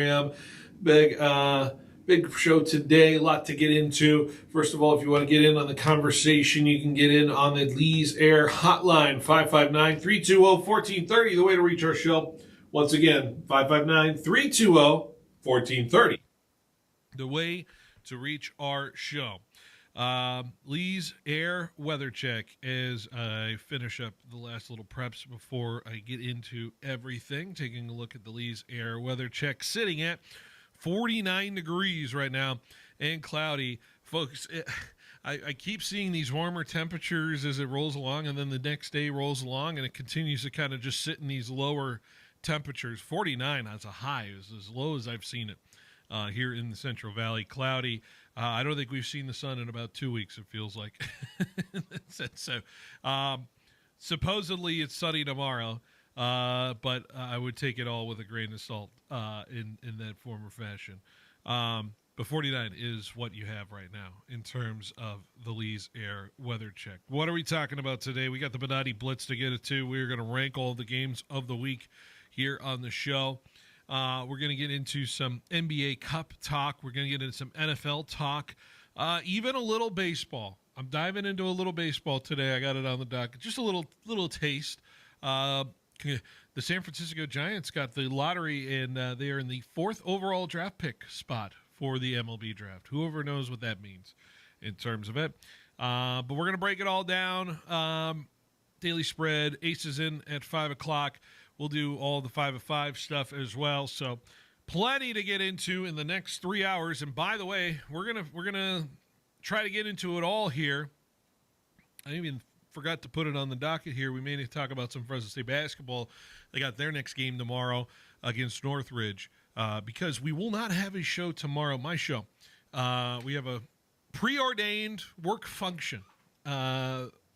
Big, big show today. A lot to get into. First of all, if you want to get in on the conversation, you can get in on the Lee's Air hotline, 559-320-1430. The way to reach our show, once again, 559-320-1430. The way to reach our show. Lee's Air weather check as I finish up the last little preps before I get into everything. Taking a look at the Lee's Air weather check, sitting at 49 degrees right now and cloudy. Folks, I keep seeing these warmer temperatures as it rolls along, and then the next day rolls along, and it continues to kind of just sit in these lower temperatures. 49 as a high is as low as I've seen it here in the Central Valley. Cloudy. I don't think we've seen the sun in about 2 weeks, it feels like. So, supposedly it's sunny tomorrow, but I would take it all with a grain of salt in that form or fashion. But 49 is what you have right now in terms of the Lee's Air weather check. What are we talking about today? We got the Benatti Blitz to get it to. We're going to rank all the games of the week here on the show. We're going to get into some NBA Cup talk. We're going to get into some NFL talk, even a little baseball. I'm diving into a little baseball today. I got it on the docket. Just a little taste. The San Francisco Giants got the lottery, and they are in the 4th overall draft pick spot for the MLB draft. Whoever knows what that means in terms of it. But we're going to break it all down. Daily spread, Aces in at 5 o'clock. We'll do all the 5 of 5 stuff as well. So plenty to get into in the next 3 hours. And by the way, we're gonna try to get into it all here. I even forgot to put it on the docket here. We may need to talk about some Fresno State basketball. They got their next game tomorrow against Northridge because we will not have a show tomorrow. My show. We have a preordained work function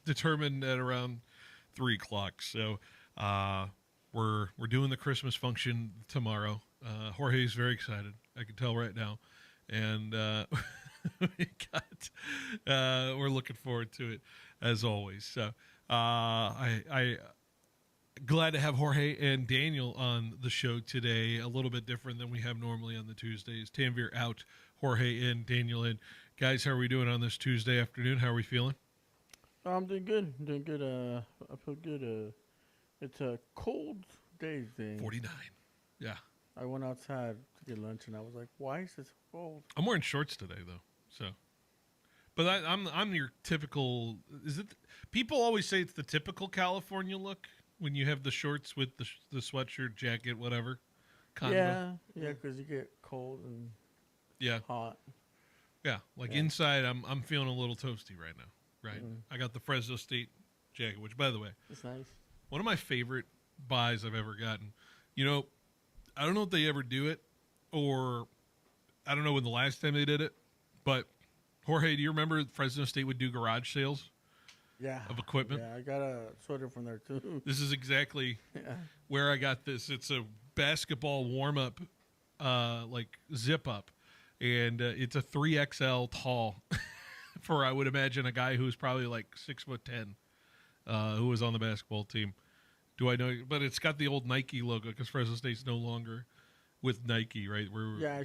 determined at around 3 o'clock. So. We're doing the Christmas function tomorrow. Jorge's very excited. I can tell right now, and we're looking forward to it as always. So I glad to have Jorge and Daniel on the show today. A little bit different than we have normally on the Tuesdays. Tanvir out, Jorge in, Daniel in. Guys, how are we doing on this Tuesday afternoon? How are we feeling? I'm doing good. I'm doing good. I feel good. It's a cold day today. 49. Yeah. I went outside to get lunch and I was like, "Why is it so cold?" I'm wearing shorts today though, so. But I'm your typical. Is it? People always say it's the typical California look when you have the shorts with the sweatshirt, jacket, whatever. Combo. Yeah, because you get cold and hot. Yeah, inside, I'm feeling a little toasty right now. Right, I got the Fresno State jacket, which by the way, it's nice. One of my favorite buys I've ever gotten. You know, I don't know if they ever do it, or I don't know when the last time they did it, but Jorge, do you remember Fresno State would do garage sales? Yeah. Of equipment? Yeah, I got a sweater from there too. This is exactly where I got this. It's a basketball warm-up, zip up, and it's a 3XL tall for, I would imagine, a guy who's probably like 6'10", who was on the basketball team. Do I know? But it's got the old Nike logo because Fresno State's no longer with Nike, right? I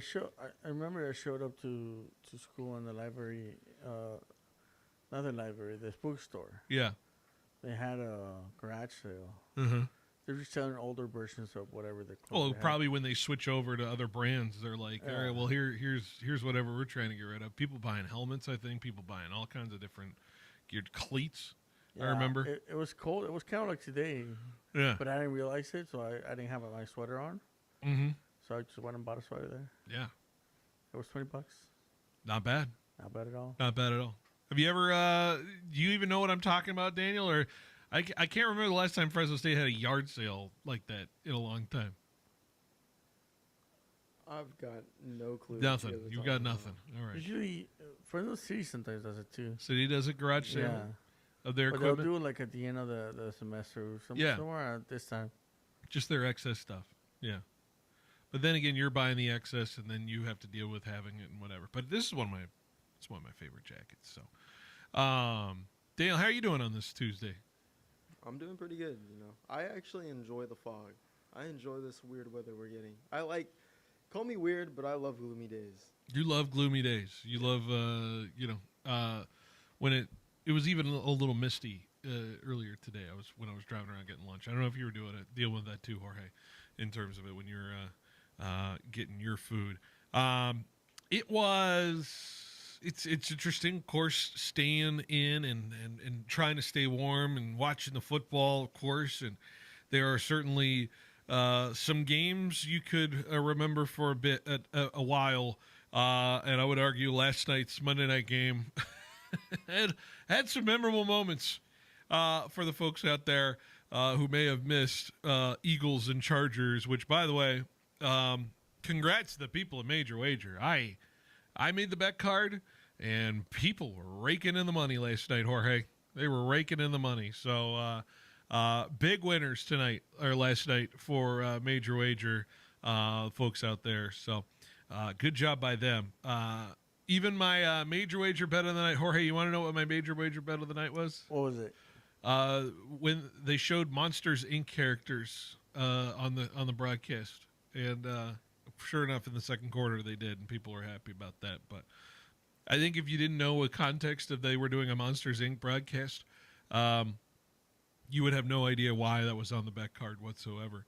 remember I showed up to school in the library, not the library, the bookstore. Yeah. They had a garage sale. Mm-hmm. They're just selling older versions of whatever they're called. Well, probably when they switch over to other brands, they're like, all right, well, here's whatever we're trying to get rid of. People buying helmets, I think. People buying all kinds of different geared cleats. Yeah, I remember. It was cold. It was kind of like today. Yeah. But I didn't realize it, so I didn't have my sweater on. Mm-hmm. So I just went and bought a sweater there. Yeah. It was $20. Not bad. Not bad at all. Not bad at all. Have you ever, do you even know what I'm talking about, Daniel? Or I can't remember the last time Fresno State had a yard sale like that in a long time. I've got no clue. Nothing. You've got nothing. All right. Usually, Fresno City sometimes does it too. City does a garage sale? Yeah. Of their but equipment? They'll do it like at the end of the semester or somewhere at this time. Just their excess stuff. Yeah. But then again, you're buying the excess, and then you have to deal with having it and whatever. But this is one of my favorite jackets. So, Daniel, how are you doing on this Tuesday? I'm doing pretty good. I actually enjoy the fog. I enjoy this weird weather we're getting. I like Call me weird, but I love gloomy days. You love gloomy days. You love, when it was even a little misty earlier today. When I was driving around getting lunch. I don't know if you were dealing with that too, Jorge, in terms of it when you're getting your food. It's interesting, of course, staying in and trying to stay warm and watching the football, of course. And there are certainly some games you could remember for a while. And I would argue last night's Monday night game had some memorable moments for the folks out there who may have missed Eagles and Chargers, which, by the way, congrats to the people at Major Wager. I made the bet card, and people were raking in the money last night, Jorge. They were raking in the money. So big winners last night for Major Wager folks out there. So good job by them. Even my Major Wager bet of the night, Jorge, you want to know what my Major Wager bet of the night was? What was it? When they showed Monsters Inc. characters on the broadcast, and sure enough, in the second quarter they did, and people were happy about that. But I think if you didn't know a context of they were doing a Monsters Inc. broadcast, you would have no idea why that was on the bet card whatsoever.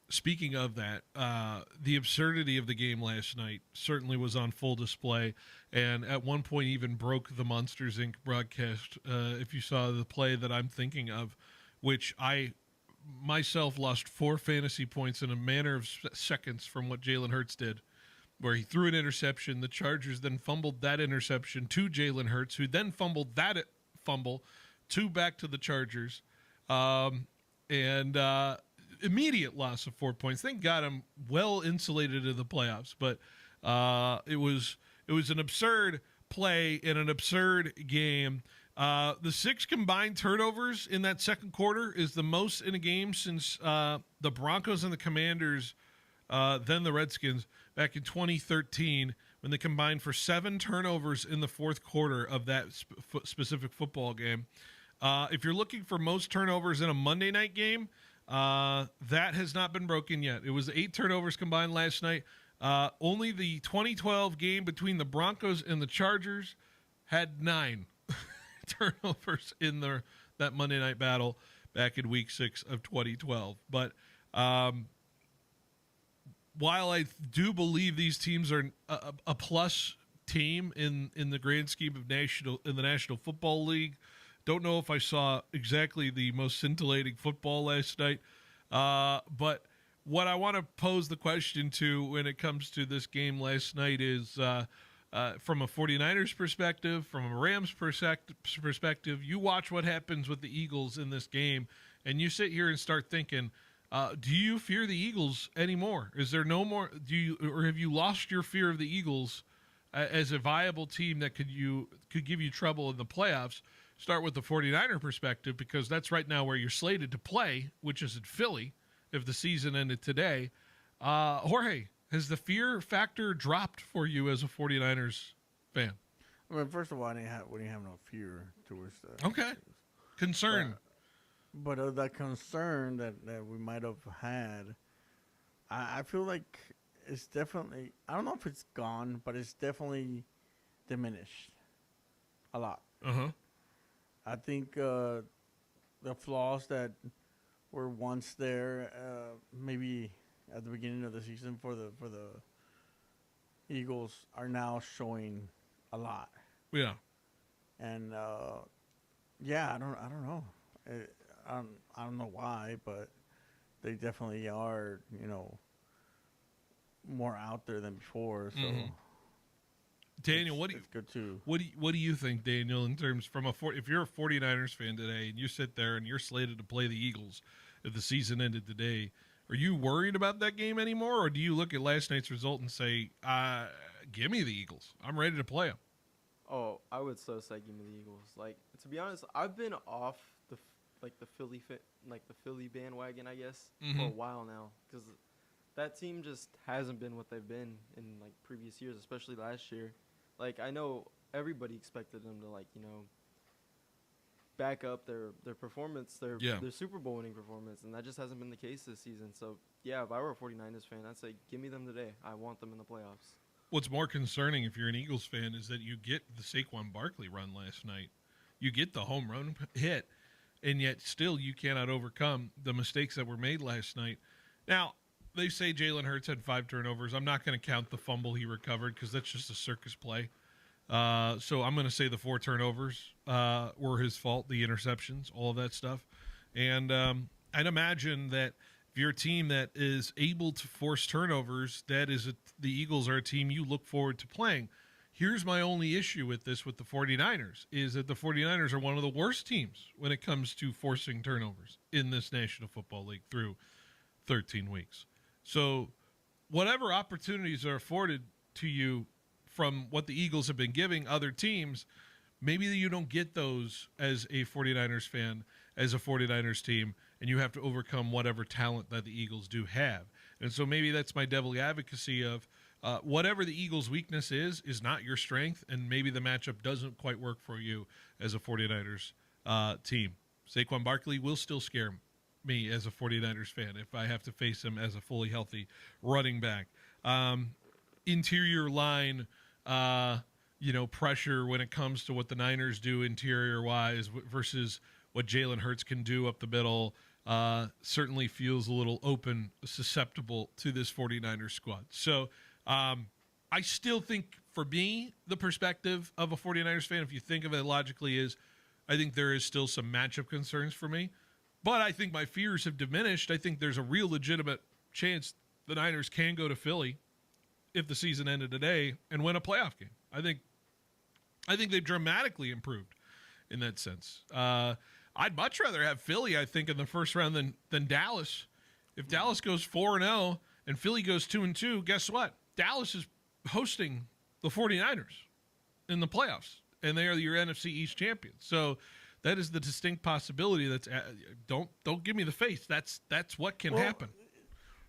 Speaking of that, the absurdity of the game last night certainly was on full display, and at one point even broke the Monsters Inc. broadcast. If you saw the play that I'm thinking of, which I myself lost 4 fantasy points in a matter of seconds from what Jalen Hurts did, where he threw an interception. The Chargers then fumbled that interception to Jalen Hurts, who then fumbled that fumble back to the Chargers. Immediate loss of 4 points. Thank God I'm well insulated in the playoffs, but it was an absurd play in an absurd game. The 6 combined turnovers in that second quarter is the most in a game since the Broncos and the Commanders, then the Redskins, back in 2013, when they combined for 7 turnovers in the fourth quarter of that specific football game. If you're looking for most turnovers in a Monday night game, that has not been broken yet. It was 8 turnovers combined last night. Only the 2012 game between the Broncos and the Chargers had 9 turnovers in that Monday night battle back in Week 6 of 2012. But while I do believe these teams are a plus team in the grand scheme of the National Football League, don't know if I saw exactly the most scintillating football last night. But what I want to pose the question to when it comes to this game last night is from a 49ers perspective, from a Rams perspective, you watch what happens with the Eagles in this game, and you sit here and start thinking, do you fear the Eagles anymore? Is there no more? Or have you lost your fear of the Eagles as a viable team that could give you trouble in the playoffs? Start with the 49er perspective, because that's right now where you're slated to play, which is in Philly, if the season ended today. Jorge, has the fear factor dropped for you as a 49ers fan? I mean, first of all, we didn't have no fear towards that. Okay. Concern. But of that concern that we might have had, I feel like it's definitely, I don't know if it's gone, but it's definitely diminished a lot. Uh-huh. I think the flaws that were once there, maybe at the beginning of the season for the Eagles, are now showing a lot. Yeah. And I don't know. I don't know why, but they definitely are, more out there than before. So. Mm-hmm. Daniel, it's good too. What do you think, Daniel, in terms if you're a 49ers fan today and you sit there and you're slated to play the Eagles if the season ended today, are you worried about that game anymore, or do you look at last night's result and say, give me the Eagles, I'm ready to play them? Oh, I would so say give me the Eagles. Like, to be honest, I've been off the Philly bandwagon, I guess, for a while now, because that team just hasn't been what they've been in like previous years, especially last year. Like, I know everybody expected them to, back up their performance, their Yeah. Super Bowl winning performance, and that just hasn't been the case this season. So yeah, if I were a 49ers fan, I'd say give me them today. I want them in the playoffs. What's more concerning if you're an Eagles fan is that you get the Saquon Barkley run last night. You get the home run hit, and yet still you cannot overcome the mistakes that were made last night. Now, they say Jalen Hurts had 5 turnovers. I'm not going to count the fumble he recovered because that's just a circus play. So I'm going to say the 4 turnovers were his fault, the interceptions, all of that stuff. And I'd imagine that if you're a team that is able to force turnovers, the Eagles are a team you look forward to playing. Here's my only issue with this with the 49ers, is that the 49ers are one of the worst teams when it comes to forcing turnovers in this National Football League through 13 weeks. So whatever opportunities are afforded to you from what the Eagles have been giving other teams, maybe you don't get those as a 49ers fan, as a 49ers team, and you have to overcome whatever talent that the Eagles do have. And so maybe that's my devil advocacy of whatever the Eagles' weakness is not your strength, and maybe the matchup doesn't quite work for you as a 49ers team. Saquon Barkley will still scare me as a 49ers fan if I have to face him as a fully healthy running back. Interior line, pressure when it comes to what the Niners do interior-wise versus what Jalen Hurts can do up the middle certainly feels a little open, susceptible to this 49ers squad. So I still think, for me, the perspective of a 49ers fan, if you think of it logically, is I think there is still some matchup concerns for me. But I think my fears have diminished. I think there's a real legitimate chance the Niners can go to Philly if the season ended today and win a playoff game. I think they've dramatically improved in that sense. I'd much rather have Philly, I think, in the first round than Dallas. If Dallas goes 4-0 and Philly goes 2-2, guess what? Dallas is hosting the 49ers in the playoffs, and they are your NFC East champions. So that is the distinct possibility. That's don't give me the face. That's what can happen.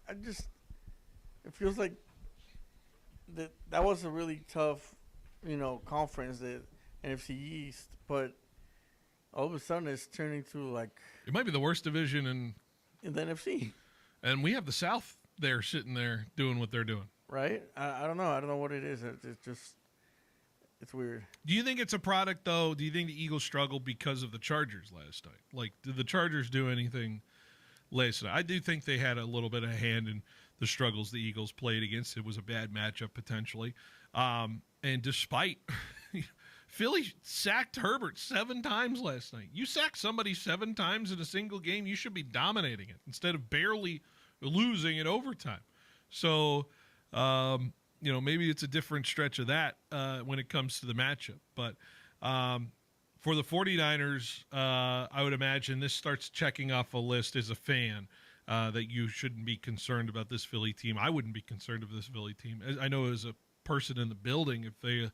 It feels like that was a really tough, conference, the NFC East, but all of a sudden it's turning to like It might be the worst division in the NFC, and we have the South there sitting there doing what they're doing. right? I don't know. I don't know what it is. It's weird. Do you think it's a product, though? Do you think the Eagles struggled because of the Chargers last night? Like, did the Chargers do anything last night? I do think they had a little bit of a hand in the struggles the Eagles played against. It was a bad matchup, potentially. And despite Philly sacked Herbert 7 times last night. You sack somebody 7 times in a single game, you should be dominating it instead of barely losing in overtime. So, maybe it's a different stretch of that when it comes to the matchup. But for the 49ers, I would imagine this starts checking off a list as a fan that you shouldn't be concerned about this Philly team. I wouldn't be concerned about this Philly team. I know as a person in the building, if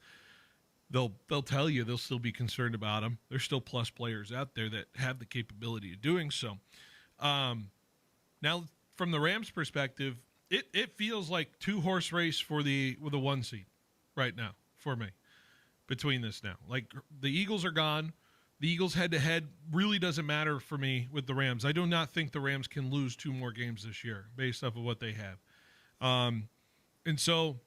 they'll tell you they'll still be concerned about them. There's still plus players out there that have the capability of doing so. Now, from the Rams' perspective, it feels like 2-horse race with the 1 seed right now for me between this now. Like, the Eagles are gone. The Eagles head-to-head really doesn't matter for me with the Rams. I do not think the Rams can lose 2 more games this year based off of what they have. And so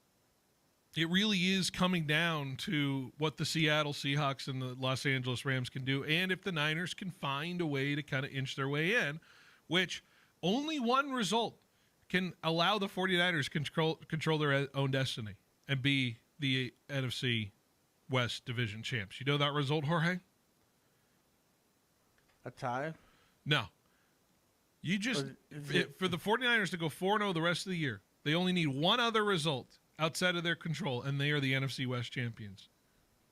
it really is coming down to what the Seattle Seahawks and the Los Angeles Rams can do, and if the Niners can find a way to kind of inch their way in, which only one result can allow the 49ers control their own destiny and be the NFC West Division champs. You know that result, Jorge? A tie? No. You just for the 49ers to go 4-0 the rest of the year, they only need one other result outside of their control, and they are the NFC West champions.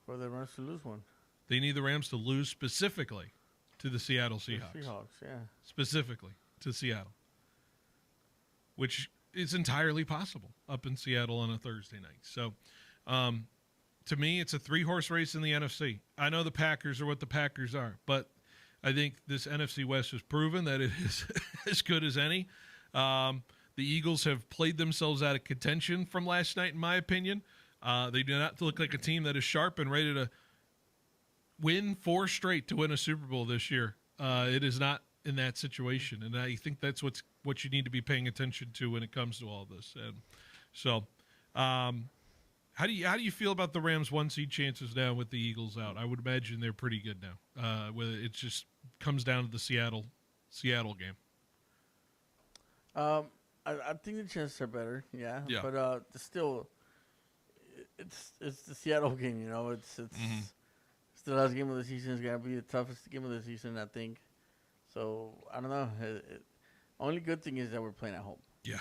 For the Rams to lose one. They need the Rams to lose specifically to the Seattle Seahawks. The Seahawks, yeah. Specifically to Seattle, which is entirely possible up in Seattle on a Thursday night. So, to me, it's a 3-horse race in the NFC. I know the Packers are what the Packers are, but I think this NFC West has proven that it is as good as any. The Eagles have played themselves out of contention from last night, in my opinion. They do not look like a team that is sharp and ready to win 4 straight to win a Super Bowl this year. It is not in that situation, and I think that's what you need to be paying attention to when it comes to all this. And so, how do you feel about the Rams' 1 seed chances now with the Eagles out? I would imagine they're pretty good now. Whether it just comes down to the Seattle game. I think the chances are better. Yeah. Yeah. But still, it's the Seattle game. You know, it's the last game of the season. It's gonna be the toughest game of the season, I think. So I don't know. Only good thing is that we're playing at home. Yeah.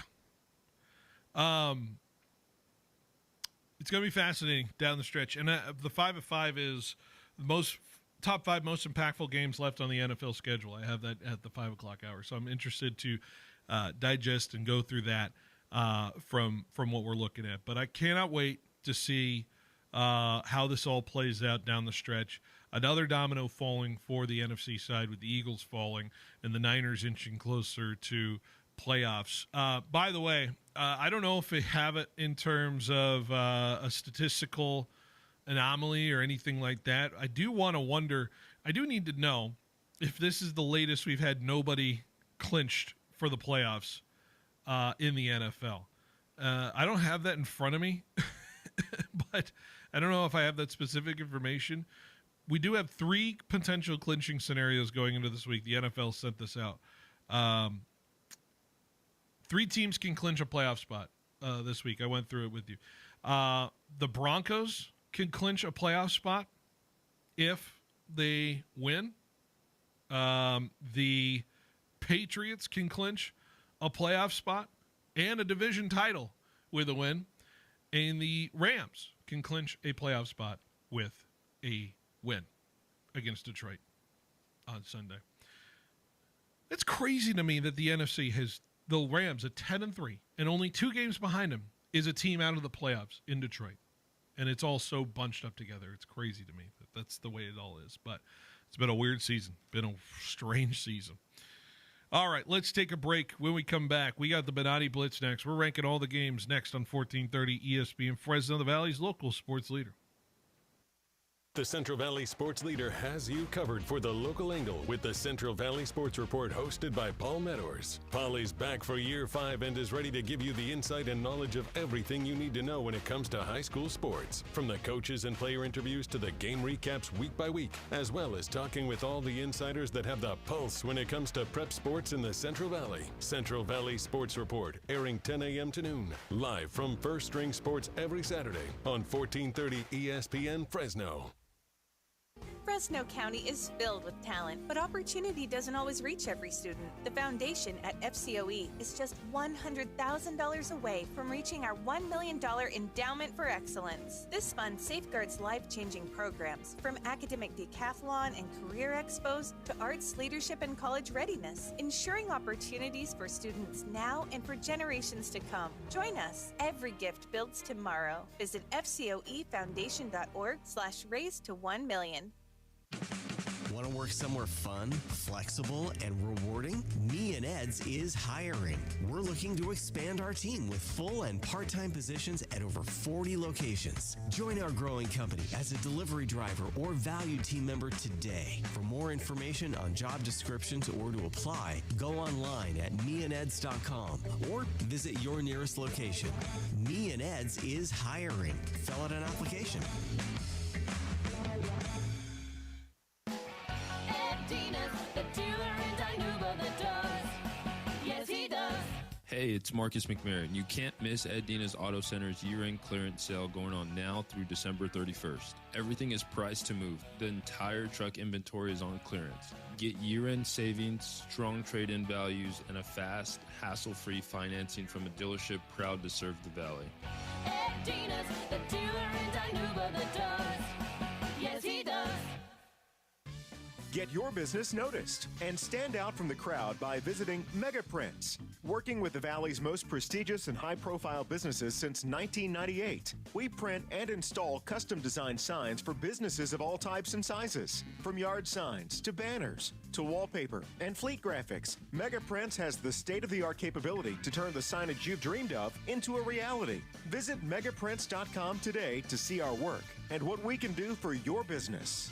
It's going to be fascinating down the stretch. And the 5 of 5 is the top 5 most impactful games left on the NFL schedule. I have that at the 5 o'clock hour. So I'm interested to digest and go through that from what we're looking at. But I cannot wait to see how this all plays out down the stretch. Another domino falling for the NFC side with the Eagles falling and the Niners inching closer to playoffs. By the way, I don't know if they have it in terms of a statistical anomaly or anything like that. I do need to know if this is the latest we've had nobody clinched for the playoffs in the NFL. I don't have that in front of me, but I don't know if I have that specific information. We do have 3 potential clinching scenarios going into this week. The NFL sent this out. 3 teams can clinch a playoff spot this week. I went through it with you. The Broncos can clinch a playoff spot if they win. The Patriots can clinch a playoff spot and a division title with a win. And the Rams can clinch a playoff spot with a win against Detroit on Sunday. It's crazy to me that the NFC has the Rams at 10-3, and only 2 games behind them is a team out of the playoffs in Detroit. And it's all so bunched up together. It's crazy to me that that's the way it all is. But it's been a weird season, been a strange season. All right, let's take a break. When we come back, we got the Benatti Blitz next. We're ranking all the games next on 1430 ESPN, Fresno, the Valley's local sports leader. The Central Valley Sports Leader has you covered for the local angle with the Central Valley Sports Report hosted by Paul Meadors. Paul is back for year 5 and is ready to give you the insight and knowledge of everything you need to know when it comes to high school sports. From the coaches and player interviews to the game recaps week by week, as well as talking with all the insiders that have the pulse when it comes to prep sports in the Central Valley. Central Valley Sports Report, airing 10 a.m. to noon. Live from First String Sports every Saturday on 1430 ESPN Fresno. Fresno County is filled with talent, but opportunity doesn't always reach every student. The foundation at FCOE is just $100,000 away from reaching our $1 million endowment for excellence. This fund safeguards life-changing programs, from academic decathlon and career expos to arts, leadership, and college readiness, ensuring opportunities for students now and for generations to come. Join us. Every gift builds tomorrow. Visit fcoefoundation.org/raise to 1 million. Want to work somewhere fun, flexible, and rewarding? Me and Ed's is hiring. We're looking to expand our team with full and part-time positions at over 40 locations. Join our growing company as a delivery driver or valued team member today. For more information on job descriptions or to apply, go online at meandeds.com or visit your nearest location. Me and Ed's is hiring. Fill out an application. Hey, it's Marcus McMahon. You can't miss Ed Dina's Auto Center's year-end clearance sale going on now through December 31st. Everything is priced to move. The entire truck inventory is on clearance. Get year-end savings, strong trade-in values, and a fast, hassle-free financing from a dealership proud to serve the Valley. Ed Dina's, the dealer in Dinuba that does. Yes, he does. Get your business noticed and stand out from the crowd by visiting MegaPrints. Working with the Valley's most prestigious and high-profile businesses since 1998, we print and install custom-designed signs for businesses of all types and sizes. From yard signs to banners to wallpaper and fleet graphics, MegaPrints has the state-of-the-art capability to turn the signage you've dreamed of into a reality. Visit megaprints.com today to see our work and what we can do for your business.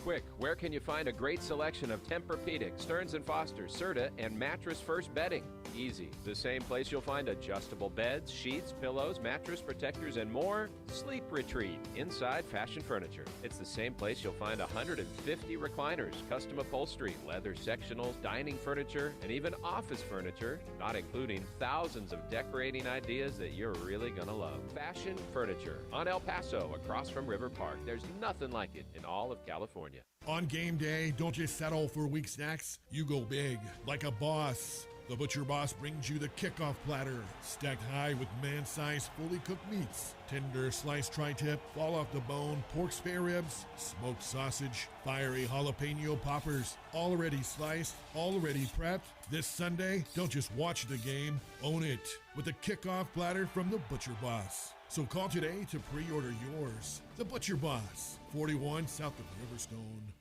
Quick, where can you find a great selection of Tempur-Pedic, Stearns & Foster, Serta, and Mattress First bedding? Easy. The same place you'll find adjustable beds, sheets, pillows, mattress protectors, and more. Sleep Retreat, inside Fashion Furniture. It's the same place you'll find 150 recliners, custom upholstery, leather sectionals, dining furniture, and even office furniture, not including thousands of decorating ideas that you're really gonna love. Fashion Furniture on El Paso, across from River Park. There's nothing like it in all of California. On game day, don't just settle for weak snacks. You go big, like a boss. The Butcher Boss brings you the kickoff platter, stacked high with man-sized, fully cooked meats. Tender sliced tri-tip, fall off the bone, pork spare ribs, smoked sausage, fiery jalapeno poppers, already sliced, already prepped. This Sunday, don't just watch the game, own it with a kickoff platter from the Butcher Boss. So call today to pre-order yours. The Butcher Boss, 41 south of Riverstone.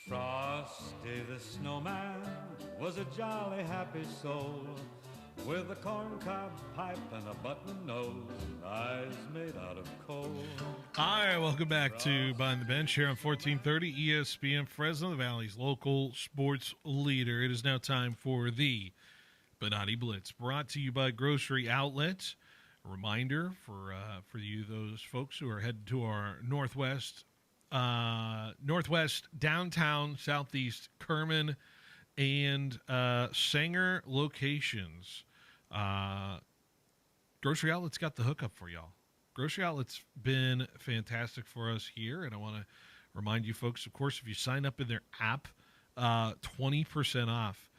Frosty the Snowman was a jolly happy soul with a corncob pipe and a button nose and eyes made out of coal. All right, welcome back to Behind the Bench here on 1430 ESPN Fresno, the Valley's local sports leader. It is now time for the Bonati Blitz, brought to you by Grocery Outlet. A reminder for you, those folks who are headed to our northwest, downtown, southeast, Kerman, and Sanger locations. Grocery Outlet's got the hookup for y'all. Grocery Outlet's been fantastic for us here, and I want to remind you folks, of course, if you sign up in their app, 20% off.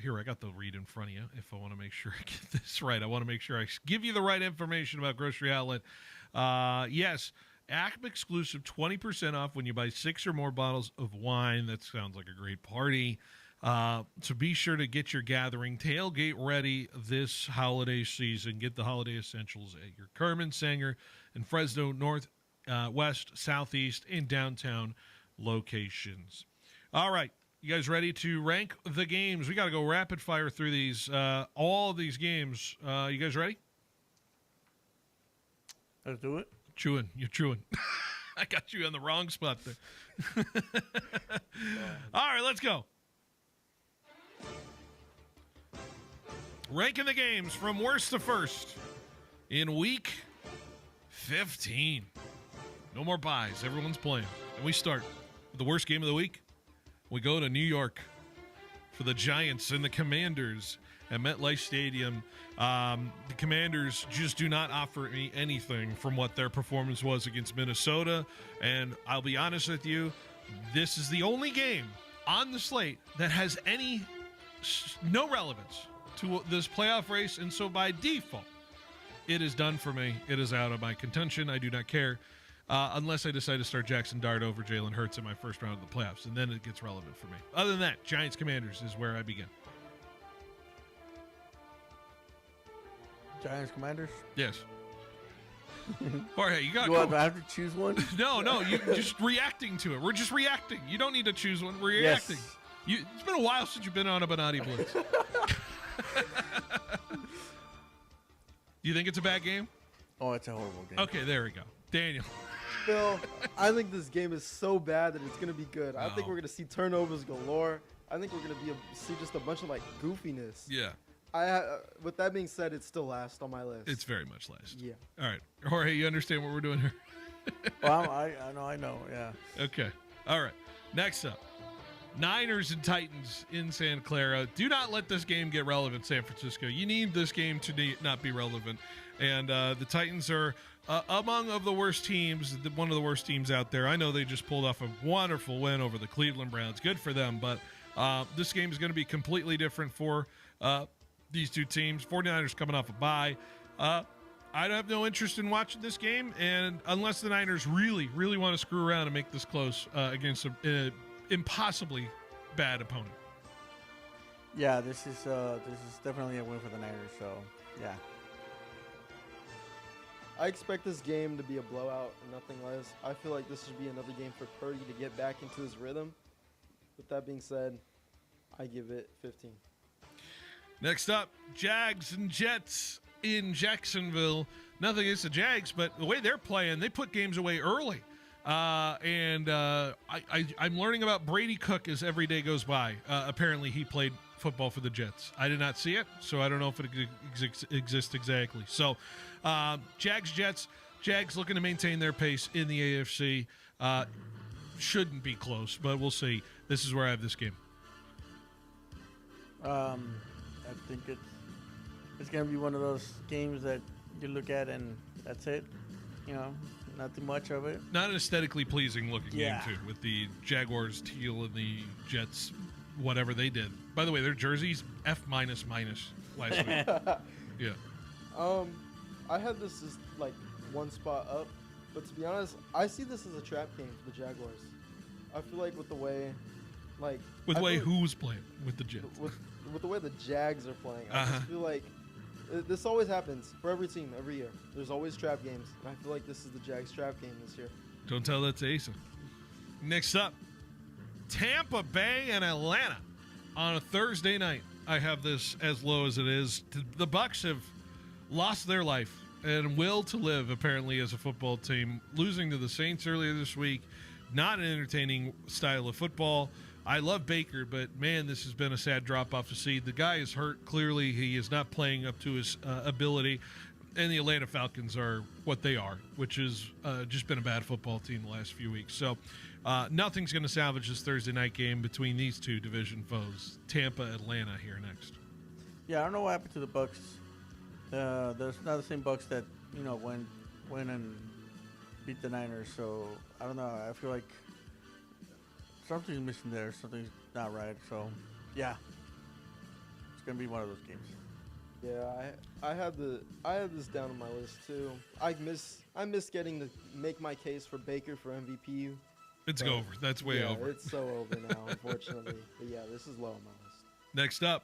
Here, I got the read in front of you. If I want to make sure I get this right, I want to make sure I give you the right information about Grocery Outlet. Yes, app exclusive, 20% off when you buy 6 or more bottles of wine. That sounds like a great party. So be sure to get your gathering tailgate ready this holiday season. Get the holiday essentials at your Kerman, Sanger, and Fresno North, West, Southeast, and downtown locations. All right. You guys ready to rank the games? We got to go rapid fire through these, all of these games. You guys ready? Let's do it. You're chewing. I got you on the wrong spot there. All right, let's go. Ranking the games from worst to first in week 15. No more buys. Everyone's playing. And we start with the worst game of the week. We go to New York for the Giants and the Commanders at MetLife Stadium. The Commanders just do not offer me anything from what their performance was against Minnesota. And I'll be honest with you, this is the only game on the slate that has no relevance to this playoff race. And so by default, it is done for me. It is out of my contention. I do not care. Unless I decide to start Jackson Dart over Jalen Hurts in my first round of the playoffs, and then it gets relevant for me. Other than that, Giants-Commanders is where I begin. Giants-Commanders? Yes. Jorge, you got. Do I have to choose one? No, you're just reacting to it. We're just reacting. You don't need to choose one. We're reacting. Yes. It's been a while since you've been on a Bonati Blitz. Do you think it's a bad game? Oh, it's a horrible game. Okay, there we go. Daniel. Phil, I think this game is so bad that it's going to be good. I think we're going to see turnovers galore. I think we're going to see just a bunch of, goofiness. Yeah. With that being said, it's still last on my list. It's very much last. Yeah. All right. Jorge, you understand what we're doing here? Well, I know, yeah. Okay. All right. Next up, Niners and Titans in Santa Clara. Do not let this game get relevant, San Francisco. You need this game to not be relevant. And the Titans are among the worst teams, one of the worst teams out there. I know they just pulled off a wonderful win over the Cleveland Browns. Good for them. But this game is going to be completely different for these two teams. 49ers coming off a bye. I have no interest in watching this game, and unless the Niners really, really want to screw around and make this close against an impossibly bad opponent. Yeah, this is definitely a win for the Niners. So, yeah. I expect this game to be a blowout and nothing less. I feel like this should be another game for Purdy to get back into his rhythm. With that being said, I give it 15. Next up, Jags and Jets in Jacksonville. nothing against the Jags, but the way they're playing, they put games away early. I'm learning about Brady Cook as every day goes by. Apparently, he played football for the Jets. I did not see it, so I don't know if it exists exactly. So, Jags, looking to maintain their pace in the AFC. Shouldn't be close, but we'll see. This is where I have this game. I think it's going to be one of those games that you look at and that's it. You know, not too much of it. Not an aesthetically pleasing looking Yeah. game, too, with the Jaguars teal and the Jets, whatever they did. By the way, their jerseys, F minus last week. Yeah. I had this as like one spot up, but to be honest, I see this as a trap game for the Jaguars. I feel like with the way, like With the I way feel- who's playing with the Jets. with the way the Jags are playing, I Uh-huh. just feel like this always happens for every team every year. There's always trap games, and I feel like this is the Jags trap game this year. Don't tell that to Asa. Next up, Tampa Bay and Atlanta on a Thursday night. I have this as low as it is. The Bucks have lost their life and will to live, apparently, as a football team, losing to the Saints earlier this week. Not an entertaining style of football. I love Baker, but man, this has been a sad drop off to see. The guy is hurt. Clearly, he is not playing up to his ability. And the Atlanta Falcons are what they are, which has just been a bad football team the last few weeks. So nothing's going to salvage this Thursday night game between these two division foes. Tampa, Atlanta here next. Yeah, I don't know what happened to the Bucks. There's not the same Bucks that went and beat the Niners. So I don't know. I feel like something's missing there. Something's not right. So yeah, it's gonna be one of those games. Yeah, I had this down on my list too. I miss getting to make my case for Baker for MVP. It's but over. That's way yeah, over. It's so over now, unfortunately. But yeah, this is low on my list. Next up,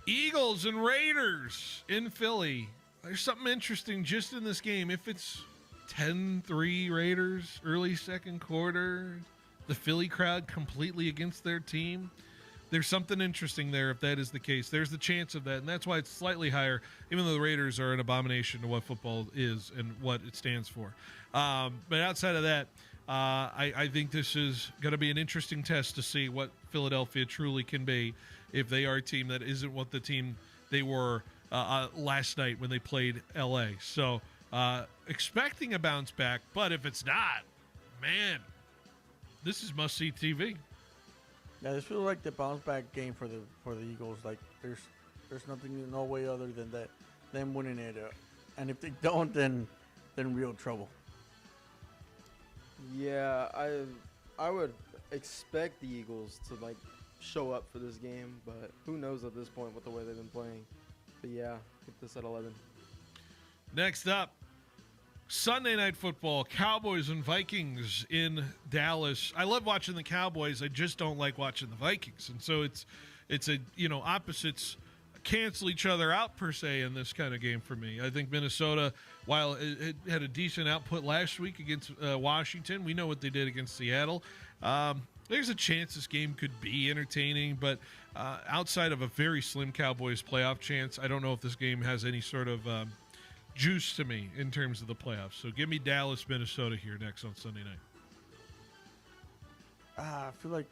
Eagles and Raiders in Philly. There's something interesting just in this game. If it's 10-3 Raiders, early second quarter, the Philly crowd completely against their team, there's something interesting there if that is the case. There's the chance of that, and that's why it's slightly higher, even though the Raiders are an abomination to what football is and what it stands for. But outside of that, I think this is going to be an interesting test to see what Philadelphia truly can be if they are a team that isn't what the team they were last night when they played L.A. So expecting a bounce back, but if it's not, man, this is must-see TV. Yeah, this feels like the bounce back game for the Eagles. Like there's nothing, no way other than that them winning it, and if they don't, then real trouble. Yeah, I would expect the Eagles to like show up for this game, but who knows at this point with the way they've been playing. But yeah, keep this at 11. Next up, Sunday Night Football, Cowboys and Vikings in Dallas. I love watching the Cowboys. I just don't like watching the Vikings. And so it's a, opposites cancel each other out per se in this kind of game for me. I think Minnesota, while it had a decent output last week against Washington, we know what they did against Seattle. There's a chance this game could be entertaining, but outside of a very slim Cowboys playoff chance, I don't know if this game has any sort of juice to me in terms of the playoffs. So give me Dallas, Minnesota here next on Sunday night. I feel like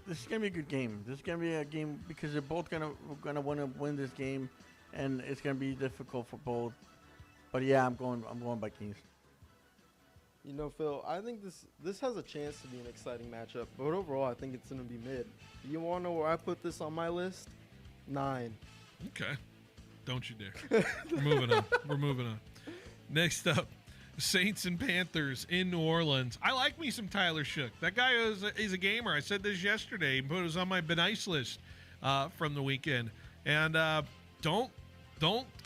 this is gonna be a good game. This is gonna be a game because they're both gonna want to win this game, and it's gonna be difficult for both. But yeah, I'm going Vikings. You know, Phil, I think this has a chance to be an exciting matchup, but overall, I think it's going to be mid. You want to know where I put this on my list? 9. Okay. Don't you dare. We're moving on. Next up, Saints and Panthers in New Orleans. I like me some Tyler Shook. That guy is a gamer. I said this yesterday, but it was on my Benice list from the weekend. And don't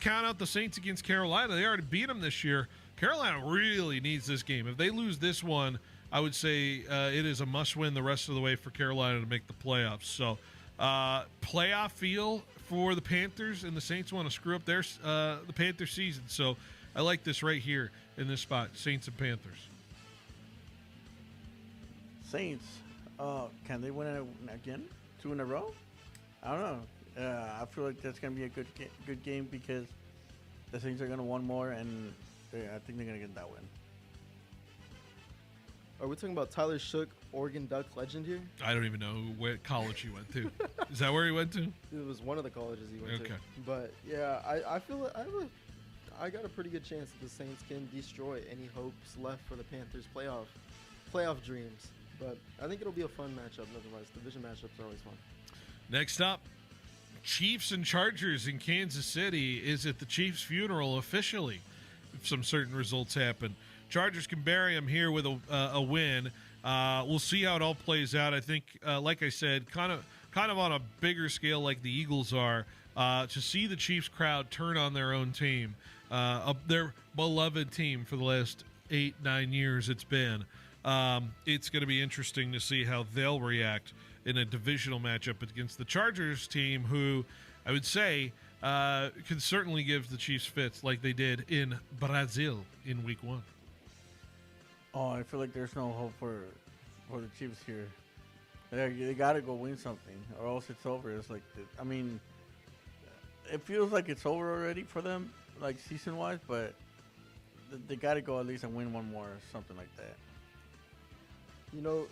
count out the Saints against Carolina. They already beat them this year. Carolina really needs this game. If they lose this one, I would say it is a must-win the rest of the way for Carolina to make the playoffs. So, playoff feel for the Panthers, and the Saints want to screw up their the Panthers season. So, I like this right here in this spot, Saints and Panthers. Saints, can they win it again? 2 in a row? I don't know. I feel like that's going to be a good game because the Saints are gonna want more, and I think they're gonna get that win. Are we talking about Tyler Shook, Oregon Duck legend here? I don't even know what college he went to. Is that where he went to? It was one of the colleges he went to. Okay. But yeah, I feel like I got a pretty good chance that the Saints can destroy any hopes left for the Panthers' playoff dreams. But I think it'll be a fun matchup nonetheless. Division matchups are always fun. Next up, Chiefs and Chargers in Kansas City. Is it the Chiefs' funeral officially if some certain results happen? Chargers can bury them here with a win. We'll see how it all plays out. I think, like I said, kind of on a bigger scale like the Eagles are, to see the Chiefs crowd turn on their own team, their beloved team for the last 8-9 years it's been. It's going to be interesting to see how they'll react in a divisional matchup against the Chargers team, who I would say can certainly give the Chiefs fits like they did in Brazil in Week 1. Oh, I feel like there's no hope for the Chiefs here. They got to go win something, or else it's over. It's like, I mean, it feels like it's over already for them, like season-wise, but they got to go at least and win one more or something like that. You know,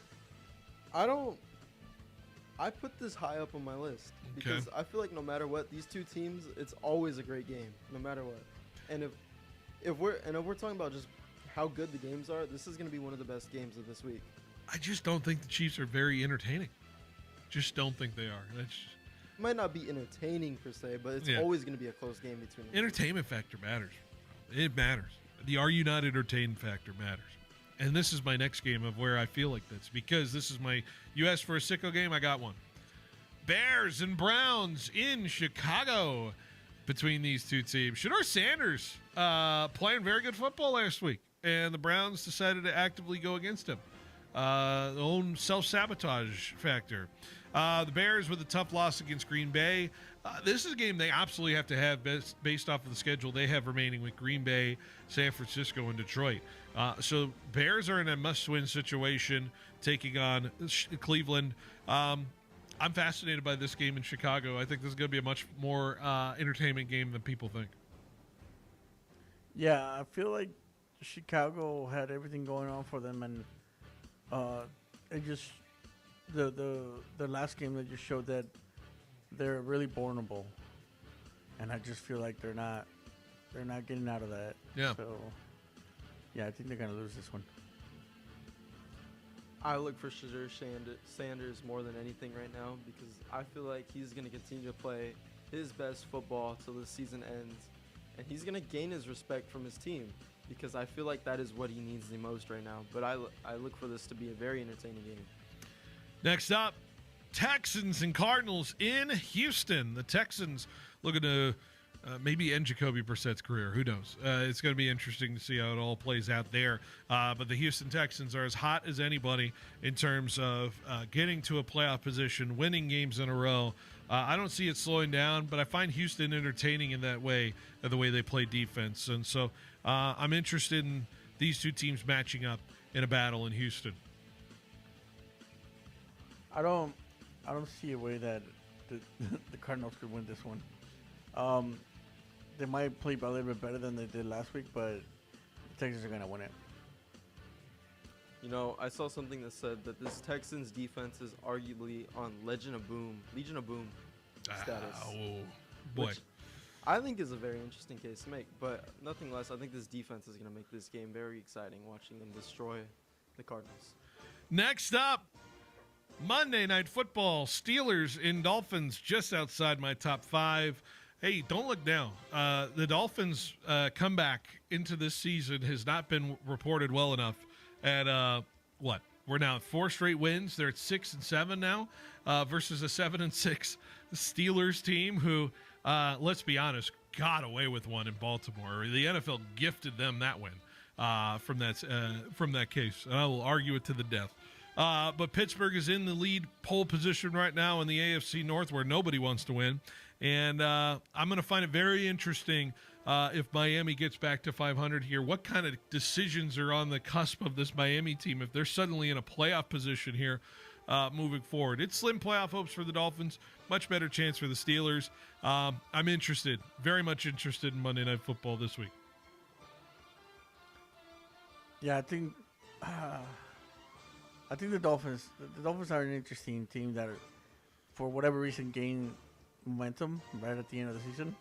I put this high up on my list because I feel like no matter what, these two teams, it's always a great game, no matter what. And if we're talking about just how good the games are, this is going to be one of the best games of this week. I just don't think the Chiefs are very entertaining. Just don't think they are. It might not be entertaining per se, but it's always going to be a close game between them. Entertainment factor matters. It matters. The are you not entertained factor matters. And this is my next game of where I feel like this, because this is my U.S. for a sicko game. I got one. Bears and Browns in Chicago between these two teams. Shedeur Sanders playing very good football last week, and the Browns decided to actively go against him. The own self-sabotage factor. The Bears with a tough loss against Green Bay. This is a game they absolutely have to have based off of the schedule they have remaining with Green Bay, San Francisco, and Detroit. So Bears are in a must-win situation taking on Cleveland. I'm fascinated by this game in Chicago. I think this is going to be a much more entertainment game than people think. Yeah, I feel like Chicago had everything going on for them, and it just the last game that just showed that they're really vulnerable, and I just feel like they're not getting out of that. Yeah. So yeah, I think they're gonna lose this one. I look for Shedeur Sanders more than anything right now because I feel like he's going to continue to play his best football till the season ends, and he's going to gain his respect from his team because I feel like that is what he needs the most right now. But I look for this to be a very entertaining game. Next up, Texans and Cardinals in Houston. The Texans looking to maybe end Jacoby Brissett's career. Who knows? It's going to be interesting to see how it all plays out there. But the Houston Texans are as hot as anybody in terms of getting to a playoff position, winning games in a row. I don't see it slowing down, but I find Houston entertaining in that way, the way they play defense. And so I'm interested in these two teams matching up in a battle in Houston. I don't see a way that the Cardinals could win this one. They might play a little bit better than they did last week, but the Texans are going to win it. You know, I saw something that said that this Texans defense is arguably on Legion of Boom status. Oh, boy. Which I think is a very interesting case to make, but nothing less. I think this defense is going to make this game very exciting, watching them destroy the Cardinals. Next up, Monday Night Football, Steelers and Dolphins, just outside my top 5. Hey, don't look now. The Dolphins' comeback into this season has not been reported well enough. At what? We're now at 4 straight wins. They're at 6-7 now versus a 7-6 Steelers team who, let's be honest, got away with one in Baltimore. The NFL gifted them that win from that case, and I will argue it to the death. But Pittsburgh is in the lead pole position right now in the AFC North, where nobody wants to win. And I'm going to find it very interesting if Miami gets back to 500 here. What kind of decisions are on the cusp of this Miami team? If they're suddenly in a playoff position here, moving forward. It's slim playoff hopes for the Dolphins, much better chance for the Steelers. I'm interested, very much interested in Monday Night Football this week. Yeah, I think the Dolphins are an interesting team that, for whatever reason, gain momentum right at the end of the season.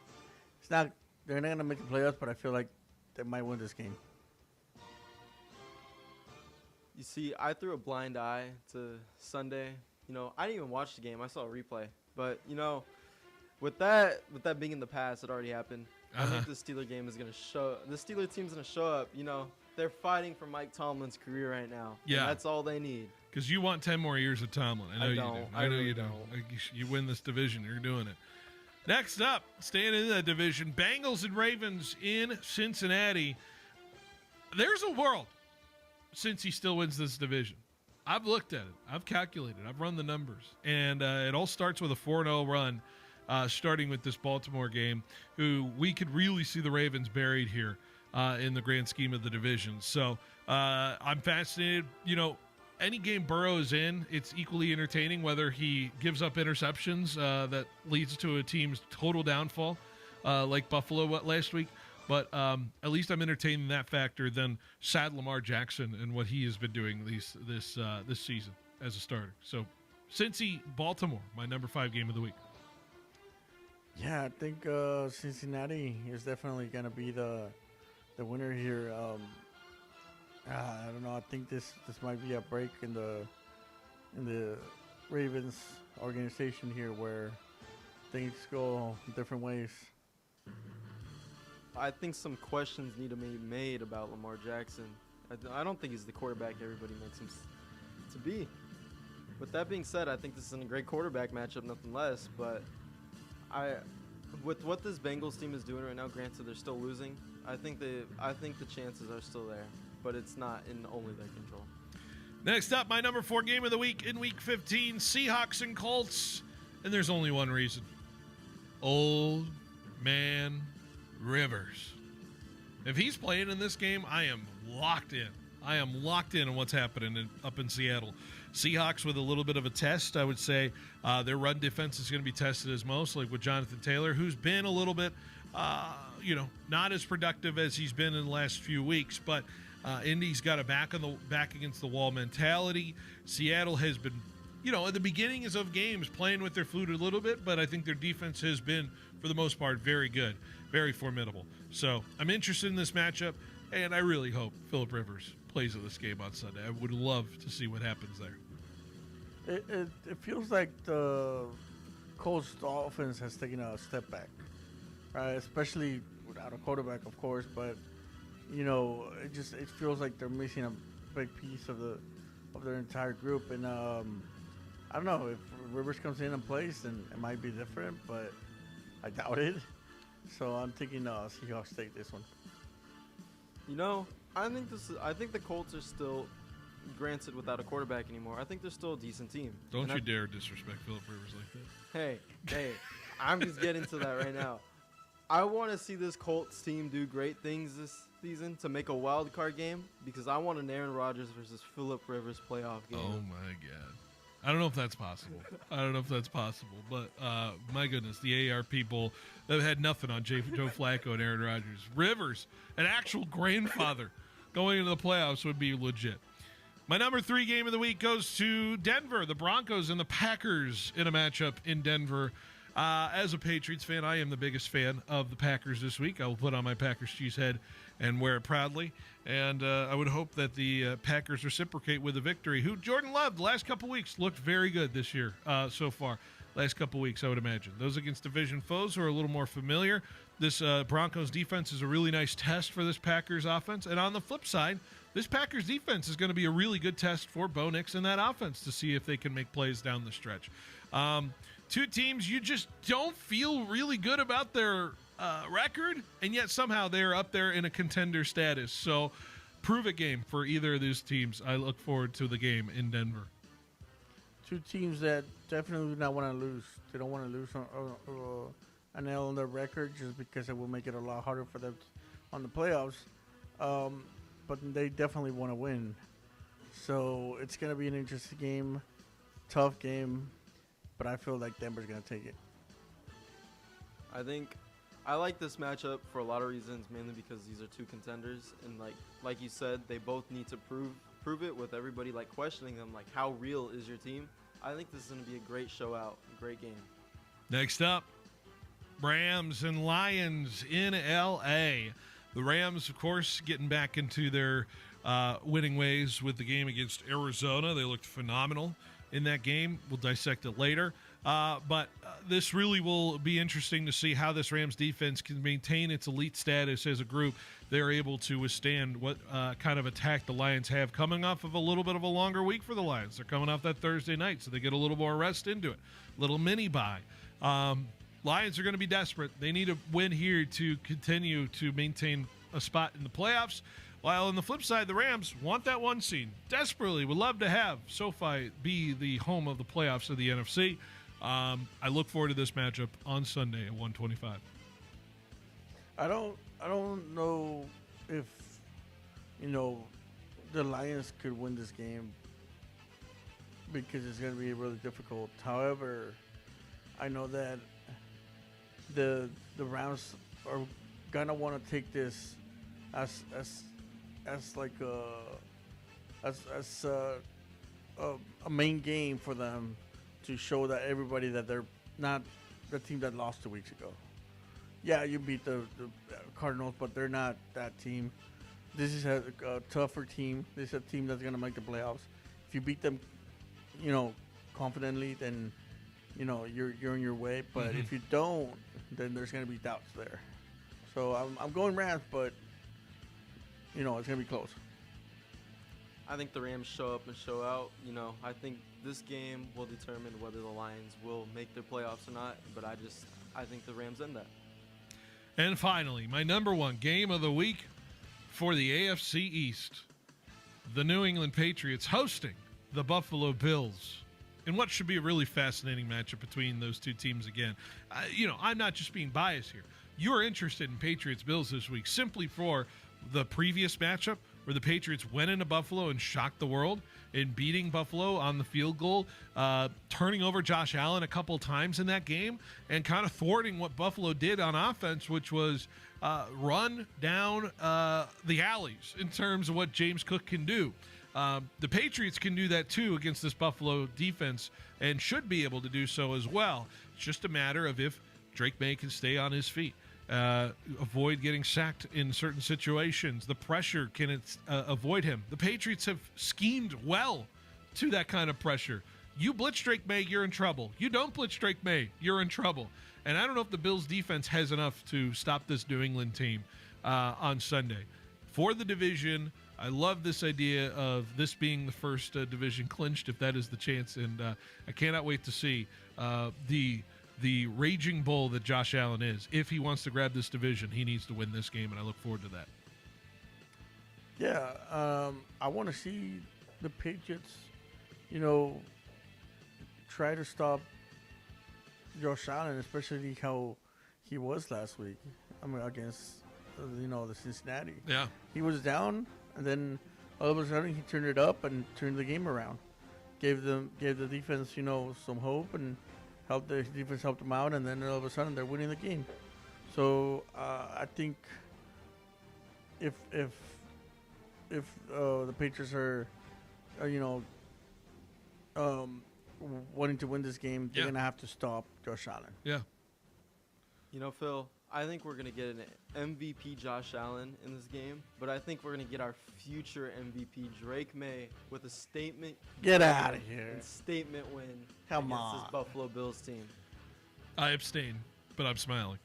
They're not gonna make the playoffs, but I feel like they might win this game. You see, I threw a blind eye to Sunday. I didn't even watch the game. I saw a replay. But, with that being in the past, it already happened. I think the Steeler game is going to show. The Steeler team's going to show up. They're fighting for Mike Tomlin's career right now. Yeah. And that's all they need. Because you want 10 more years of Tomlin. I know you do. I know really you do. don't. You win this division. You're doing it. Next up, staying in that division, Bengals and Ravens in Cincinnati. There's a world since he still wins this division. I've looked at it. I've calculated. I've run the numbers. And it all starts with a 4-0 run, starting with this Baltimore game, who we could really see the Ravens buried here in the grand scheme of the division. So I'm fascinated. Any game Burrow is in, it's equally entertaining, whether he gives up interceptions that leads to a team's total downfall, like Buffalo last week. But at least I'm entertaining that factor than sad Lamar Jackson and what he has been doing this season as a starter. So, Cincy, Baltimore, my number 5 game of the week. Yeah, I think Cincinnati is definitely going to be the winner here. I don't know. I think this might be a break in the Ravens organization here, where things go different ways. I think some questions need to be made about Lamar Jackson. I don't think he's the quarterback everybody makes him to be. With that being said, I think this is a great quarterback matchup, nothing less. But with what this Bengals team is doing right now, granted they're still losing, I think the chances are still there, but it's not in only their control. Next up, my number 4 game of the week in Week 15, Seahawks and Colts. And there's only one reason. Old Man Rivers. If he's playing in this game, I am locked in. I am locked in on what's happening up in Seattle. Seahawks with a little bit of a test, I would say. Their run defense is going to be tested as most, like with Jonathan Taylor, who's been a little bit, not as productive as he's been in the last few weeks. But Indy's got a back against the wall mentality. Seattle has been, at the beginnings of games playing with their flute a little bit, but I think their defense has been, for the most part, very good, very formidable. So I'm interested in this matchup, and I really hope Phillip Rivers plays in this game on Sunday. I would love to see what happens there. It feels like the Colts offense has taken a step back, right? Especially without a quarterback, of course, but it feels like they're missing a big piece of their entire group. And I don't know if Rivers comes in and plays, then it might be different, but I doubt it. So I'm thinking Seahawks take this one. I think the Colts are still, granted without a quarterback anymore, I think they're still a decent team. Don't you dare disrespect Phillip Rivers like that. Hey, I'm just getting to that right now. I want to see this Colts team do great things this season to make a wild card game, because I want an Aaron Rodgers versus Phillip Rivers playoff game. Oh my God. I don't know if that's possible. But my goodness, the AR people that had nothing on Joe Flacco and Aaron Rodgers. Rivers, an actual grandfather, going into the playoffs would be legit. My number 3 game of the week goes to Denver, the Broncos and the Packers in a matchup in Denver. As a Patriots fan, I am the biggest fan of the Packers this week. I will put on my Packers cheese head and wear it proudly. And I would hope that the Packers reciprocate with a victory. Who Jordan Love, the last couple weeks, looked very good this year so far. Last couple weeks, I would imagine. Those against division foes who are a little more familiar. This Broncos defense is a really nice test for this Packers offense. And on the flip side, this Packers defense is going to be a really good test for Bo Nix and that offense to see if they can make plays down the stretch. Two teams you just don't feel really good about their record, and yet somehow they're up there in a contender status. So prove it game for either of these teams. I look forward to the game in Denver. Two teams that definitely do not want to lose. They don't want to lose an L on their record, just because it will make it a lot harder for them on the playoffs. But they definitely want to win. So it's going to be an interesting game. tough game, but I feel like Denver's gonna take it. I think I like this matchup for a lot of reasons, mainly because these are two contenders, and like you said, they both need to prove it with everybody like questioning them, like how real is your team? I think this is going to be a great show out, a great game. Next up, Rams and Lions in L.A. The Rams, of course, getting back into their winning ways with the game against Arizona. They looked phenomenal in that game. We'll dissect it later. But this really will be interesting to see how this Rams defense can maintain its elite status as a group. They're able to withstand what kind of attack the Lions have coming off of a little bit of a longer week for the Lions. They're coming off that Thursday night, so they get a little more rest into it. Little mini bye. Lions are going to be desperate. They need a win here to continue to maintain a spot in the playoffs. While on the flip side, the Rams want that one seed. Desperately would love to have SoFi be the home of the playoffs of the NFC. I look forward to this matchup on Sunday at 1:25. I don't know if the Lions could win this game because it's going to be really difficult. However, I know that the Rams are gonna want to take this as like a main game for them to show that everybody that they're not the team that lost 2 weeks ago. Yeah, you beat the Cardinals, but they're not that team. This is a tougher team. This is a team that's going to make the playoffs. If you beat them, confidently, then, you're in your way. But if you don't, then there's going to be doubts there. So I'm going Rams, but, it's going to be close. I think the Rams show up and show out. I think this game will determine whether the Lions will make their playoffs or not. But I think the Rams end that. And finally, my number one game of the week for the AFC East. The New England Patriots hosting the Buffalo Bills in what should be a really fascinating matchup between those two teams again. I'm not just being biased here. You're interested in Patriots-Bills this week simply for the previous matchup where the Patriots went into Buffalo and shocked the world in beating Buffalo on the field goal, turning over Josh Allen a couple times in that game, and kind of thwarting what Buffalo did on offense, which was run down the alleys in terms of what James Cook can do. The Patriots can do that too against this Buffalo defense and should be able to do so as well. It's just a matter of if Drake May can stay on his feet. Avoid getting sacked in certain situations. The pressure can avoid him. The Patriots have schemed well to that kind of pressure. You blitz Drake May, you're in trouble. You don't blitz Drake May, you're in trouble. And I don't know if the Bills defense has enough to stop this New England team on Sunday. For the division, I love this idea of this being the first division clinched, if that is the chance. And I cannot wait to see the raging bull that Josh Allen is. If he wants to grab this division, he needs to win this game, and I look forward to that. Yeah, I want to see the Patriots, try to stop Josh Allen, especially how he was last week. Against, the Cincinnati. Yeah. He was down, and then all of a sudden he turned it up and turned the game around. Gave the defense, some hope, and the defense helped them out, and then all of a sudden they're winning the game. So I think if the Patriots are wanting to win this game, they're gonna have to stop Josh Allen. Yeah. Phil, I think we're gonna get an MVP Josh Allen in this game, but I think we're gonna get our future MVP Drake May with a statement. Get out of here! Statement win. Come against on. This Buffalo Bills team. I abstain, but I'm smiling.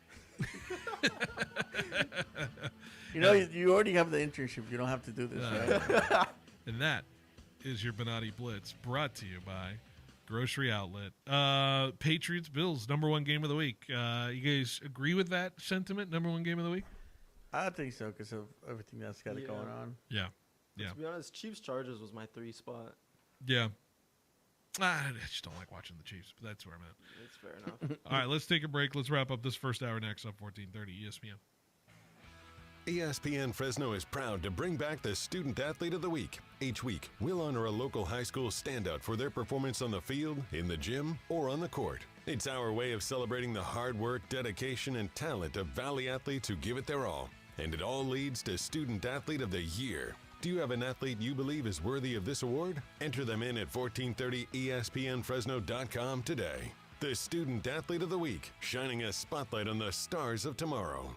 You already have the internship. You don't have to do this, right? And that is your Bonatti Blitz, brought to you by Grocery Outlet. Patriots Bills, number one game of the week. You guys agree with that sentiment? Number one game of the week? I think so because of everything that's got it going on. Yeah. To be honest, Chiefs Chargers was my 3 spot. Yeah. I just don't like watching the Chiefs, but that's where I'm at. It's fair enough. All right, let's take a break. Let's wrap up this first hour next up 1430 ESPN. ESPN Fresno is proud to bring back the Student Athlete of the Week. Each week, we'll honor a local high school standout for their performance on the field, in the gym, or on the court. It's our way of celebrating the hard work, dedication, and talent of Valley athletes who give it their all. And it all leads to Student Athlete of the Year. Do you have an athlete you believe is worthy of this award? Enter them in at 1430ESPNFresno.com today. The Student Athlete of the Week, shining a spotlight on the stars of tomorrow.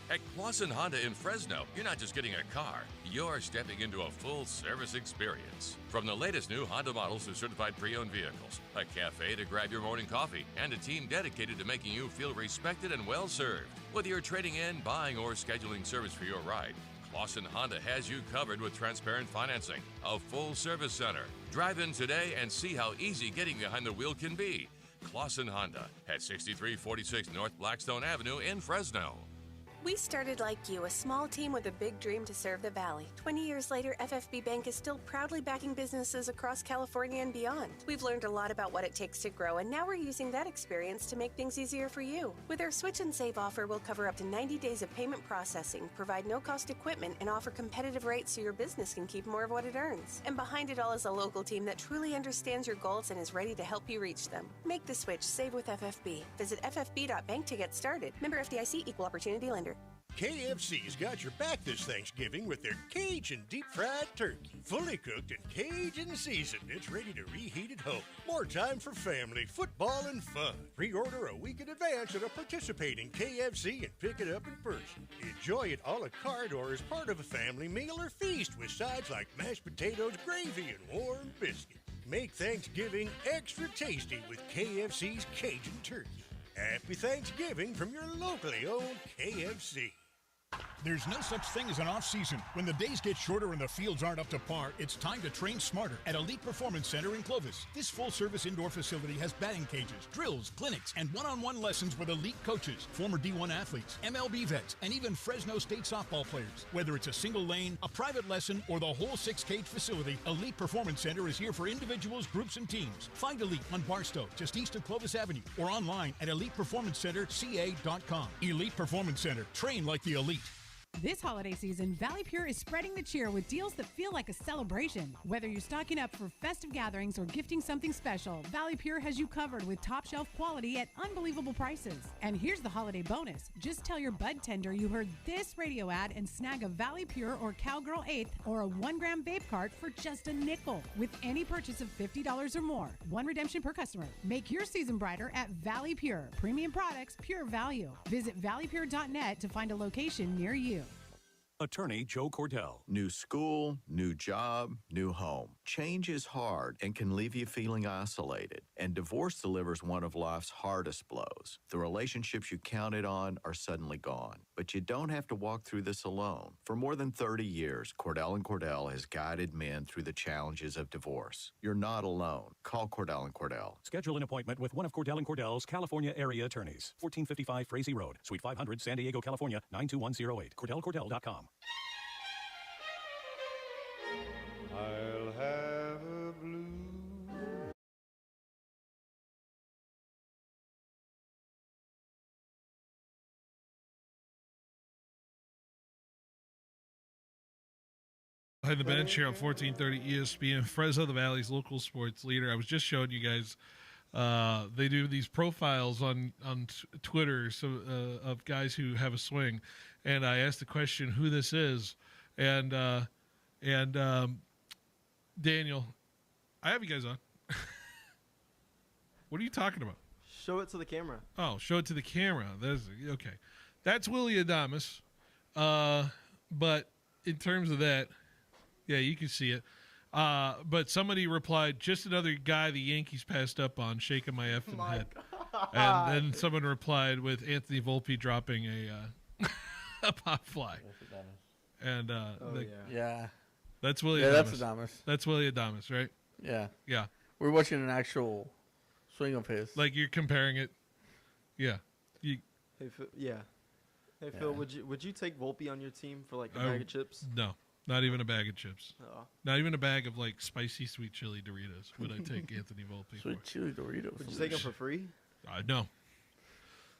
At Clausen Honda in Fresno, you're not just getting a car, you're stepping into a full-service experience. From the latest new Honda models to certified pre-owned vehicles, a cafe to grab your morning coffee, and a team dedicated to making you feel respected and well-served. Whether you're trading in, buying, or scheduling service for your ride, Clausen Honda has you covered with transparent financing, a full-service center. Drive in today and see how easy getting behind the wheel can be. Clausen Honda at 6346 North Blackstone Avenue in Fresno. We started like you, a small team with a big dream to serve the Valley. 20 years later, FFB Bank is still proudly backing businesses across California and beyond. We've learned a lot about what it takes to grow, and now we're using that experience to make things easier for you. With our Switch and Save offer, we'll cover up to 90 days of payment processing, provide no-cost equipment, and offer competitive rates so your business can keep more of what it earns. And behind it all is a local team that truly understands your goals and is ready to help you reach them. Make the switch. Save with FFB. Visit ffb.bank to get started. Member FDIC, Equal Opportunity Lender. KFC's got your back this Thanksgiving with their Cajun deep-fried turkey. Fully cooked and Cajun seasoned, it's ready to reheat at home. More time for family, football, and fun. Pre-order a week in advance at a participating KFC and pick it up in person. Enjoy it a la carte or as part of a family meal or feast with sides like mashed potatoes, gravy, and warm biscuits. Make Thanksgiving extra tasty with KFC's Cajun turkey. Happy Thanksgiving from your locally owned KFC. There's no such thing as an off-season. When the days get shorter and the fields aren't up to par, it's time to train smarter at Elite Performance Center in Clovis. This full-service indoor facility has batting cages, drills, clinics, and one-on-one lessons with elite coaches, former D1 athletes, MLB vets, and even Fresno State softball players. Whether it's a single lane, a private lesson, or the whole six-cage facility, Elite Performance Center is here for individuals, groups, and teams. Find Elite on Barstow, just east of Clovis Avenue, or online at ElitePerformanceCenterCA.com. Elite Performance Center. Train like the elite. This holiday season, Valley Pure is spreading the cheer with deals that feel like a celebration. Whether you're stocking up for festive gatherings or gifting something special, Valley Pure has you covered with top shelf quality at unbelievable prices. And here's the holiday bonus. Just tell your bud tender you heard this radio ad and snag a Valley Pure or Cowgirl 8th or a 1-gram vape cart for just a nickel with any purchase of $50 or more. One redemption per customer. Make your season brighter at Valley Pure. Premium products, pure value. Visit valleypure.net to find a location near you. Attorney Joe Cordell. New school, new job, new home. Change is hard and can leave you feeling isolated. And divorce delivers one of life's hardest blows. The relationships you counted on are suddenly gone. But you don't have to walk through this alone. For more than 30 years, Cordell & Cordell has guided men through the challenges of divorce. You're not alone. Call Cordell & Cordell. Schedule an appointment with one of Cordell & Cordell's California area attorneys. 1455 Frazee Road, Suite 500, San Diego, California, 92108. CordellCordell.com. I'll have a blue. Behind the bench here on 1430 ESPN, Fresno, the Valley's local sports leader. I was just showing you guys. They do these profiles on Twitter of guys who have a swing, and I asked the question who this is, and Daniel, I have you guys on. What are you talking about? Show it to the camera. Oh, show it to the camera. Okay. That's Willie Adames. But in terms of that, yeah, you can see it. But somebody replied, just another guy the Yankees passed up on, shaking my effing head. And then someone replied with Anthony Volpe dropping a pop fly. And yeah. That's Willie Adames. Yeah, that's Adames. That's Willie Adames, right? Yeah. Yeah. We're watching an actual swing of his. Like you're comparing it. Yeah. Hey, Phil, Hey, Phil, would you take Volpe on your team for like a bag of chips? No. Not even a bag of chips. Oh. Not even a bag of like spicy sweet chili Doritos would I take Anthony Volpe Sweet chili Doritos. Would you take him for free? No.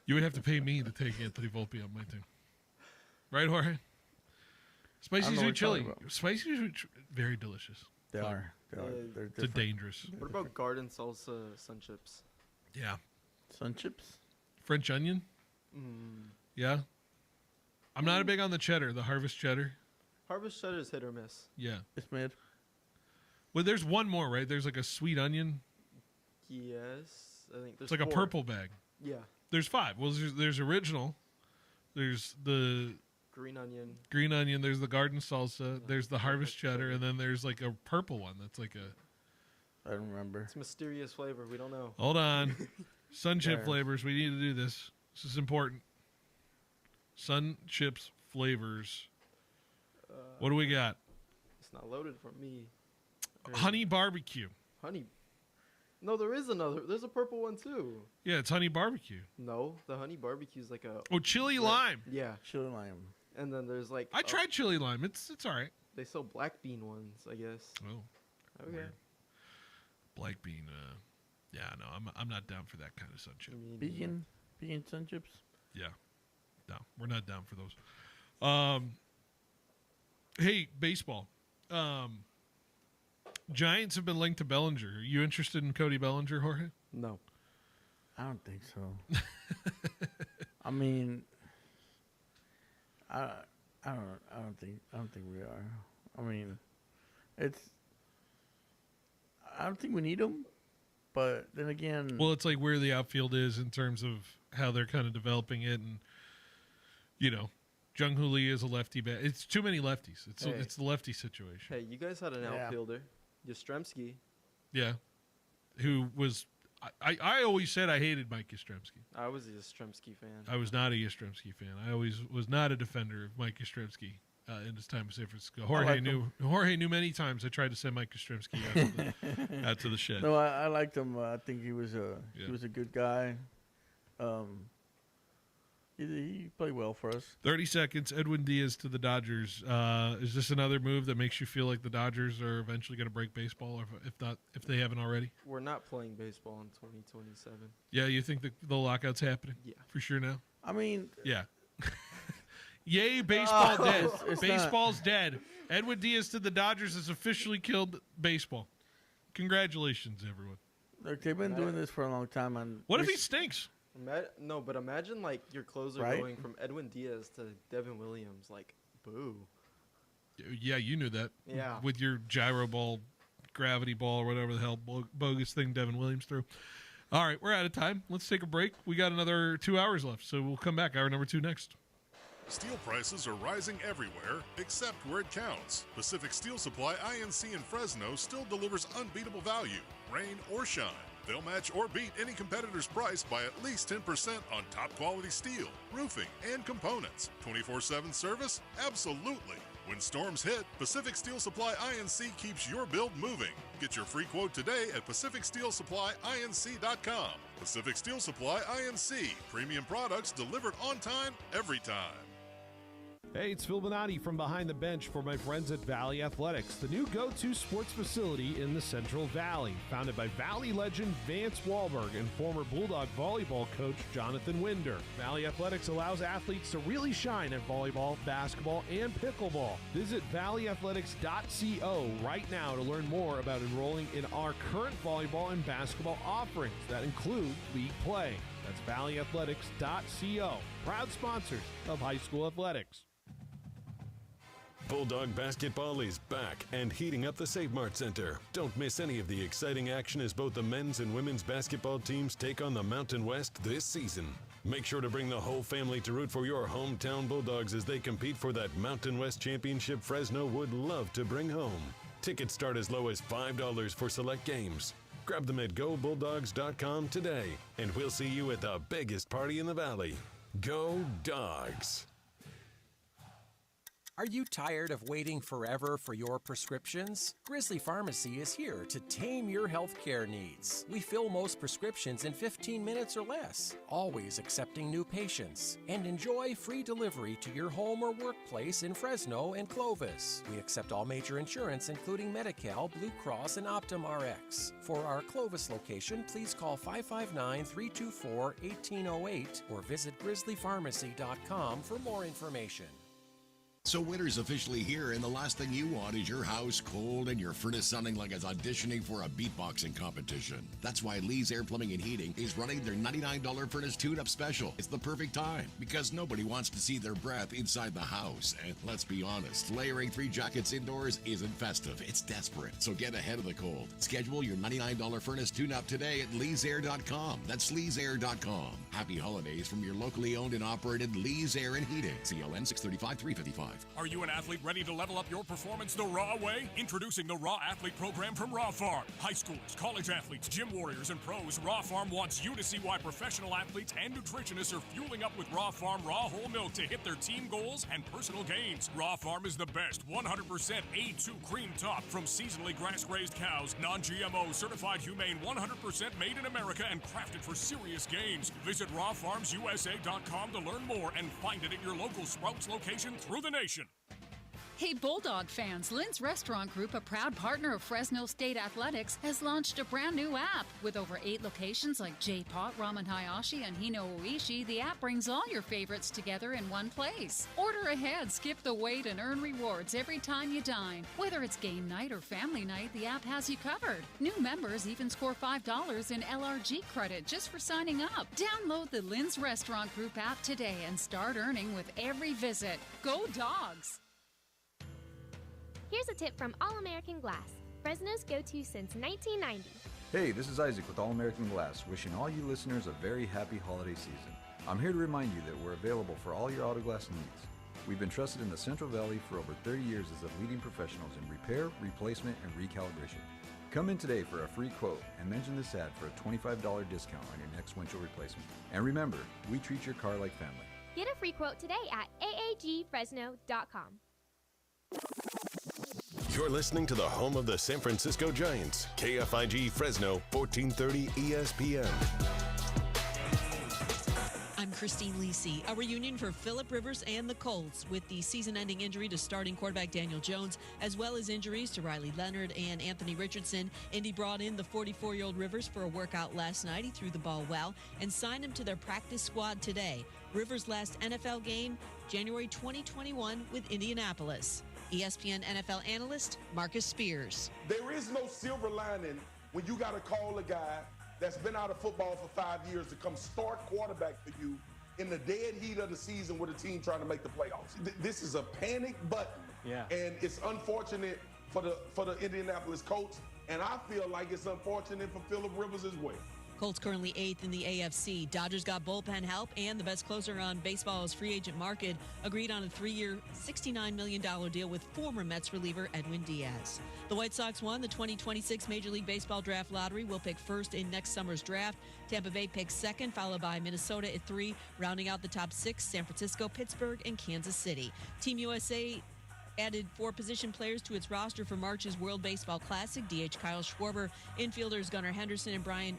You would have to pay me to take Anthony Volpe on my team. Right, Jorge? Spicy I don't know sweet what you're chili. talking about. Spicy sweet, very delicious. They Fun. are. They are. They're It's a different. dangerous. What about garden salsa sun chips? Yeah. Sun chips? French onion? Mm. Yeah. I'm not a big on the cheddar, the harvest cheddar. Harvest cheddar is hit or miss. Yeah. It's mid. Well, there's one more, right? There's like a sweet onion. Yes, I think there's It's like a 4. purple bag. Yeah. There's 5. Well, there's original. There's the Green onion. green onion. There's the garden salsa. There's the harvest cheddar, and then there's like a purple one. That's like a. I don't remember. It's mysterious flavor. We don't know. Hold on. Sun chip There. flavors. We need to do this. This is important. Sun chips flavors. What do we got? It's not loaded for me. Honey barbecue. Honey. No, there is another. There's a purple one too. Yeah, it's honey barbecue. No, the honey barbecue is like a. Oh, chili red- lime. Yeah. Chili lime. And then there's like. I tried chili lime. It's all right. They sell black bean ones, I guess. Oh. Okay. Weird. Black bean. Yeah, no, I'm not down for that kind of sun chip. Vegan sun chips. Yeah. No, we're not down for those. Hey, baseball. Giants have been linked to Bellinger. Are you interested in Cody Bellinger, Jorge? No. I don't think so. I mean, I don't think we are. I mean, I don't think we need him, but then again, Well, it's like where the outfield is in terms of how they're kind of developing it, and Jung Hoo Lee is a lefty bat. It's too many lefties. It's the lefty situation. Hey, you guys had an outfielder, Yastrzemski. Yeah, who was I always said I hated Mike Yastrzemski. I was a Yastrzemski fan. I was not a Yastrzemski fan. I always was not a defender of Mike Yastrzemski in his time in San Francisco. Jorge knew many times I tried to send Mike Yastrzemski out to the shed. No, I liked him. I think he was a good guy. He played well for us. 30 seconds. Edwin Diaz to the Dodgers. Is this another move that makes you feel like the Dodgers are eventually going to break baseball, or if they haven't already? We're not playing baseball in 2027. Yeah, you think the lockout's happening? Yeah. For sure now? I mean... Yeah. Yay, baseball dead. It's Baseball's dead. Edwin Diaz to the Dodgers has officially killed baseball. Congratulations, everyone. Look, they've been doing this for a long time. And What if he stinks? No, but imagine like your closer Right? going from Edwin Diaz to Devin Williams. Like, boo. Yeah, you knew that. Yeah. With your gyro ball, gravity ball, or whatever the hell bogus thing Devin Williams threw. All right, we're out of time. Let's take a break. We got another 2 hours left, so we'll come back. Hour number 2 next. Steel prices are rising everywhere except where it counts. Pacific Steel Supply INC in Fresno still delivers unbeatable value, rain or shine. They'll match or beat any competitor's price by at least 10% on top quality steel, roofing, and components. 24/7 service? Absolutely. When storms hit, Pacific Steel Supply INC keeps your build moving. Get your free quote today at PacificSteelSupplyINC.com. Pacific Steel Supply INC. Premium products delivered on time, every time. Hey, it's Phil Bonatti from Behind the Bench for my friends at Valley Athletics, the new go-to sports facility in the Central Valley. Founded by Valley legend Vance Wahlberg and former Bulldog volleyball coach Jonathan Winder. Valley Athletics allows athletes to really shine at volleyball, basketball, and pickleball. Visit valleyathletics.co right now to learn more about enrolling in our current volleyball and basketball offerings that include league play. That's valleyathletics.co. Proud sponsors of high school athletics. Bulldog basketball is back and heating up the Save Mart Center. Don't miss any of the exciting action as both the men's and women's basketball teams take on the Mountain West this season. Make sure to bring the whole family to root for your hometown Bulldogs as they compete for that Mountain West championship Fresno would love to bring home. Tickets start as low as $5 for select games. Grab them at GoBulldogs.com today, and we'll see you at the biggest party in the Valley. Go Dogs! Are you tired of waiting forever for your prescriptions? Grizzly Pharmacy is here to tame your healthcare needs. We fill most prescriptions in 15 minutes or less, always accepting new patients. And enjoy free delivery to your home or workplace in Fresno and Clovis. We accept all major insurance, including Medi-Cal, Blue Cross, and Optum Rx. For our Clovis location, please call 559-324-1808 or visit grizzlypharmacy.com for more information. So winter's officially here, and the last thing you want is your house cold and your furnace sounding like it's auditioning for a beatboxing competition. That's why Lee's Air Plumbing and Heating is running their $99 furnace tune-up special. It's the perfect time, because nobody wants to see their breath inside the house. And let's be honest, layering 3 jackets indoors isn't festive, it's desperate. So get ahead of the cold. Schedule your $99 furnace tune-up today at leesair.com. That's leesair.com. Happy holidays from your locally owned and operated Lee's Air and Heating. CLN 635-355. Are you an athlete ready to level up your performance the raw way? Introducing the Raw Athlete Program from Raw Farm. High schoolers, college athletes, gym warriors, and pros, Raw Farm wants you to see why professional athletes and nutritionists are fueling up with Raw Farm raw whole milk to hit their team goals and personal gains. Raw Farm is the best 100% A2 cream top from seasonally grass-raised cows, non-GMO, certified humane, 100% made in America and crafted for serious gains. Visit rawfarmsusa.com to learn more and find it at your local Sprouts location through the nation. Hey Bulldog fans, Lynn's Restaurant Group, a proud partner of Fresno State Athletics, has launched a brand new app. With over 8 locations like J-Pot, Ramen Hayashi, and Hino Oishi, the app brings all your favorites together in one place. Order ahead, skip the wait, and earn rewards every time you dine. Whether it's game night or family night, the app has you covered. New members even score $5 in LRG credit just for signing up. Download the Lynn's Restaurant Group app today and start earning with every visit. Go Dogs! Here's a tip from All American Glass, Fresno's go-to since 1990. Hey, this is Isaac with All American Glass, wishing all you listeners a very happy holiday season. I'm here to remind you that we're available for all your auto glass needs. We've been trusted in the Central Valley for over 30 years as the leading professionals in repair, replacement, and recalibration. Come in today for a free quote and mention this ad for a $25 discount on your next windshield replacement. And remember, we treat your car like family. Get a free quote today at aagfresno.com. You're listening to the home of the San Francisco Giants, KFIG Fresno, 1430 ESPN. I'm Christine Lisi. A reunion for Phillip Rivers and the Colts with the season-ending injury to starting quarterback Daniel Jones, as well as injuries to Riley Leonard and Anthony Richardson. Indy brought in the 44-year-old Rivers for a workout last night. He threw the ball well and signed him to their practice squad today. Rivers' last NFL game, January 2021 with Indianapolis. ESPN NFL analyst Marcus Spears. There is no silver lining when you got to call a guy that's been out of football for 5 years to come start quarterback for you in the dead heat of the season with a team trying to make the playoffs. This is a panic button. Yeah. And it's unfortunate for the Indianapolis Colts, and I feel like it's unfortunate for Phillip Rivers as well. Colts currently 8th in the AFC. Dodgers got bullpen help, and the best closer on baseball's free agent market agreed on a 3-year, $69 million deal with former Mets reliever Edwin Diaz. The White Sox won the 2026 Major League Baseball Draft Lottery. Will pick first in next summer's draft. Tampa Bay picks second, followed by Minnesota at 3, rounding out the top 6, San Francisco, Pittsburgh, and Kansas City. Team USA added 4 position players to its roster for March's World Baseball Classic. DH Kyle Schwarber, infielders Gunnar Henderson and Bryce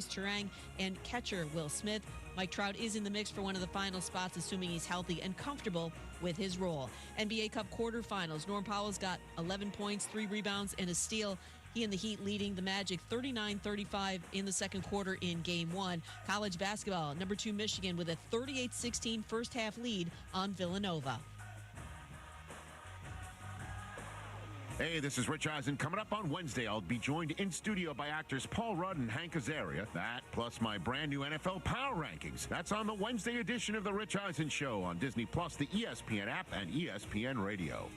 Turang, and catcher Will Smith. Mike Trout is in the mix for one of the final spots, assuming he's healthy and comfortable with his role. NBA Cup quarterfinals. Norm Powell's got 11 points, 3 rebounds, and a steal. He and the Heat leading the Magic 39-35 in the second quarter in Game 1. College basketball, number 2 Michigan with a 38-16 first half lead on Villanova. Hey, this is Rich Eisen. Coming up on Wednesday, I'll be joined in studio by actors Paul Rudd and Hank Azaria. That, plus my brand new NFL Power Rankings. That's on the Wednesday edition of The Rich Eisen Show on Disney+, the ESPN app, and ESPN Radio.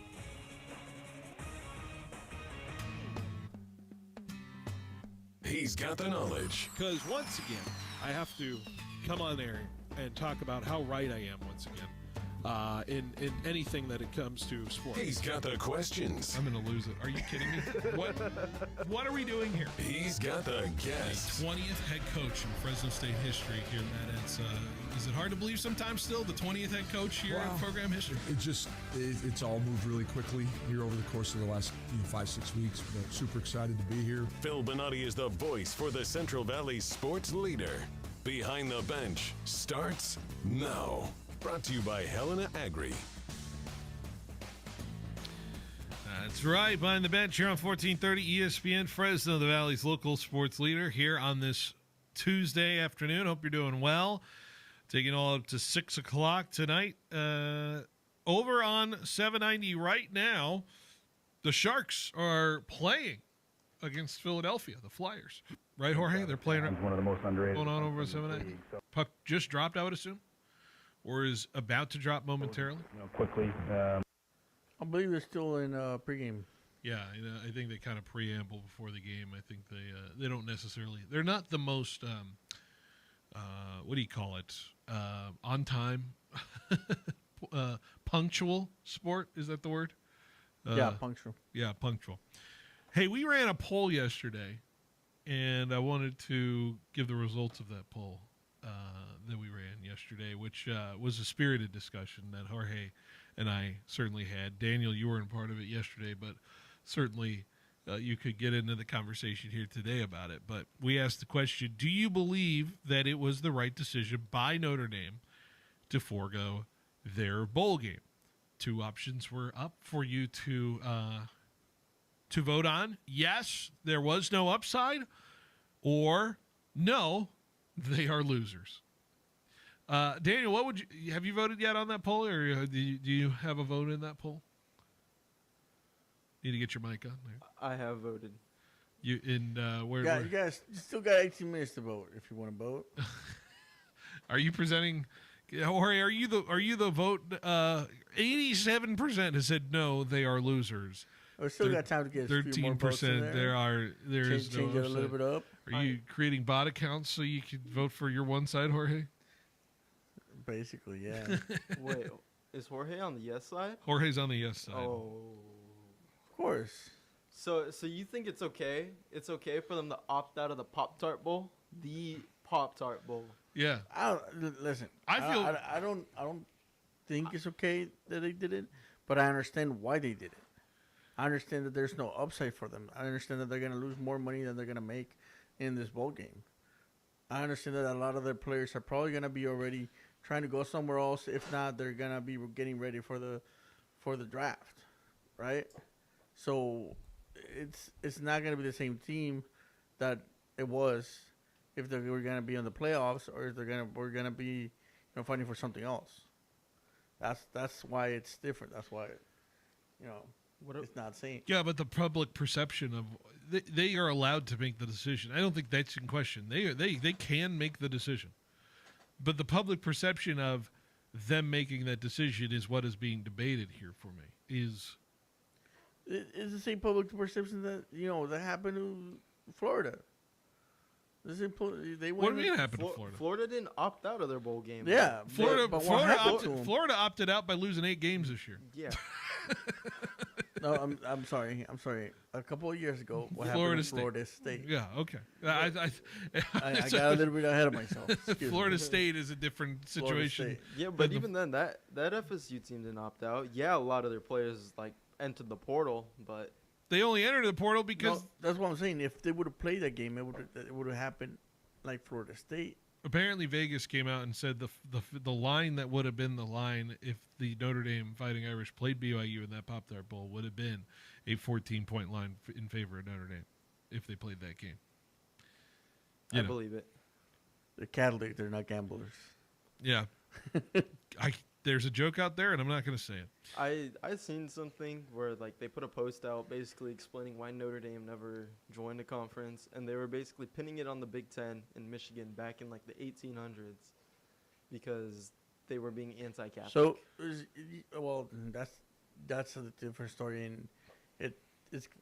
He's got the knowledge. Because once again, I have to come on there and talk about how right I am once again. In anything that it comes to sports. He's got the questions. I'm going to lose it. Are you kidding me? What are we doing here? He's got the guests. 20th head coach in Fresno State history here, Matt. Is it hard to believe sometimes still the 20th head coach here in program history? It's all moved really quickly here over the course of the last 5-6 weeks. But super excited to be here. Phil Bonatti is the voice for the Central Valley sports leader. Behind the Bench starts now. Brought to you by Helena Agri. That's right. Behind the Bench here on 1430 ESPN Fresno, the Valley's local sports leader, here on this Tuesday afternoon. Hope you're doing well. Taking all up to 6 o'clock tonight. over on 790 right now, the Sharks are playing against Philadelphia, the Flyers. Right, Jorge? They're playing one of the most underrated. Going on over 790. Puck just dropped, I would assume, or is about to drop momentarily. Quickly. I believe they're still in pregame. Yeah, I think they kind of preamble before the game. I think they don't necessarily. They're not the most. What do you call it? On time, punctual sport. Is that the word? Yeah, punctual. Yeah, punctual. Hey, we ran a poll yesterday, and I wanted to give the results of that poll that we ran yesterday, which was a spirited discussion that Jorge and I certainly had. Daniel, you weren't part of it yesterday, but certainly you could get into the conversation here today about it. But we asked the question, do you believe that it was the right decision by Notre Dame to forego their bowl game? Two options were up for you to vote on. Yes, there was no upside, or no, they are losers. Daniel, what would you have you voted yet on that poll, or do you have a vote in that poll? Need to get your mic on there. I have voted. You in where? Yeah, you guys still got 18 minutes to vote if you want to vote. Are you presenting? Jorge, are you the vote? 87% has said no, they are losers. We still got time to get 13%. There is change no it a little bit up. Are you creating bot accounts so you can vote for your one side, Jorge? Basically, yeah. Wait, is Jorge on the yes side? Jorge's on the yes side. Oh, of course. So you think it's okay? It's okay for them to opt out of the Pop-Tart Bowl? The Pop-Tart Bowl. Yeah. Listen. I don't think it's okay that they did it, but I understand why they did it. I understand that there's no upside for them. I understand that they're going to lose more money than they're going to make in this bowl game. I understand that a lot of their players are probably going to be already trying to go somewhere else. If not, they're going to be getting ready for the draft, right? So it's not going to be the same team that it was if they were going to be in the playoffs, or if we're going to be fighting for something else. That's why it's different. That's why it's not same. Yeah, but the public perception of they are allowed to make the decision. I don't think that's in question. They can make the decision, but the public perception of them making that decision is what is being debated here for me. It's the same public perception that that happened to Florida. What do you mean happened to Florida? Florida didn't opt out of their bowl game. Yeah, Florida opted out by losing 8 games this year. Yeah. No, I'm sorry. A couple of years ago, what Florida happened to Florida State? Yeah, okay. I got a little bit ahead of myself. Florida State is a different situation. Yeah, but even then, that FSU team didn't opt out. Yeah, a lot of their players entered the portal, but they only entered the portal because that's what I'm saying. If they would have played that game, it would have happened like Florida State. Apparently, Vegas came out and said the line that would have been the line if the Notre Dame Fighting Irish played BYU in that Pop-Tart Bowl would have been a 14-point line in favor of Notre Dame if they played that game. I believe it. They're Catholic. They're not gamblers. Yeah. There's a joke out there, and I'm not going to say it. I seen something where they put a post out basically explaining why Notre Dame never joined the conference, and they were basically pinning it on the Big Ten in Michigan back in the 1800s because they were being anti-Catholic. So, that's a different story, and it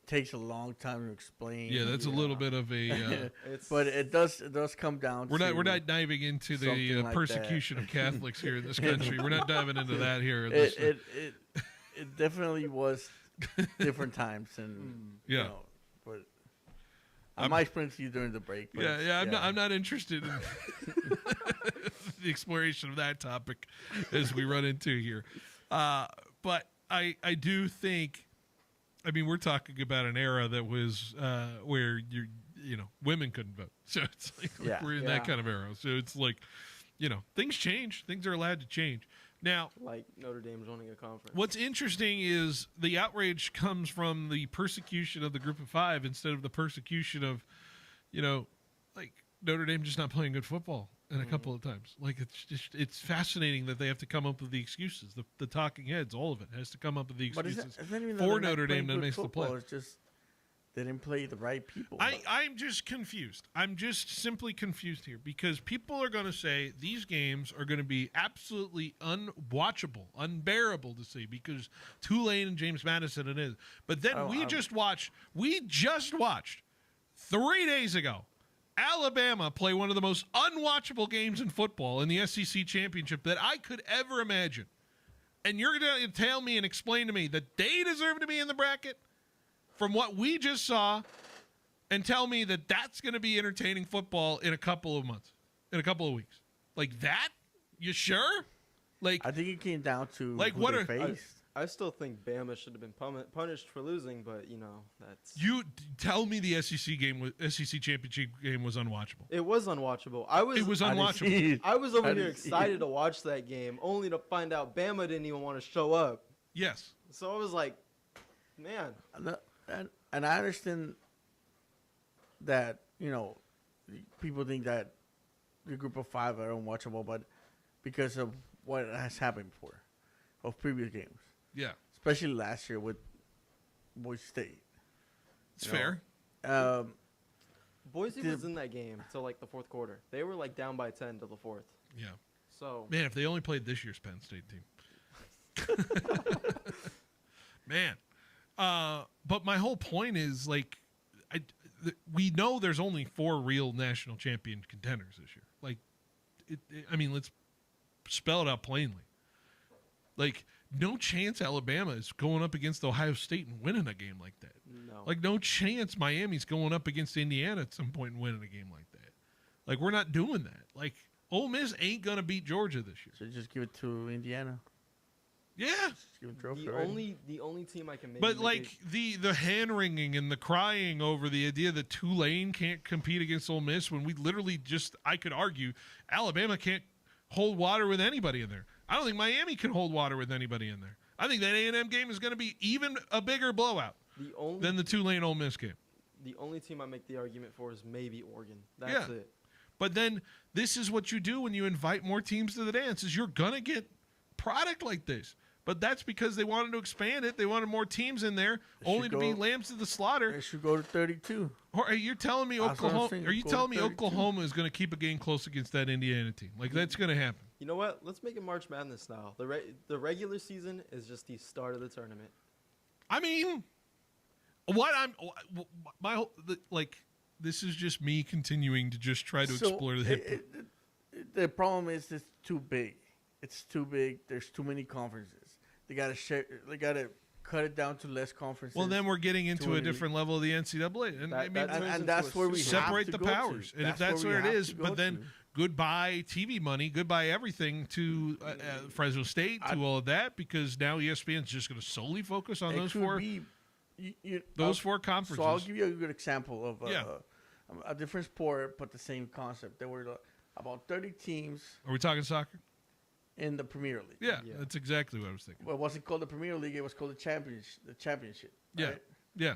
takes a long time to explain. Yeah, that's a little bit of a. But it does come down. We're not diving into the persecution of Catholics here in this country. We're not diving into that here. It definitely was different times, and but I might explain to you during the break. But I'm not interested in the exploration of that topic as we run into here. But I do think. I mean, we're talking about an era that was where women couldn't vote. So it's we're in that kind of era. So it's things change. Things are allowed to change. Now, like Notre Dame joining a conference. What's interesting is the outrage comes from the persecution of the Group of Five instead of the persecution of, Notre Dame just not playing good football in a couple of times. Like, it's fascinating that they have to come up with the excuses. The talking heads, all of it has to come up with the But excuses it's not even that for they're not Notre Dame playing that good makes the play. football, It's just they didn't play the right people. I'm just confused. I'm just simply confused here because people are going to say these games are going to be absolutely unwatchable, unbearable to see because Tulane and James Madison it is. But then we just watched 3 days ago Alabama play one of the most unwatchable games in football in the SEC championship that I could ever imagine. And you're going to tell me and explain to me that they deserve to be in the bracket from what we just saw and tell me that that's going to be entertaining football in a couple of months, in a couple of weeks. Like that? You sure? Like I think it came down to like who what they are faced. I still think Bama should have been punished for losing, but that's. You tell me the SEC championship game was unwatchable. It was unwatchable. It was unwatchable. I was over here excited to watch that game, only to find out Bama didn't even want to show up. Yes. So I was like, man. And I understand that people think that the group of five are unwatchable, but because of what has happened before, of previous games. Yeah. Especially last year with Boise State. It's fair. Boise was in that game till like the fourth quarter. They were like down by 10 to the fourth. Yeah. So man, if they only played this year's Penn State team. Man. But my whole point is like we know there's only 4 real national champion contenders this year. Like I mean, let's spell it out plainly. Like, no chance Alabama is going up against Ohio State and winning a game like that. No. Like, no chance Miami's going up against Indiana at some point and winning a game like that. Like, we're not doing that. Like, Ole Miss ain't going to beat Georgia this year. So just give it to Indiana. Yeah. Just give it trophy, the only team I can make. But, like, the hand-wringing and the crying over the idea that Tulane can't compete against Ole Miss when we literally I could argue, Alabama can't hold water with anybody in there. I don't think Miami can hold water with anybody in there. I think that A&M game is going to be even a bigger blowout than the Tulane-Ole Miss game. The only team I make the argument for is maybe Oregon. That's it. But then this is what you do when you invite more teams to the dance is you're going to get product like this. But that's because they wanted to expand it. They wanted more teams in there, only to be lambs to the slaughter. They should go to 32. Or are you telling me Oklahoma is going to keep a game close against that Indiana team? Like, that's going to happen. You know what? Let's make it March Madness style. The regular season is just the start of the tournament. I mean, this is just me continuing to just try to explore the hip. The problem is it's too big. It's too big. There's too many conferences. They gotta share. They gotta cut it down to less conferences. Well, then we're getting into a different level of the NCAA, and that's where we separate have the to powers. To. And if that's where it is, but then goodbye TV money, goodbye everything to Fresno State, to all of that, because now ESPN's just going to solely focus on those four. Those 4 conferences. So I'll give you a good example of a different sport, but the same concept. There were about 30 teams. Are we talking soccer? In the Premier League. Yeah, that's exactly what I was thinking. Well, it wasn't called the Premier League. It was called the championship. Right? Yeah.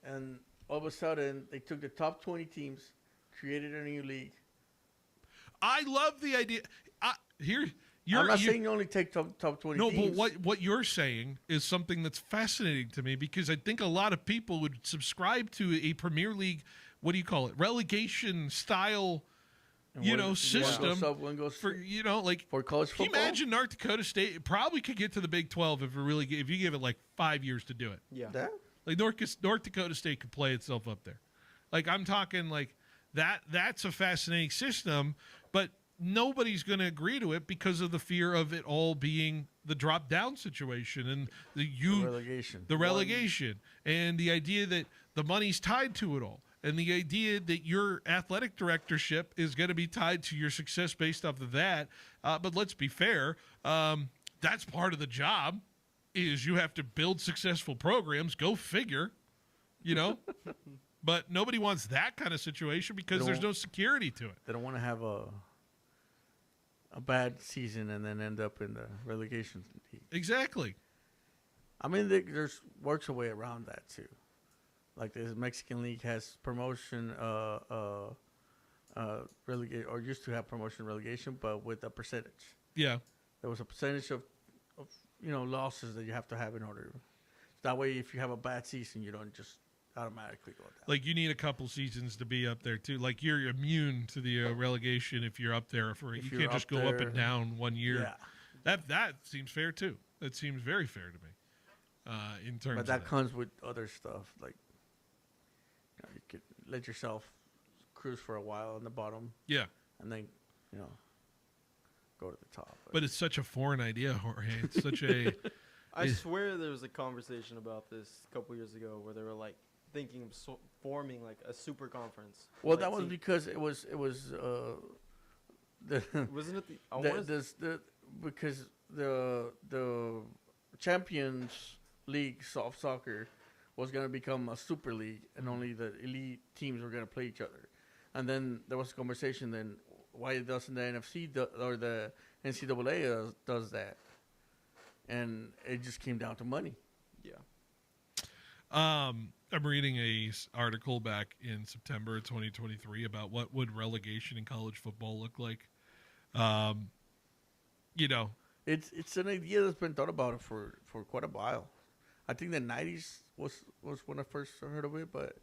And all of a sudden, they took the top 20 teams, created a new league. I love the idea. I'm not saying you only take top 20 no, teams. but what you're saying is something that's fascinating to me because I think a lot of people would subscribe to a Premier League, what do you call it, relegation style system for college football. Can you imagine North Dakota State probably could get to the Big 12 if you give it like 5 years to do it. Yeah. Like North Dakota State could play itself up there. Like I'm talking like that's a fascinating system, but nobody's going to agree to it because of the fear of it all being the drop down situation and the relegation and the idea that the money's tied to it all. And the idea that your athletic directorship is going to be tied to your success based off of that. But let's be fair. That's part of the job is you have to build successful programs. Go figure, But nobody wants that kind of situation because there's no security to it. They don't want to have a bad season and then end up in the relegation league. Exactly. I mean, there's works a way around that too. Like the Mexican League has promotion relegate or used to have promotion relegation, but with a percentage. Yeah. There was a percentage of losses that you have to have in order. That way, if you have a bad season, you don't just automatically go down. Like, you need a couple seasons to be up there too. Like, you're immune to the relegation if you're up there. You can't just go up and down 1 year. Yeah. That seems fair too. That seems very fair to me. In terms, but that of comes with other stuff. Like, you could let yourself cruise for a while on the bottom. Yeah. And then, go to the top. But it's such a foreign idea, Jorge. It's such a. I swear there was a conversation about this a couple years ago where they were like thinking of forming like a super conference. Well, that was because it was the wasn't it because the Champions League soft soccer was going to become a super league, and only the elite teams were going to play each other. And then there was a conversation then why doesn't the NFC or the NCAA does that? And it just came down to money. Yeah. I'm reading a article back in September 2023 about what would relegation in college football look like. It's an idea that's been thought about for quite a while. I think the 90s was when I first heard of it, but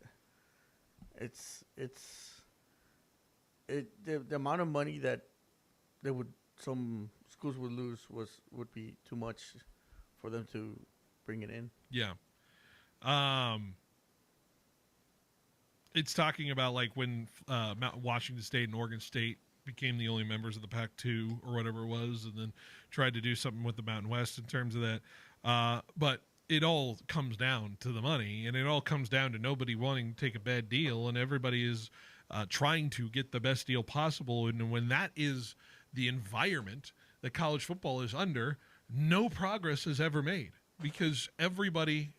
the amount of money that some schools would lose would be too much for them to bring it in. Yeah. It's talking about like when Washington State and Oregon State became the only members of the Pac-2 or whatever it was, and then tried to do something with the Mountain West in terms of that. But it all comes down to the money, and it all comes down to nobody wanting to take a bad deal, and everybody is trying to get the best deal possible. And when that is the environment that college football is under, no progress is ever made because everybody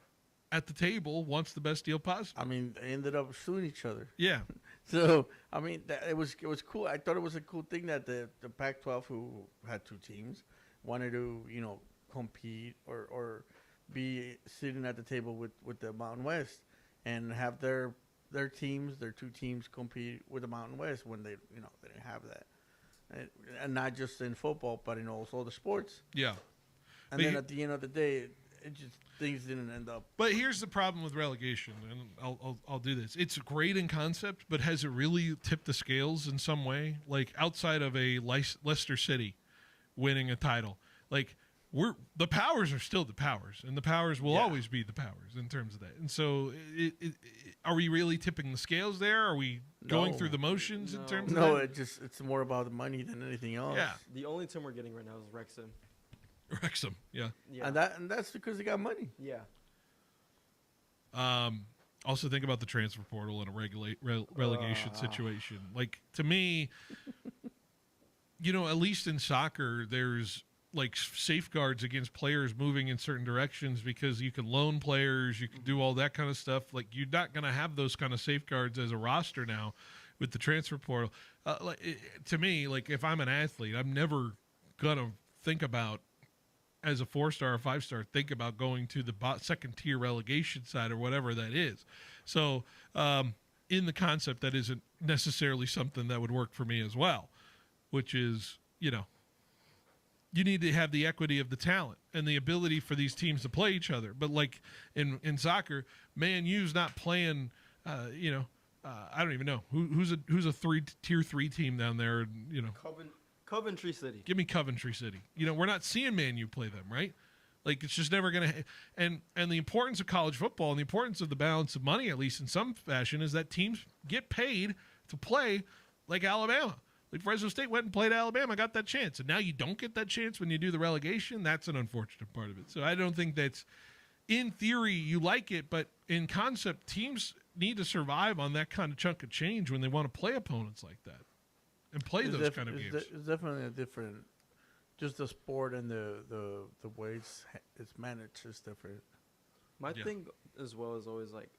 at the table wants the best deal possible. I mean, they ended up suing each other. Yeah. So, I mean, it was cool. I thought it was a cool thing that the Pac-12, who had two teams, wanted to, compete or be sitting at the table with the Mountain West and have their teams, their two teams, compete with the Mountain West when they didn't have that. And not just in football, but in also the sports. Yeah. And then at the end of the day, it just things didn't end up. But here's the problem with relegation, and I'll do this. It's great in concept, but has it really tipped the scales in some way? Like outside of a Leicester City winning a title, like the powers are still the powers, and the powers will always be the powers in terms of that. And so, are we really tipping the scales there? Are we going through the motions in terms of that? No, it's more about the money than anything else. Yeah. The only team we're getting right now is Wrexham. Wrexham, yeah. And that's because they got money. Yeah. Also think about the transfer portal in a relegation situation. Like, to me, at least in soccer, there's like safeguards against players moving in certain directions because you can loan players, you can do all that kind of stuff. Like, you're not going to have those kind of safeguards as a roster now with the transfer portal. To me, like, if I'm an athlete, I'm never going to think about, as a 4-star or 5-star, think about going to the second tier relegation side or whatever that is. So in the concept, that isn't necessarily something that would work for me as well, which is, you need to have the equity of the talent and the ability for these teams to play each other. But like in soccer, Man U's not playing, I don't even know who's a tier 3 team down there, Coventry City. Give me Coventry City. We're not seeing Man U play them, right? Like, it's just never going to. And the importance of college football and the importance of the balance of money, at least in some fashion, is that teams get paid to play like Alabama. Like, Fresno State went and played Alabama, got that chance. And now you don't get that chance when you do the relegation. That's an unfortunate part of it. So I don't think that's, in theory, you like it, but in concept, teams need to survive on that kind of chunk of change when they want to play opponents like that. And play those kind of games. It's definitely a different, just the sport and the way it's managed is different. My thing as well is always like,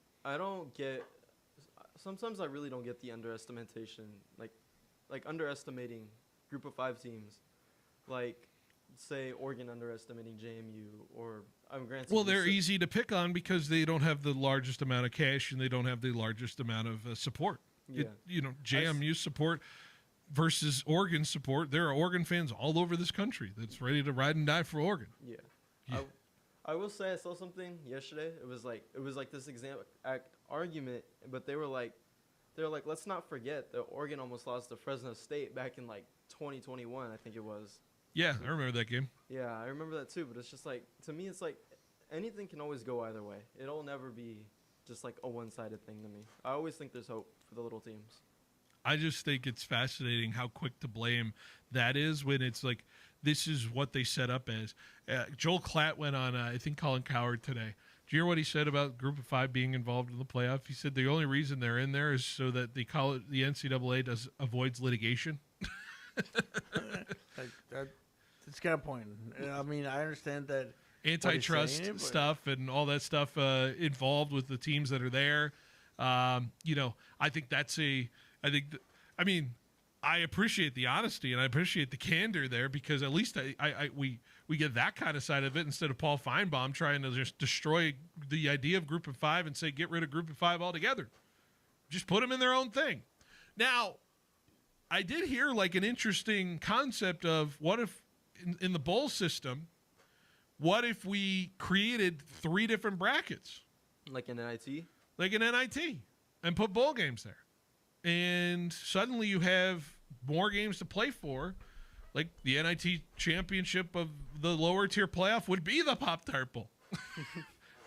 sometimes I really don't get the underestimation, like underestimating group of 5 teams, like say Oregon underestimating JMU or granted. Well, they're easy to pick on because they don't have the largest amount of cash and they don't have the largest amount of support. Yeah. JMU support versus Oregon support. There are Oregon fans all over this country that's ready to ride and die for Oregon. Yeah. I will say I saw something yesterday. It was like this exact argument, but they were like, let's not forget that Oregon almost lost to Fresno State back in like 2021, I think it was. Yeah, I remember that game. Yeah, I remember that too. But it's just like, to me, it's like anything can always go either way. It'll never be just like a one-sided thing to me. I always think there's hope for the little teams. I just think it's fascinating how quick to blame that is when it's like, this is what they set up as. Joel Klatt went on, I think, Colin Cowherd today. Do you hear what he said about Group of Five being involved in the playoff? He said the only reason they're in there is so that the NCAA avoids litigation. It's got a point. I mean, I understand that antitrust stuff and all that stuff involved with the teams that are there. I think I appreciate the honesty and I appreciate the candor there, because at least we get that kind of side of it instead of Paul Feinbaum trying to just destroy the idea of Group of Five and say get rid of Group of Five altogether. Just put them in their own thing. Now, I did hear like an interesting concept of what if in the bowl system, what if we created 3 different brackets? Like an NIT? Like an NIT, and put bowl games there. And suddenly you have more games to play for. Like the NIT championship of the lower tier playoff would be the Pop-Tart Bowl.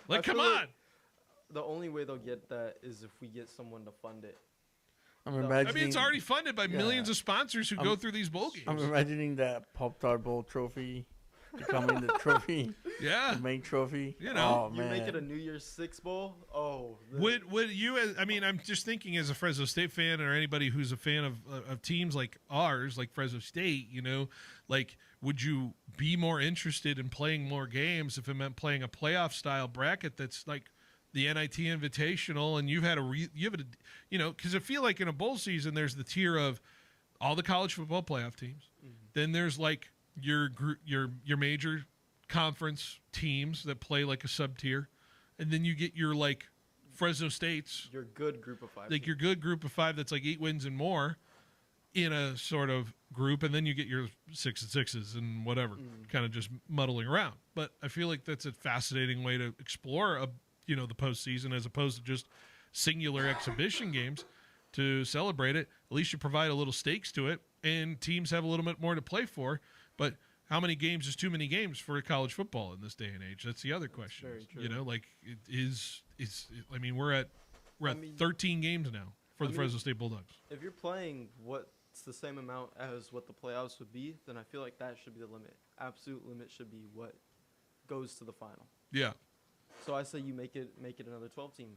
Like, come on. Like the only way they'll get that is if we get someone to fund it. It's already funded by millions of sponsors who go through these bowl games. I'm imagining that Pop-Tart Bowl trophy becoming the trophy. Yeah. The main trophy. You make it a New Year's Six Bowl? Oh. Would you, I'm just thinking as a Fresno State fan or anybody who's a fan of teams like ours, like Fresno State, would you be more interested in playing more games if it meant playing a playoff style bracket that's like the NIT Invitational, and because I feel like in a bowl season there's the tier of all the college football playoff teams. Mm-hmm. Then there's like your major conference teams that play like a sub tier, and then you get your like Fresno States, your good Group of Five, like your good Group of Five that's like 8 wins and more in a sort of group, and then you get your 6 and 6s and whatever, kind of just muddling around. But I feel like that's a fascinating way to explore the postseason as opposed to just singular exhibition games to celebrate it. At least you provide a little stakes to it, and teams have a little bit more to play for. But how many games is too many games for college football in this day and age? That's the other question. Very true. We're at 13 games now for the Fresno State Bulldogs. If you're playing what's the same amount as what the playoffs would be, then I feel like that should be the limit. Absolute limit should be what goes to the final. Yeah. So I say you make it another 12-team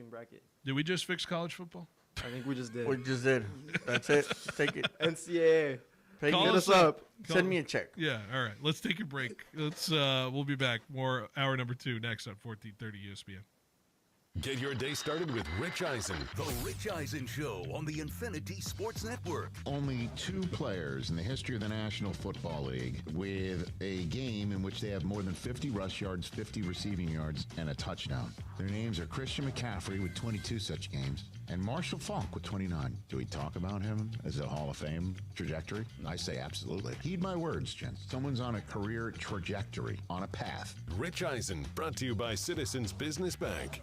bracket. Did we just fix college football? I think we just did. We just did. That's it. Take it. NCAA. Hit us up. Send me a check. Yeah. All right. Let's take a break. We'll be back. More hour number 2 next on 1430 ESPN. Get your day started with Rich Eisen. The Rich Eisen Show on the Infinity Sports Network. Only 2 players in the history of the National Football League with a game in which they have more than 50 rush yards, 50 receiving yards, and a touchdown. Their names are Christian McCaffrey with 22 such games and Marshall Faulk with 29. Do we talk about him as a Hall of Fame trajectory? I say absolutely. Heed my words, gents. Someone's on a career trajectory, on a path. Rich Eisen, brought to you by Citizens Business Bank.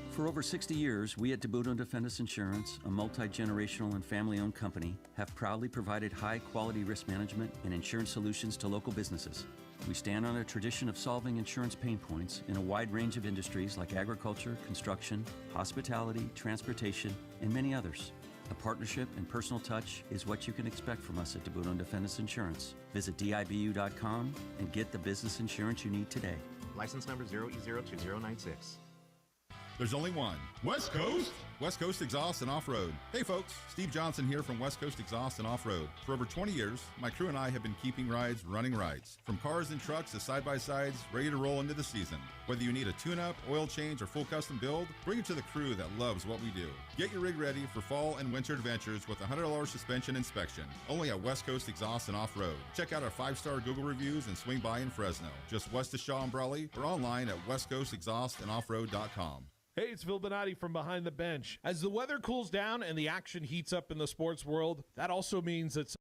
For over 60 years, we at DeBudo Defendus Insurance, a multi-generational and family-owned company, have proudly provided high-quality risk management and insurance solutions to local businesses. We stand on a tradition of solving insurance pain points in a wide range of industries like agriculture, construction, hospitality, transportation, and many others. A partnership and personal touch is what you can expect from us at DeBudo Defendus Insurance. Visit DIBU.com and get the business insurance you need today. License number 0E02096. There's only one West Coast West Coast Exhaust and Off-Road. Hey folks, Steve Johnson here from West Coast Exhaust and Off-Road. For over 20 years, my crew and I have been keeping rides running rides. From cars and trucks to side-by-sides, ready to roll into the season. Whether you need a tune-up, oil change, or full custom build, bring it to the crew that loves what we do. Get your rig ready for fall and winter adventures with a $100 suspension inspection. Only at West Coast Exhaust and Off-Road. Check out our 5-star Google reviews and swing by in Fresno, just west of Shaw and Brawley, or online at westcoastexhaustandoffroad.com. Hey, it's Phil Bonatti from Behind the Bench. As the weather cools down and the action heats up in the sports world, that also means that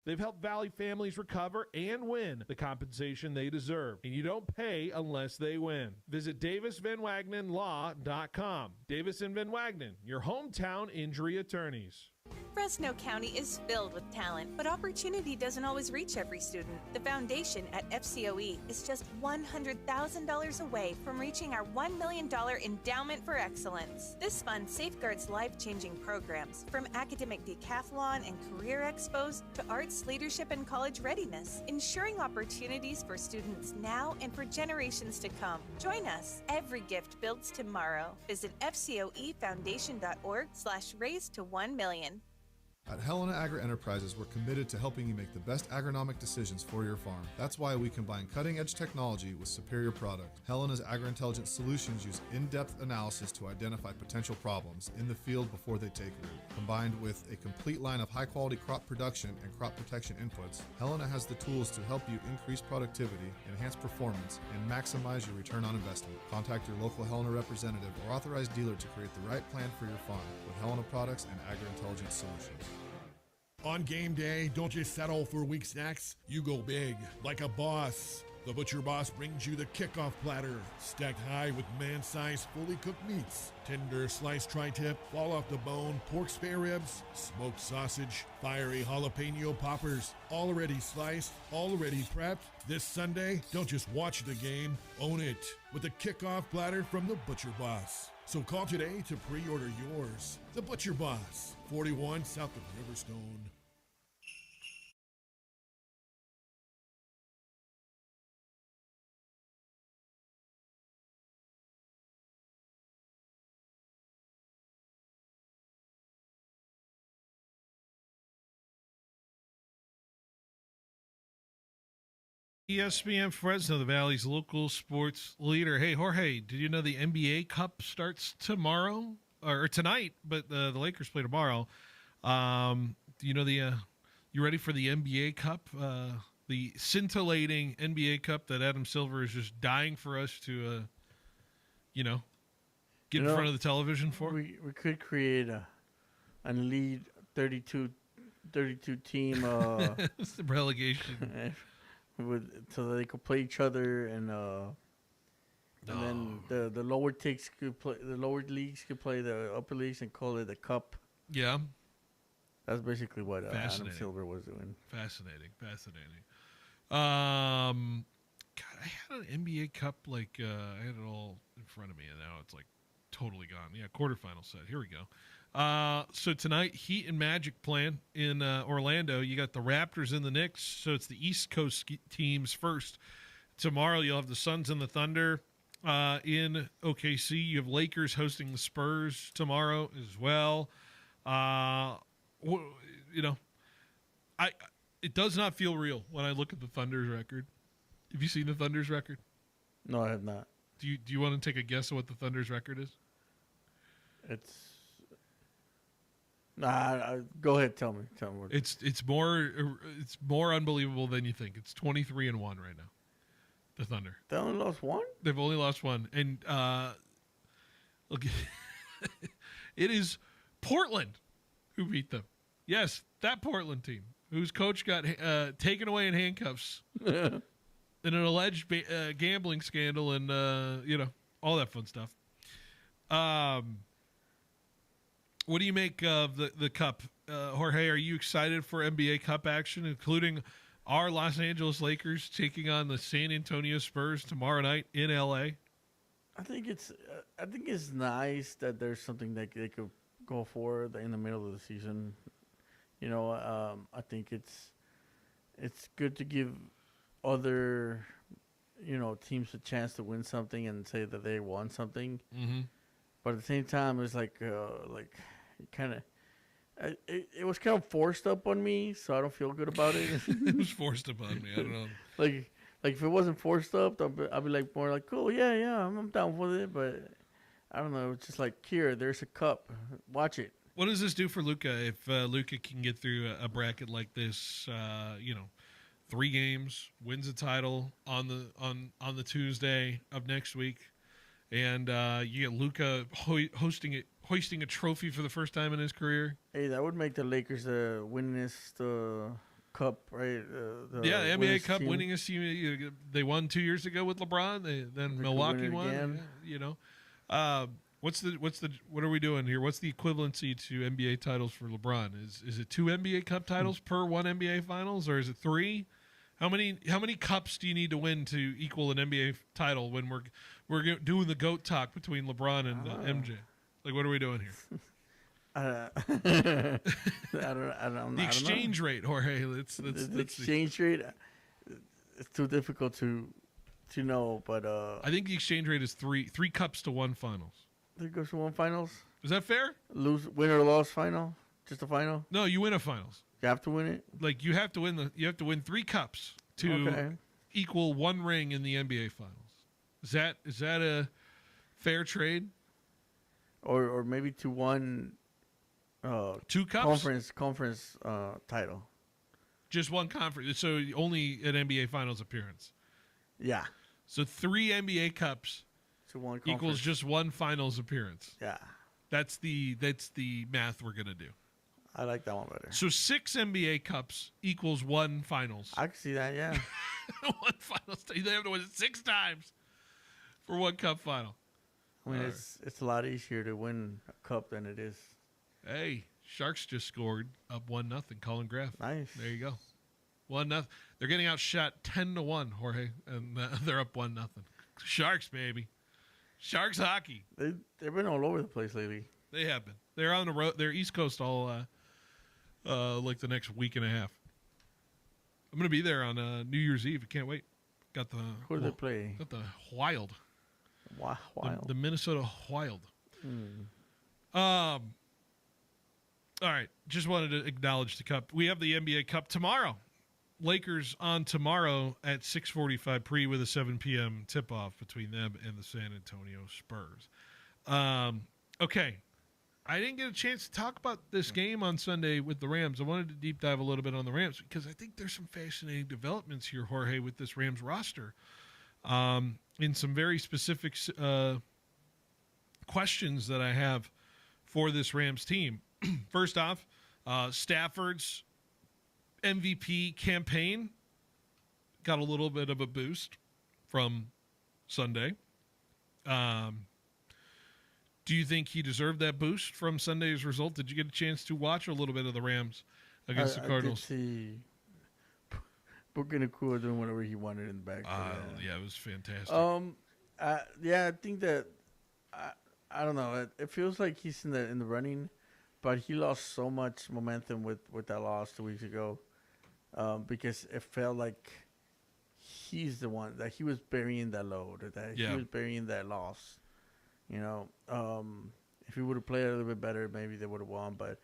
they've helped Valley families recover and win the compensation they deserve. And you don't pay unless they win. Visit DavisVanWagnenLaw.com. Davis and Van Wagnen, your hometown injury attorneys. Fresno County is filled with talent, but opportunity doesn't always reach every student. The foundation at FCOE is just $100,000 away from reaching our $1 million endowment for excellence. This fund safeguards life-changing programs, from academic decathlon and career expos to arts, leadership, and college readiness, ensuring opportunities for students now and for generations to come. Join us. Every gift builds tomorrow. Visit fcoefoundation.org/raise to 1 million. At Helena Agri-Enterprises, we're committed to helping you make the best agronomic decisions for your farm. That's why we combine cutting-edge technology with superior product. Helena's agri-intelligence solutions use in-depth analysis to identify potential problems in the field before they take root. Combined with a complete line of high-quality crop production and crop protection inputs, Helena has the tools to help you increase productivity, enhance performance, and maximize your return on investment. Contact your local Helena representative or authorized dealer to create the right plan for your farm with Helena products and agri-intelligence solutions. On game day, don't just settle for weak snacks. You go big, like a boss. The Butcher Boss brings you the kickoff platter, stacked high with man-sized, fully cooked meats. Tender sliced tri-tip, fall off the bone, pork spare ribs, smoked sausage, fiery jalapeno poppers, already sliced, already prepped. This Sunday, don't just watch the game, own it with a kickoff platter from the Butcher Boss. So call today to pre-order yours. The Butcher Boss, 41 south of Riverstone. ESPN Fresno, the Valley's local sports leader. Hey, Jorge, did you know the NBA Cup starts tomorrow or tonight? But the Lakers play tomorrow. Do you know you ready for the NBA Cup? The scintillating NBA Cup that Adam Silver is just dying for us to, get in front of the television for. We could create a lead 32 team relegation. So that they could play each other, and then the lower leagues could play the upper leagues and call it the cup. Yeah, that's basically what Adam Silver was doing. Fascinating. God, I had an NBA Cup I had it all in front of me, and now it's totally gone. Yeah, quarterfinal set. Here we go. So tonight, Heat and Magic playing in Orlando. You got the Raptors and the Knicks, so it's the East Coast teams first. Tomorrow, you'll have the Suns and the Thunder in OKC. You have Lakers hosting the Spurs tomorrow as well. It does not feel real when I look at the Thunder's record. Have you seen the Thunder's record? No, I have not. Do you want to take a guess at what the Thunder's record is? Go ahead. Tell me. It's more unbelievable than you think. It's 23-1 right now. The Thunder. They only lost one? They've only lost one, and look, it is Portland who beat them. Yes, that Portland team whose coach got taken away in handcuffs in an alleged gambling scandal, and all that fun stuff. What do you make of the Cup? Jorge, are you excited for NBA Cup action, including our Los Angeles Lakers taking on the San Antonio Spurs tomorrow night in L.A.? I think it's nice that there's something that they could go for in the middle of the season. I think it's good to give other teams a chance to win something and say that they won something. Mm-hmm. But at the same time, it's like kind of. It was kind of forced up on me, so I don't feel good about it. It was forced upon me. I don't know. Like if it wasn't forced up, I'd be like more like, cool, yeah, I'm down with it. But I don't know. It's just like, here, there's a cup. Watch it. What does this do for Luka if Luka can get through a bracket like this? 3 games, wins a title on the Tuesday of next week, and you get Luka hoisting a trophy for the first time in his career. Hey, that would make the Lakers the winningest cup, right? The NBA Cup winningest team. They won 2 years ago with LeBron. Then Milwaukee won. Again. What are we doing here? What's the equivalency to NBA titles for LeBron? Is it 2 NBA Cup titles per 1 NBA Finals, or is it 3? How many cups do you need to win to equal an NBA title when we're doing the GOAT talk between LeBron and MJ? Like, what are we doing here? I don't know. The exchange rate, Jorge. The exchange rate. It's too difficult to know, but I think the exchange rate is 3 cups to 1 finals. 3 cups to 1 finals. Is that fair? Win or loss final? Just a final? No, you win a finals. You have to win it. Like, you have to win 3 cups to equal 1 ring in the NBA finals. Is that a fair trade? Or maybe to 1 2 cups conference title. Just 1 conference. So only an NBA finals appearance. Yeah. So 3 NBA cups to 1 equals just 1 finals appearance. Yeah. That's the math we're gonna do. I like that one better. So 6 NBA cups equals 1 finals. I can see that, yeah. 1 finals. They have to win it 6 times for 1 cup final. I mean, it's a lot easier to win a cup than it is. Hey, Sharks just scored up 1-0. Colin Graf. Nice. There you go. 1-0. They're getting outshot 10-1, Jorge, and they're up 1-0. Sharks, baby. Sharks hockey. They've been all over the place lately. They have been. They're on the road. They're East Coast all like the next week and a half. I'm going to be there on New Year's Eve. I can't wait. Got the Who do they play? Got the Wild. Wild. The Minnesota Wild. All right. Just wanted to acknowledge the cup. We have the NBA Cup tomorrow. Lakers on tomorrow at 6:45 pre with a 7 p.m. tip-off between them and the San Antonio Spurs. Okay. I didn't get a chance to talk about this game on Sunday with the Rams. I wanted to deep dive a little bit on the Rams because I think there's some fascinating developments here, Jorge, with this Rams roster. In some very specific questions that I have for this Rams team. First off, Stafford's MVP campaign got a little bit of a boost from Sunday. Do you think he deserved that boost from Sunday's result? Did you get a chance to watch a little bit of the Rams against the Cardinals? I did see Puka Nacua doing whatever he wanted in the back. Yeah, it was fantastic. I think that I don't know. It feels like he's in the running, but he lost so much momentum with that loss 2 weeks ago, because it felt like he's the one that he was burying that load, that he was burying that loss. You know, if he would have played a little bit better, maybe they would have won. But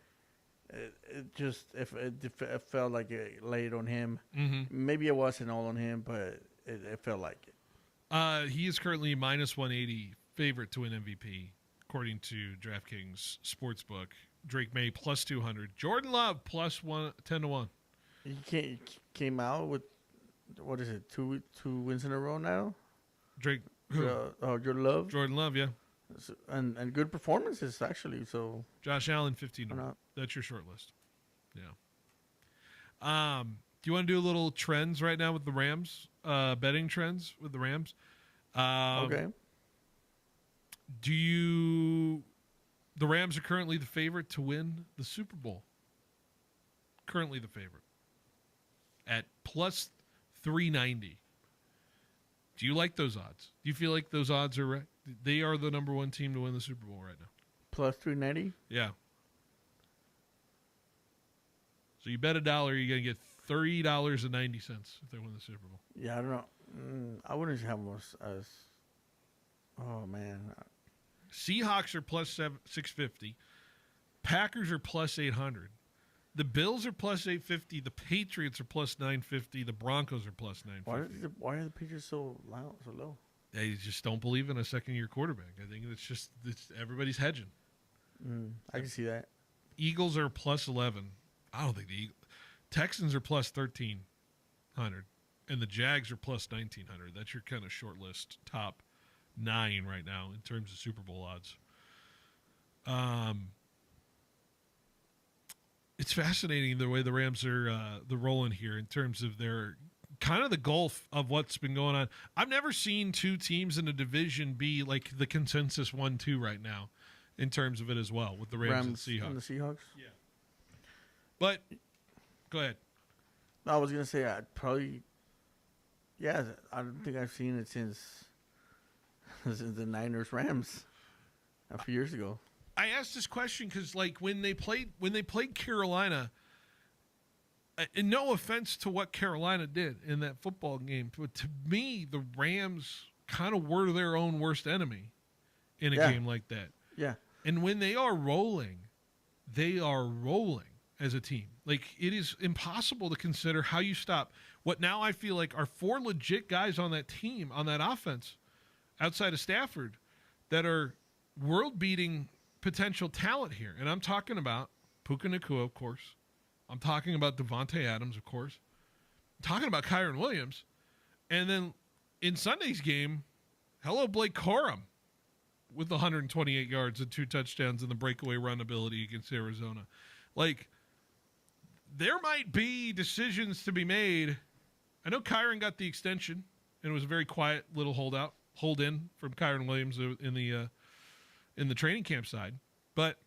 it felt like it laid on him. Mm-hmm. Maybe it wasn't all on him, but it felt like it. He is currently minus 180 favorite to win MVP, according to DraftKings Sportsbook. Drake May plus 200. Jordan Love plus 10-1. He came out with, what is it, two wins in a row now? Drake. Jordan Love. Jordan Love, yeah. And good performances, actually. So Josh Allen, 15. That's your short list. Yeah. Do you want to do a little trends right now with the Rams? Betting trends with the Rams? Okay. The Rams are currently the favorite to win the Super Bowl. Currently the favorite. At plus 390. Do you like those odds? Do you feel like those odds are right? They are the number 1 team to win the Super Bowl right now. Plus 390? Yeah. So you bet $1, you're going to get $30.90 if they win the Super Bowl. Yeah, I don't know. I wouldn't have them as. Oh man. Seahawks are plus 650. Packers are plus 800. The Bills are plus 850. The Patriots are plus 950. The Broncos are plus 950. Why are the Patriots so low? They just don't believe in a second-year quarterback. I think it's everybody's hedging. I can see that. Eagles are plus 11. I don't think the Texans are plus 1,300. And the Jags are plus 1,900. That's your kind of short list top 9 right now in terms of Super Bowl odds. It's fascinating the way the Rams are the rolling here in terms of their kind of the gulf of what's been going on. I've never seen two teams in a division be like the consensus 1-2 right now in terms of it as well with the Rams and Seahawks. And the Seahawks? Yeah. But go ahead. No, I was going to say I'd probably I don't think I've seen it since the Niners Rams a few years ago. I asked this question because, like, when they played Carolina, and no offense to what Carolina did in that football game, but to me, the Rams kind of were their own worst enemy in a game like that. Yeah. And when they are rolling as a team. Like, it is impossible to consider how you stop what now I feel like are 4 legit guys on that team, on that offense, outside of Stafford, that are world-beating potential talent here. And I'm talking about Puka Nacua, of course. I'm talking about Devontae Adams, of course. I'm talking about Kyren Williams. And then in Sunday's game, hello, Blake Corum with 128 yards and 2 touchdowns and the breakaway run ability against Arizona. Like, there might be decisions to be made. I know Kyren got the extension, and it was a very quiet little hold in from Kyren Williams in the training camp side. But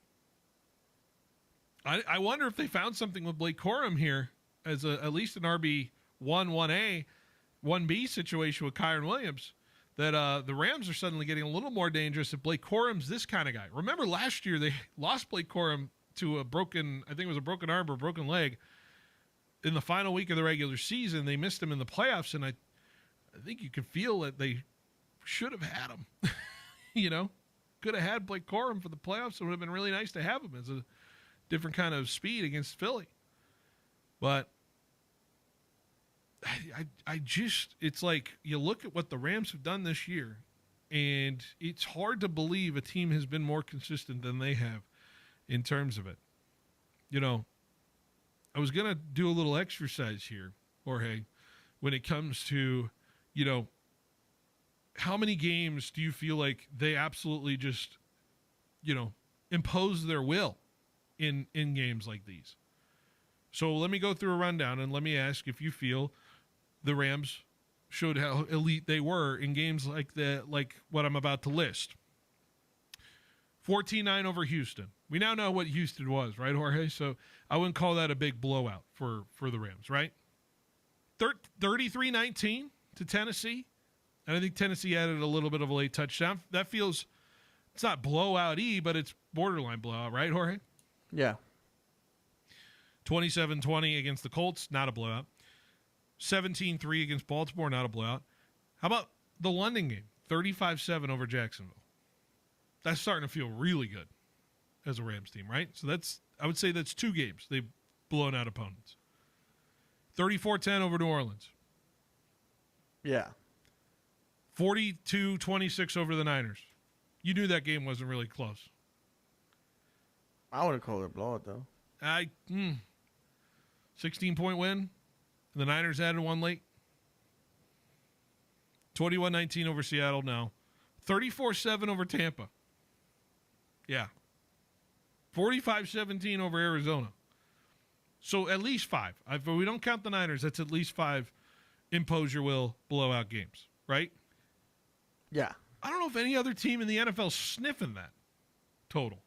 I wonder if they found something with Blake Corum here as at least an RB1, 1A, 1B situation with Kyren Williams, that the Rams are suddenly getting a little more dangerous if Blake Corum's this kind of guy. Remember last year they lost Blake Corum to a broken arm or a broken leg in the final week of the regular season. They missed him in the playoffs, and I think you could feel that they should have had him. You know, could have had Blake Corum for the playoffs. It would have been really nice to have him as a different kind of speed against Philly. But I just, it's like you look at what the Rams have done this year, and it's hard to believe a team has been more consistent than they have in terms of it. You know, I was going to do a little exercise here, Jorge, when it comes to, you know, how many games do you feel like they absolutely just, you know, impose their will in games like these? So let me go through a rundown and let me ask if you feel the Rams showed how elite they were in games like what I'm about to list. 14-9 over Houston. We now know what Houston was, right, Jorge? So I wouldn't call that a big blowout for the Rams, right? 33-19 to Tennessee. And I think Tennessee added a little bit of a late touchdown. That feels, it's not blowout-y, but it's borderline blowout, right, Jorge? Yeah. 27-20 against the Colts, not a blowout. 17-3 against Baltimore, not a blowout. How about the London game? 35-7 over Jacksonville. That's starting to feel really good as a Rams team, right? So I would say that's 2 games they've blown out opponents. 34-10 over New Orleans. Yeah. 42-26 over the Niners. You knew that game wasn't really close. I wouldn't call it a blowout, though. 16-point win. The Niners added one late. 21-19 over Seattle now. 34-7 over Tampa. Yeah. 45-17 over Arizona. So at least 5. If we don't count the Niners, that's at least 5 impose your will blowout games, right? Yeah. I don't know if any other team in the NFL is sniffing that total.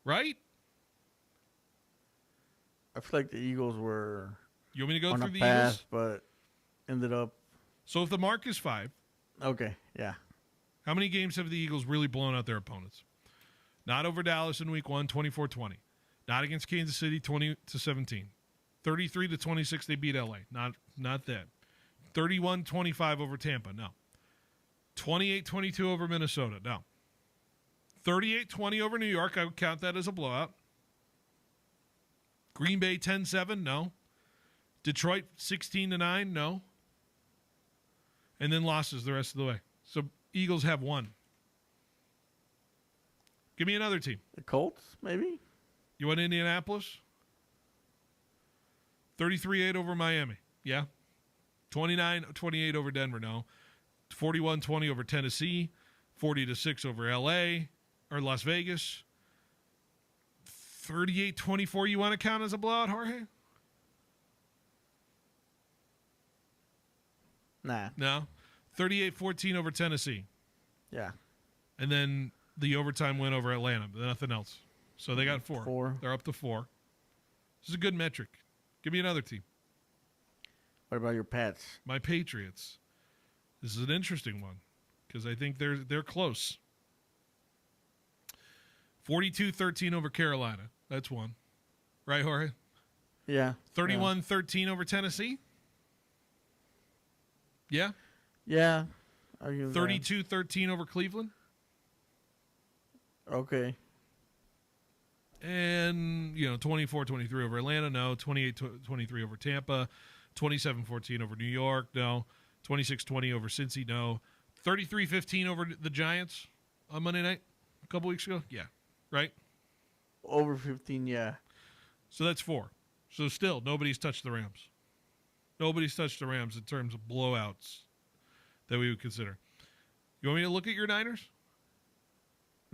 Right? I feel like the Eagles were you want me to go on through a the path, Eagles? but ended up. So if the mark is 5. Okay, yeah. How many games have the Eagles really blown out their opponents? Not over Dallas in week 1, 24-20. Not against Kansas City, 20-17. 33-26, they beat LA. Not that. 31-25 over Tampa. No. 28-22 over Minnesota. No. 38-20 over New York. I would count that as a blowout. Green Bay 10-7. No. Detroit 16-9. No. And then losses the rest of the way. So Eagles have one. Give me another team. The Colts, maybe? You want Indianapolis? 33-8 over Miami. Yeah. 29-28 over Denver. No. 41-20 over Tennessee. 40-6 over L.A. or Las Vegas. 38-24 you want to count as a blowout, Jorge? Nah. No. 38-14 over Tennessee. Yeah. And then the overtime win over Atlanta, but nothing else. So they got 4. 4. They're up to 4. This is a good metric. Give me another team. What about your Pats? My Patriots. This is an interesting one because I think they're close. 42-13 over Carolina. That's one. Right, Jorge? Yeah. 31-13 over Tennessee? Yeah? Yeah. 32-13 over Cleveland? Okay. And, 24-23 over Atlanta, no. 28-23 over Tampa. 27-14 over New York, no. 26-20 over Cincy, no. 33-15 over the Giants on Monday night a couple weeks ago? Yeah. Right? Over 15, yeah. So that's 4. So still, nobody's touched the Rams. Nobody's touched the Rams in terms of blowouts that we would consider. You want me to look at your Niners?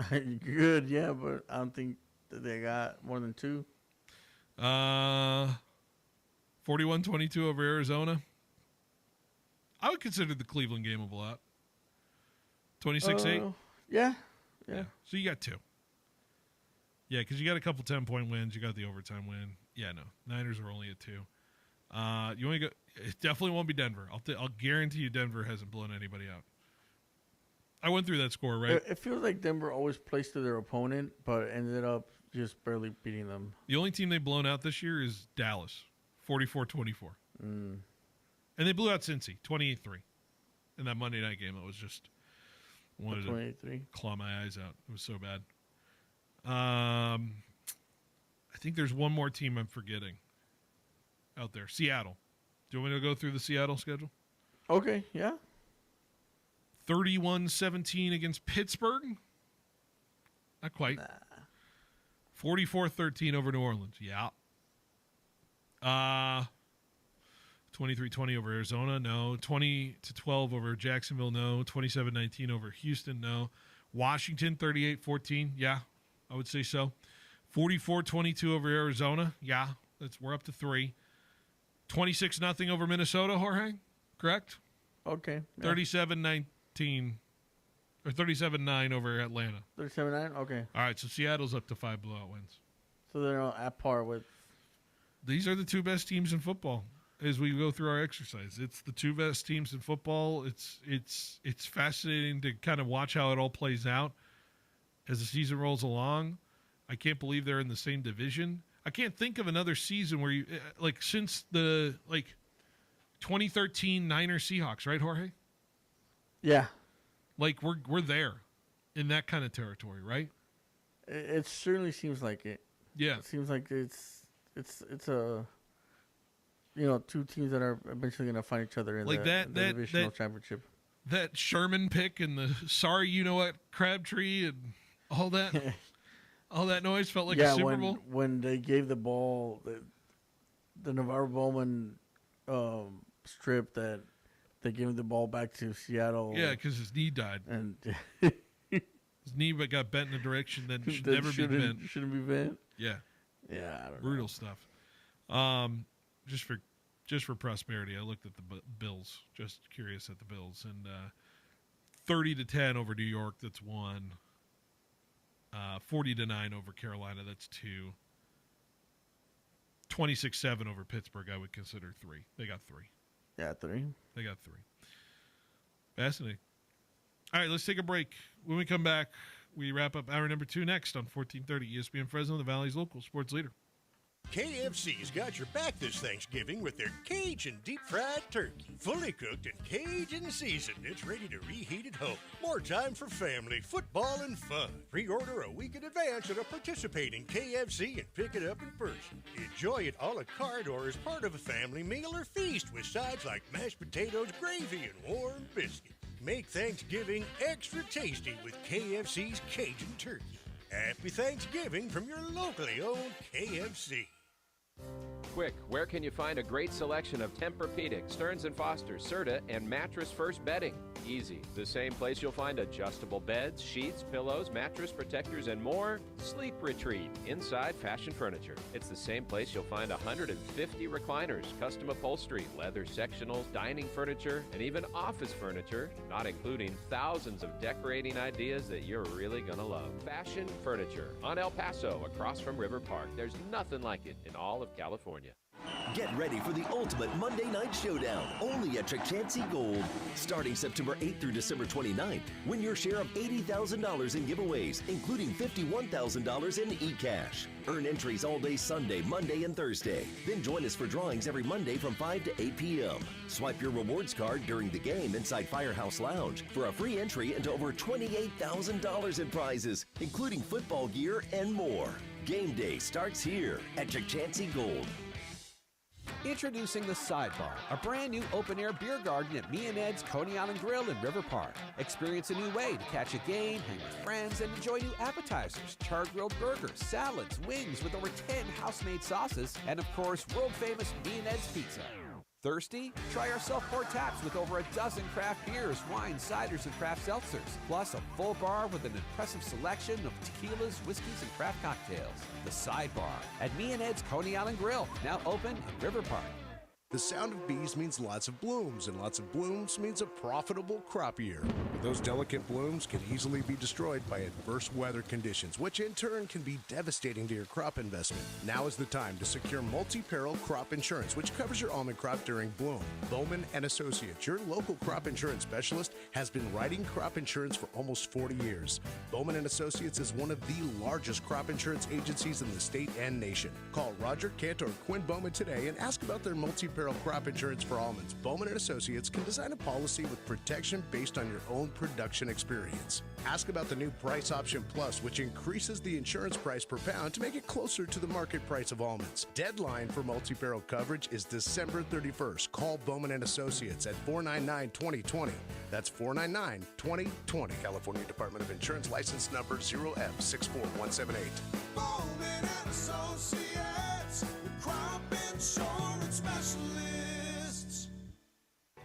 Good, yeah, but I don't think that they got more than 2. 41-22 over Arizona. I would consider the Cleveland game a blowout. 26-8? Yeah. So you got 2. Yeah, because you got a couple 10-point wins. You got the overtime win. Yeah, no. Niners were only at 2. You want to go? It definitely won't be Denver. I'll guarantee you Denver hasn't blown anybody out. I went through that score, right? It feels like Denver always plays to their opponent, but ended up just barely beating them. The only team they've blown out this year is Dallas, 44-24. And they blew out Cincy, 28-3. In that Monday night game, it was just wanted to claw my eyes out. It was so bad. I think there's one more team I'm forgetting out there. Seattle. Do you want me to go through the Seattle schedule? Okay, yeah. 31-17 against Pittsburgh. Not quite. 44-13 over New Orleans. Yeah. 23-20 over Arizona. No. 20-12 over Jacksonville. No. 27-19 over Houston. No. Washington 38-14. Yeah, I would say so. 44-22 over Arizona. Yeah, we're up to 3. 26-0 over Minnesota, Jorge. Correct? Okay. Yeah. 37-19 or 37-9 over Atlanta. 37-9? Okay. All right, so Seattle's up to 5 blowout wins. So they're at par with. These are the 2 best teams in football as we go through our exercise. It's the 2 best teams in football. It's fascinating to kind of watch how it all plays out as the season rolls along. I can't believe they're in the same division. I can't think of another season where you since the 2013 Niners Seahawks, right, Jorge? Yeah. We're there in that kind of territory, right? It certainly seems like it. Yeah. It seems like it's a 2 teams that are eventually going to find each other in the divisional championship. That Sherman pick and the Crabtree and all that. All that noise felt like a Super Bowl. When they gave the ball, the NaVorro Bowman strip that they gave the ball back to Seattle. Yeah, because his knee died. And his knee got bent in a direction that should never be bent. Shouldn't be bent? Yeah. Yeah, I don't Brutal stuff. Just for prosperity, I looked at the Bills. Just curious at the Bills. And 30-10 over New York, that's 1. 40-9 over Carolina, that's 2. 26-7 over Pittsburgh, I would consider 3. They got 3. Yeah, 3. They got 3. Fascinating. All right, let's take a break. When we come back, We wrap up hour number 2 next on 1430 ESPN Fresno, the Valley's local sports leader. KFC's got your back this Thanksgiving with their Cajun deep-fried turkey. Fully cooked and Cajun seasoned, it's ready to reheat at home. More time for family, football, and fun. Pre-order a week in advance at a participating KFC and pick it up in person. Enjoy it a la carte or as part of a family meal or feast with sides like mashed potatoes, gravy, and warm biscuits. Make Thanksgiving extra tasty with KFC's Cajun turkey. Happy Thanksgiving from your locally owned KFC. Quick, where can you find a great selection of Tempur-Pedic, Stearns & Foster, Serta, and Mattress First bedding? Easy. The same place you'll find adjustable beds, sheets, pillows, mattress protectors, and more. Sleep Retreat, inside fashion furniture. It's the same place you'll find 150 recliners, custom upholstery, leather sectionals, dining furniture, and even office furniture, not including thousands of decorating ideas that you're really gonna love. Fashion Furniture on El Paso, across from River Park. There's nothing like it in all of California. Get ready for the ultimate Monday Night Showdown, only at Chukchansi Gold. Starting September 8th through December 29th, win your share of $80,000 in giveaways, including $51,000 in e-cash. Earn entries all day Sunday, Monday, and Thursday. Then join us for drawings every Monday from 5 to 8 p.m. Swipe your rewards card during the game inside Firehouse Lounge for a free entry into over $28,000 in prizes, including football gear and more. Game day starts here at Chukchansi Gold. Introducing the Sidebar, a brand new open-air beer garden at Me and Ed's Coney Island Grill in River Park. Experience a new way to catch a game, hang with friends, and enjoy new appetizers, char-grilled burgers, salads, wings with over 10 house-made sauces, and of course, world-famous Me and Ed's pizza. Thirsty? Try our self-poured taps with over a dozen craft beers, wines, ciders, and craft seltzers, plus a full bar with an impressive selection of tequilas, whiskeys, and craft cocktails. The Sidebar at Me and Ed's Coney Island Grill, now open in River Park. The sound of bees means lots of blooms, and lots of blooms means a profitable crop year. But those delicate blooms can easily be destroyed by adverse weather conditions, which in turn can be devastating to your crop investment. Now is the time to secure multi-peril crop insurance, which covers your almond crop during bloom. Bowman & Associates, your local crop insurance specialist, has been writing crop insurance for almost 40 years. Bowman & Associates is one of the largest crop insurance agencies in the state and nation. Call Roger Kent or Quinn Bowman today and ask about their multi-peril crop insurance for almonds. Bowman & Associates can design a policy with protection based on your own production experience. Ask about the new Price Option Plus, which increases the insurance price per pound to make it closer to the market price of almonds. Deadline for multi-peril coverage is December 31st. Call Bowman & Associates at 499-2020. That's 499-2020. California Department of Insurance license number 0F64178. Bowman & Associates, the crop insurance specialists.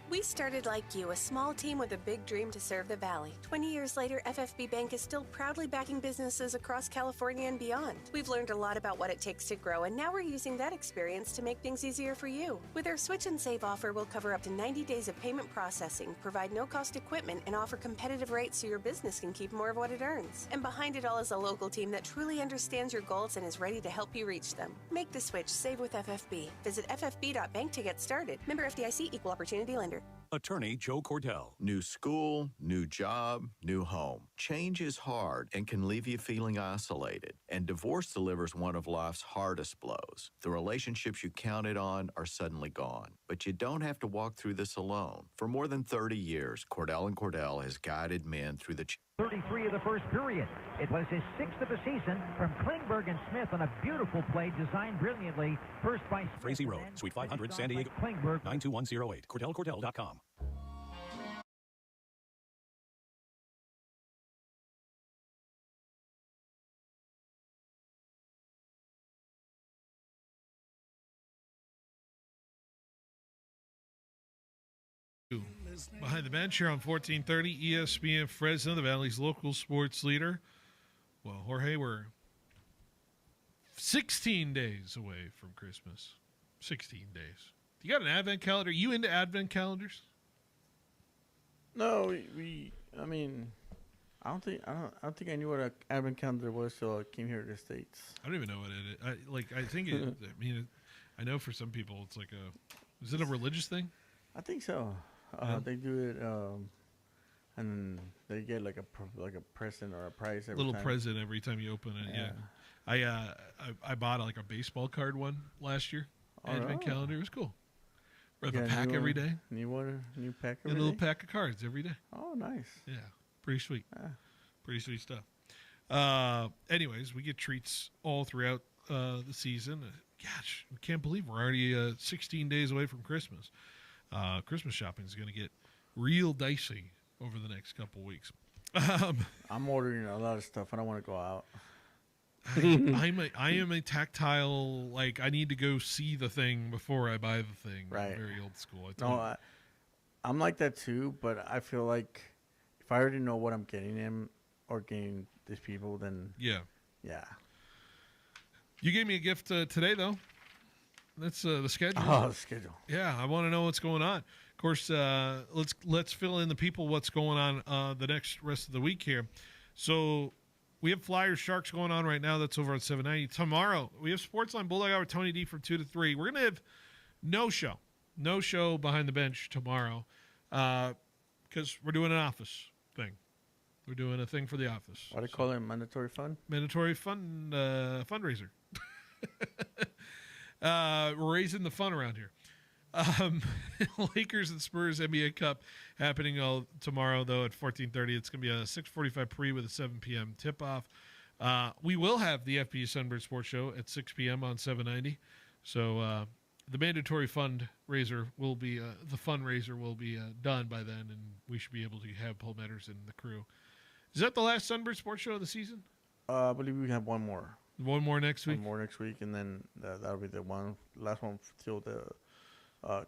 We started like you, a small team with a big dream to serve the Valley. 20 years later, FFB Bank is still proudly backing businesses across California and beyond. We've learned a lot about what it takes to grow, and now we're using that experience to make things easier for you. With our Switch and Save offer, we'll cover up to 90 days of payment processing, provide no-cost equipment, and offer competitive rates so your business can keep more of what it earns. And behind it all is a local team that truly understands your goals and is ready to help you reach them. Make the switch. Save with FFB. Visit ffb.bank to get started. Member FDIC, Equal Opportunity Lender. Attorney Joe Cordell. New school, new job, new home. Change is hard and can leave you feeling isolated. And divorce delivers one of life's hardest blows. The relationships you counted on are suddenly gone. But you don't have to walk through this alone. For more than 30 years, Cordell & Cordell has guided men through the 33 of the first period. It was his 6th of the season from Klingberg and Smith on a beautiful play designed brilliantly. First by Frazee Road, Suite 500, San Diego. Klingberg. 92108. CordellCordell.com. Behind the Bench here on 1430 ESPN Fresno, the Valley's local sports leader. Well, Jorge, we're 16 days away from Christmas. 16 days. You got an advent calendar? You into advent calendars? No, I mean, I don't think I knew what an advent calendar was till I came here to the States. I don't even know what it is. I think it. I mean, I know for some people it's like a. Is it a religious thing? I think so. They do it and they get like a present or a prize every Little time. present every time you open it. Yeah. I bought like a baseball card one last year. Advent calendar. It was cool. We have a pack every day. New pack A every little day? pack of cards every day. Oh, nice. Yeah, pretty sweet. Pretty sweet stuff. Anyways, we get treats all throughout the season. Gosh, I can't believe we're already 16 days away from Christmas. Christmas shopping is going to get real dicey over the next couple weeks. I'm ordering a lot of stuff. I don't want to go out. I am a tactile, like, I need to go see the thing before I buy the thing. Right. I'm very old school. I'm like that too, but I feel like if I already know what I'm getting him or getting these people, then yeah. You gave me a gift today, though. That's the schedule. Oh, the schedule. Yeah, I want to know what's going on. Of course, let's fill in the people what's going on the next rest of the week here. So we have Flyers Sharks going on right now. That's over at 790. Tomorrow, we have Sportsline Bulldog Hour, Tony D from 2 to 3. We're going to have no show behind the bench tomorrow because we're doing an office thing. We're doing a thing for the office. What do you call it? Mandatory fund? Mandatory fund fundraiser. We're raising the fun around here. Lakers and Spurs NBA Cup happening tomorrow, though, at 14:30. It's going to be a 6:45 pre with a 7 p.m. tip-off. We will have the FBU Sunbird Sports Show at 6 p.m. on 790. So the mandatory fundraiser will be done by then, and we should be able to have Paul Metters and the crew. Is that the last Sunbird Sports Show of the season? I believe we have one more. One more next week? One more next week, and then that'll be the last one till the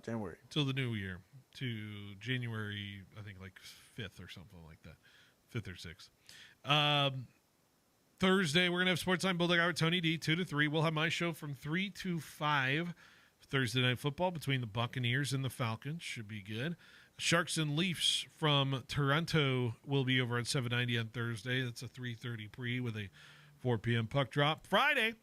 January. Till the new year, to January, I think like 5th or something like that. 5th or 6th. Thursday, we're going to have Sportsline Bulldog Hour, Tony D, 2 to 3. We'll have my show from 3 to 5. Thursday Night Football between the Buccaneers and the Falcons. Should be good. Sharks and Leafs from Toronto will be over at 790 on Thursday. That's a 3:30 pre with a 4 p.m. puck drop. Friday,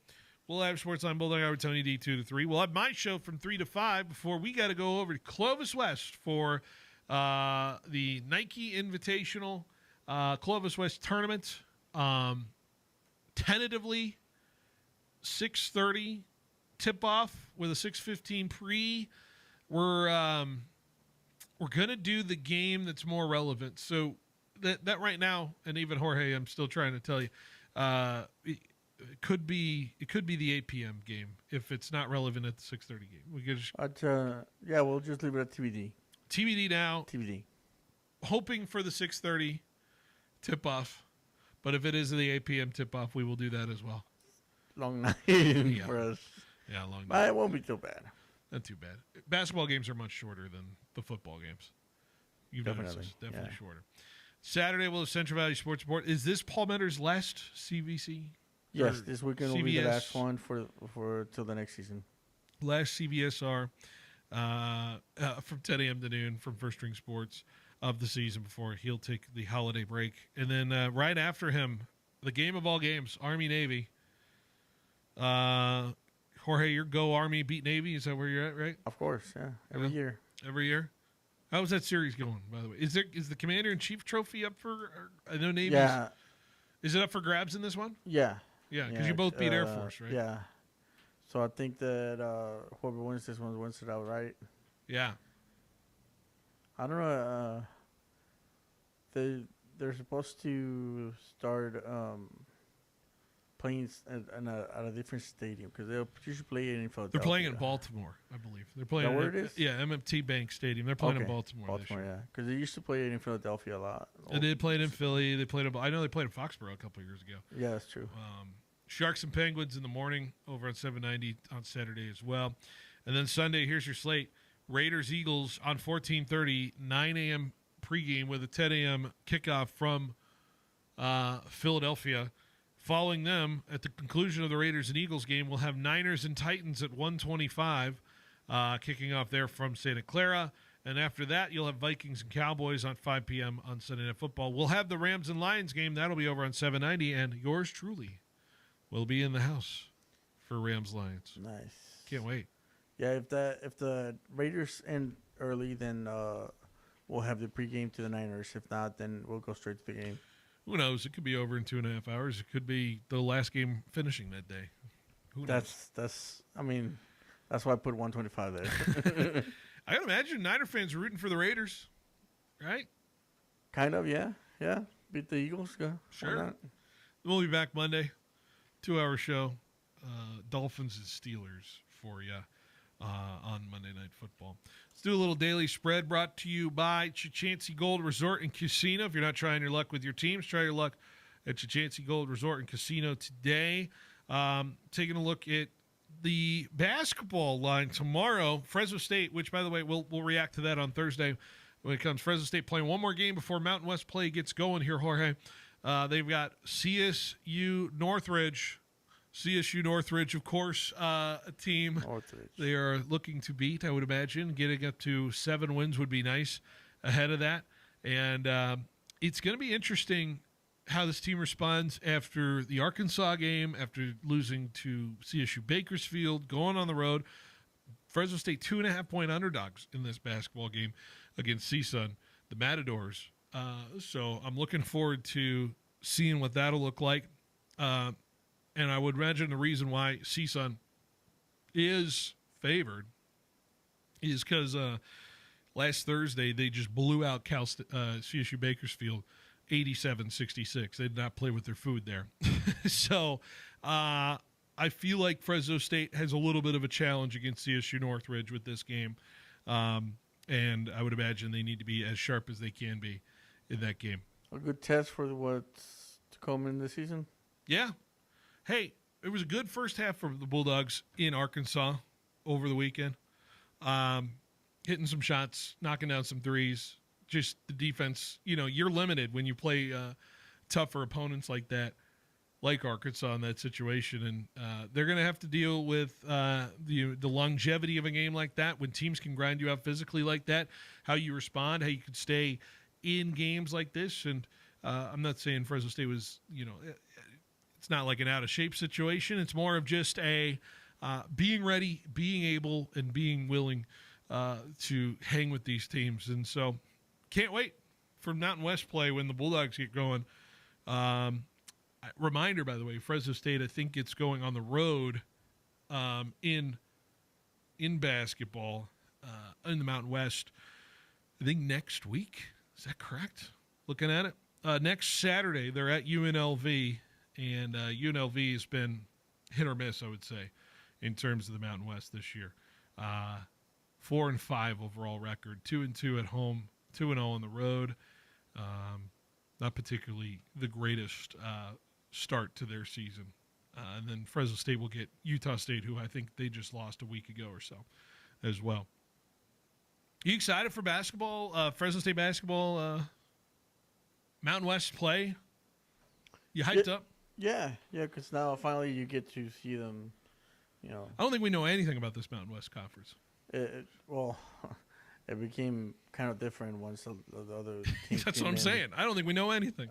we'll have Sportsline Bulldog Hour, Tony D, 2 to 3. We'll have my show from 3 to 5 before we got to go over to Clovis West for the Nike Invitational Clovis West Tournament. Tentatively, 6:30 tip-off with a 6:15 pre. We're going to do the game that's more relevant. So that right now, and even Jorge, I'm still trying to tell you, it could be the 8 p.m. game if it's not relevant at the 6:30 game. We could just, we'll just leave it at TBD. TBD now. TBD. Hoping for the 6:30 tip-off, but if it is the 8 p.m. tip-off, we will do that as well. Long night for us. Yeah, long night. But it won't be too bad. Not too bad. Basketball games are much shorter than the football games. You've noticed this. Definitely shorter. Saturday, we'll have Central Valley Sports Report. Is this Paul Metters' last CVC? Yes, this weekend will be the last one for till the next season. Last CVSR from 10 a.m. to noon from First String Sports of the season before he'll take the holiday break. And then right after him, the game of all games, Army-Navy. Jorge, your Go Army beat Navy. Is that where you're at, right? Of course, yeah. Every year. Every year? How's that series going, by the way? Is the Commander-in-Chief trophy up for... I know Navy. Yeah. Is it up for grabs in this one? Yeah. Yeah, because you both beat Air Force, right? Yeah. So I think that whoever wins this one wins it outright. Yeah. I don't know. They're supposed to start playing at a different stadium because they usually play in Philadelphia. They're playing in Baltimore, I believe. They're playing where it is? Yeah, MMT Bank Stadium. They're playing in Baltimore this year. Yeah, because they used to play it in Philadelphia a lot. They did play it in Philly. They played. I know they played in Foxborough a couple of years ago. Yeah, that's true. Sharks and Penguins in the morning over at 790 on Saturday as well, and then Sunday. Here's your slate: Raiders Eagles on 14:30, 9 a.m. pregame with a 10 a.m. kickoff from Philadelphia. Following them, at the conclusion of the Raiders and Eagles game, we'll have Niners and Titans at 1:25, kicking off there from Santa Clara. And after that, you'll have Vikings and Cowboys on 5 p.m. on Sunday Night Football. We'll have the Rams and Lions game. That'll be over on 790, and yours truly will be in the house for Rams Lions. Nice. Can't wait. Yeah, if the Raiders end early, then we'll have the pregame to the Niners. If not, then we'll go straight to the game. Who knows? It could be over in 2.5 hours. It could be the last game finishing that day. Who knows? That's why I put 125 there. I can imagine Niner fans are rooting for the Raiders, right? Kind of, yeah. Beat the Eagles, go. Sure. We'll be back Monday, 2-hour show. Dolphins and Steelers for you on Monday Night Football. Let's do a little daily spread brought to you by Chachansey Gold Resort and Casino. If you're not trying your luck with your teams, try your luck at Chachansey Gold Resort and Casino today. Taking a look at the basketball line tomorrow. Fresno State, which, by the way, we'll react to that on Thursday when it comes. Fresno State playing one more game before Mountain West play gets going here, Jorge. They've got CSU Northridge. CSU Northridge, of course, a team they are looking to beat, I would imagine. Getting up to 7 wins would be nice ahead of that. And it's going to be interesting how this team responds after the Arkansas game, after losing to CSU Bakersfield, going on the road. Fresno State 2.5-point underdogs in this basketball game against CSUN, the Matadors. So I'm looking forward to seeing what that'll look like. And I would imagine the reason why CSUN is favored is because last Thursday they just blew out CSU Bakersfield 87-66. They did not play with their food there. So I feel like Fresno State has a little bit of a challenge against CSU Northridge with this game. And I would imagine they need to be as sharp as they can be in that game. A good test for what's to come in the season? Yeah. Hey, it was a good first half for the Bulldogs in Arkansas over the weekend. Hitting some shots, knocking down some threes. Just the defense, you're limited when you play tougher opponents like that, like Arkansas in that situation. And they're going to have to deal with the longevity of a game like that when teams can grind you out physically like that, how you respond, how you could stay in games like this. And I'm not saying Fresno State was, it's not like an out-of-shape situation. It's more of just a being ready, being able, and being willing to hang with these teams. And so can't wait for Mountain West play when the Bulldogs get going. Reminder, by the way, Fresno State, I think it's going on the road in basketball in the Mountain West, I think next week. Is that correct? Looking at it. Next Saturday, they're at UNLV. And UNLV has been hit or miss, I would say, in terms of the Mountain West this year. 4-5 overall record, 2-2 at home, 2-0 on the road. Not particularly the greatest start to their season. And then Fresno State will get Utah State, who I think they just lost a week ago or so as well. You excited for basketball, Fresno State basketball, Mountain West play? You hyped up? Yeah, because now finally you get to see them, I don't think we know anything about this Mountain West Conference. It became kind of different once the other teams That's what I'm saying. I don't think we know anything.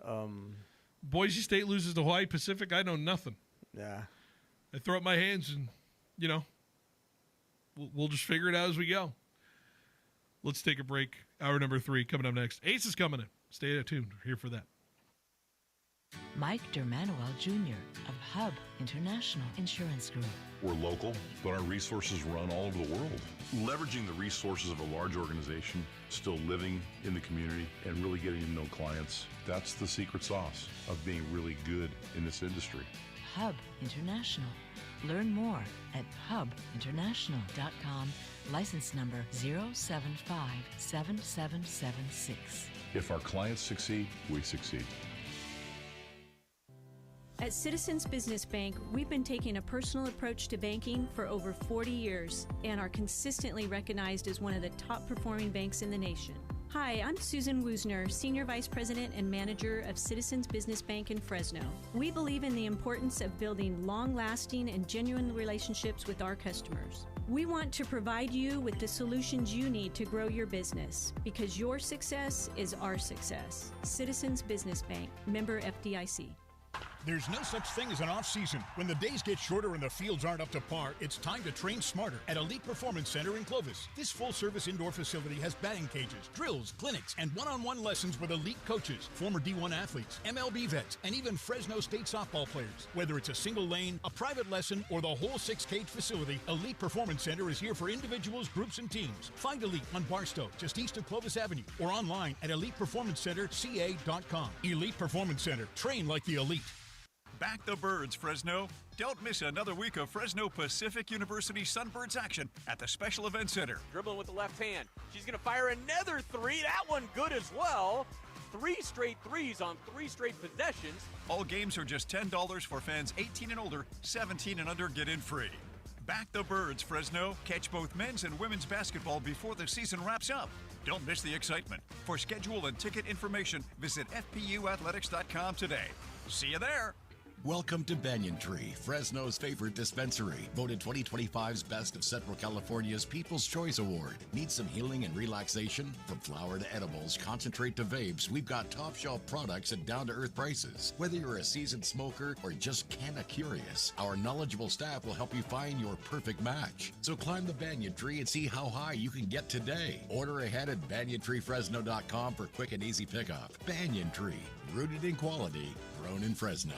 Boise State loses to Hawaii Pacific. I know nothing. Yeah. I throw up my hands and, we'll just figure it out as we go. Let's take a break. Hour number 3 coming up next. Ace is coming in. Stay tuned. We're here for that. Mike Dermanuel Jr. of Hub International Insurance Group. We're local, but our resources run all over the world. Leveraging the resources of a large organization, still living in the community, and really getting to know clients, that's the secret sauce of being really good in this industry. Hub International. Learn more at hubinternational.com. License number 0757776. If our clients succeed, we succeed. At Citizens Business Bank, we've been taking a personal approach to banking for over 40 years and are consistently recognized as one of the top performing banks in the nation. Hi, I'm Susan Woosner, Senior Vice President and Manager of Citizens Business Bank in Fresno. We believe in the importance of building long-lasting and genuine relationships with our customers. We want to provide you with the solutions you need to grow your business because your success is our success. Citizens Business Bank, member FDIC. There's no such thing as an off-season. When the days get shorter and the fields aren't up to par, it's time to train smarter at Elite Performance Center in Clovis. This full-service indoor facility has batting cages, drills, clinics, and one-on-one lessons with elite coaches, former D1 athletes, MLB vets, and even Fresno State softball players. Whether it's a single lane, a private lesson, or the whole 6-cage facility, Elite Performance Center is here for individuals, groups, and teams. Find Elite on Barstow, just east of Clovis Avenue, or online at ElitePerformanceCenterCA.com. Elite Performance Center. Train like the elite. Back the birds, Fresno. Don't miss another week of Fresno Pacific University Sunbirds action at the Special Event Center. Dribbling with the left hand. She's going to fire another three. That one good as well. 3 straight threes on 3 straight possessions. All games are just $10 for fans 18 and older. 17 and under get in free. Back the birds, Fresno. Catch both men's and women's basketball before the season wraps up. Don't miss the excitement. For schedule and ticket information, visit FPUathletics.com today. See you there. Welcome to Banyan Tree, Fresno's favorite dispensary. Voted 2025's Best of Central California's People's Choice Award. Need some healing and relaxation? From flower to edibles, concentrate to vapes, we've got top shelf products at down-to-earth prices. Whether you're a seasoned smoker or just kinda curious, our knowledgeable staff will help you find your perfect match. So climb the Banyan Tree and see how high you can get today. Order ahead at BanyanTreeFresno.com for quick and easy pickup. Banyan Tree, rooted in quality, grown in Fresno.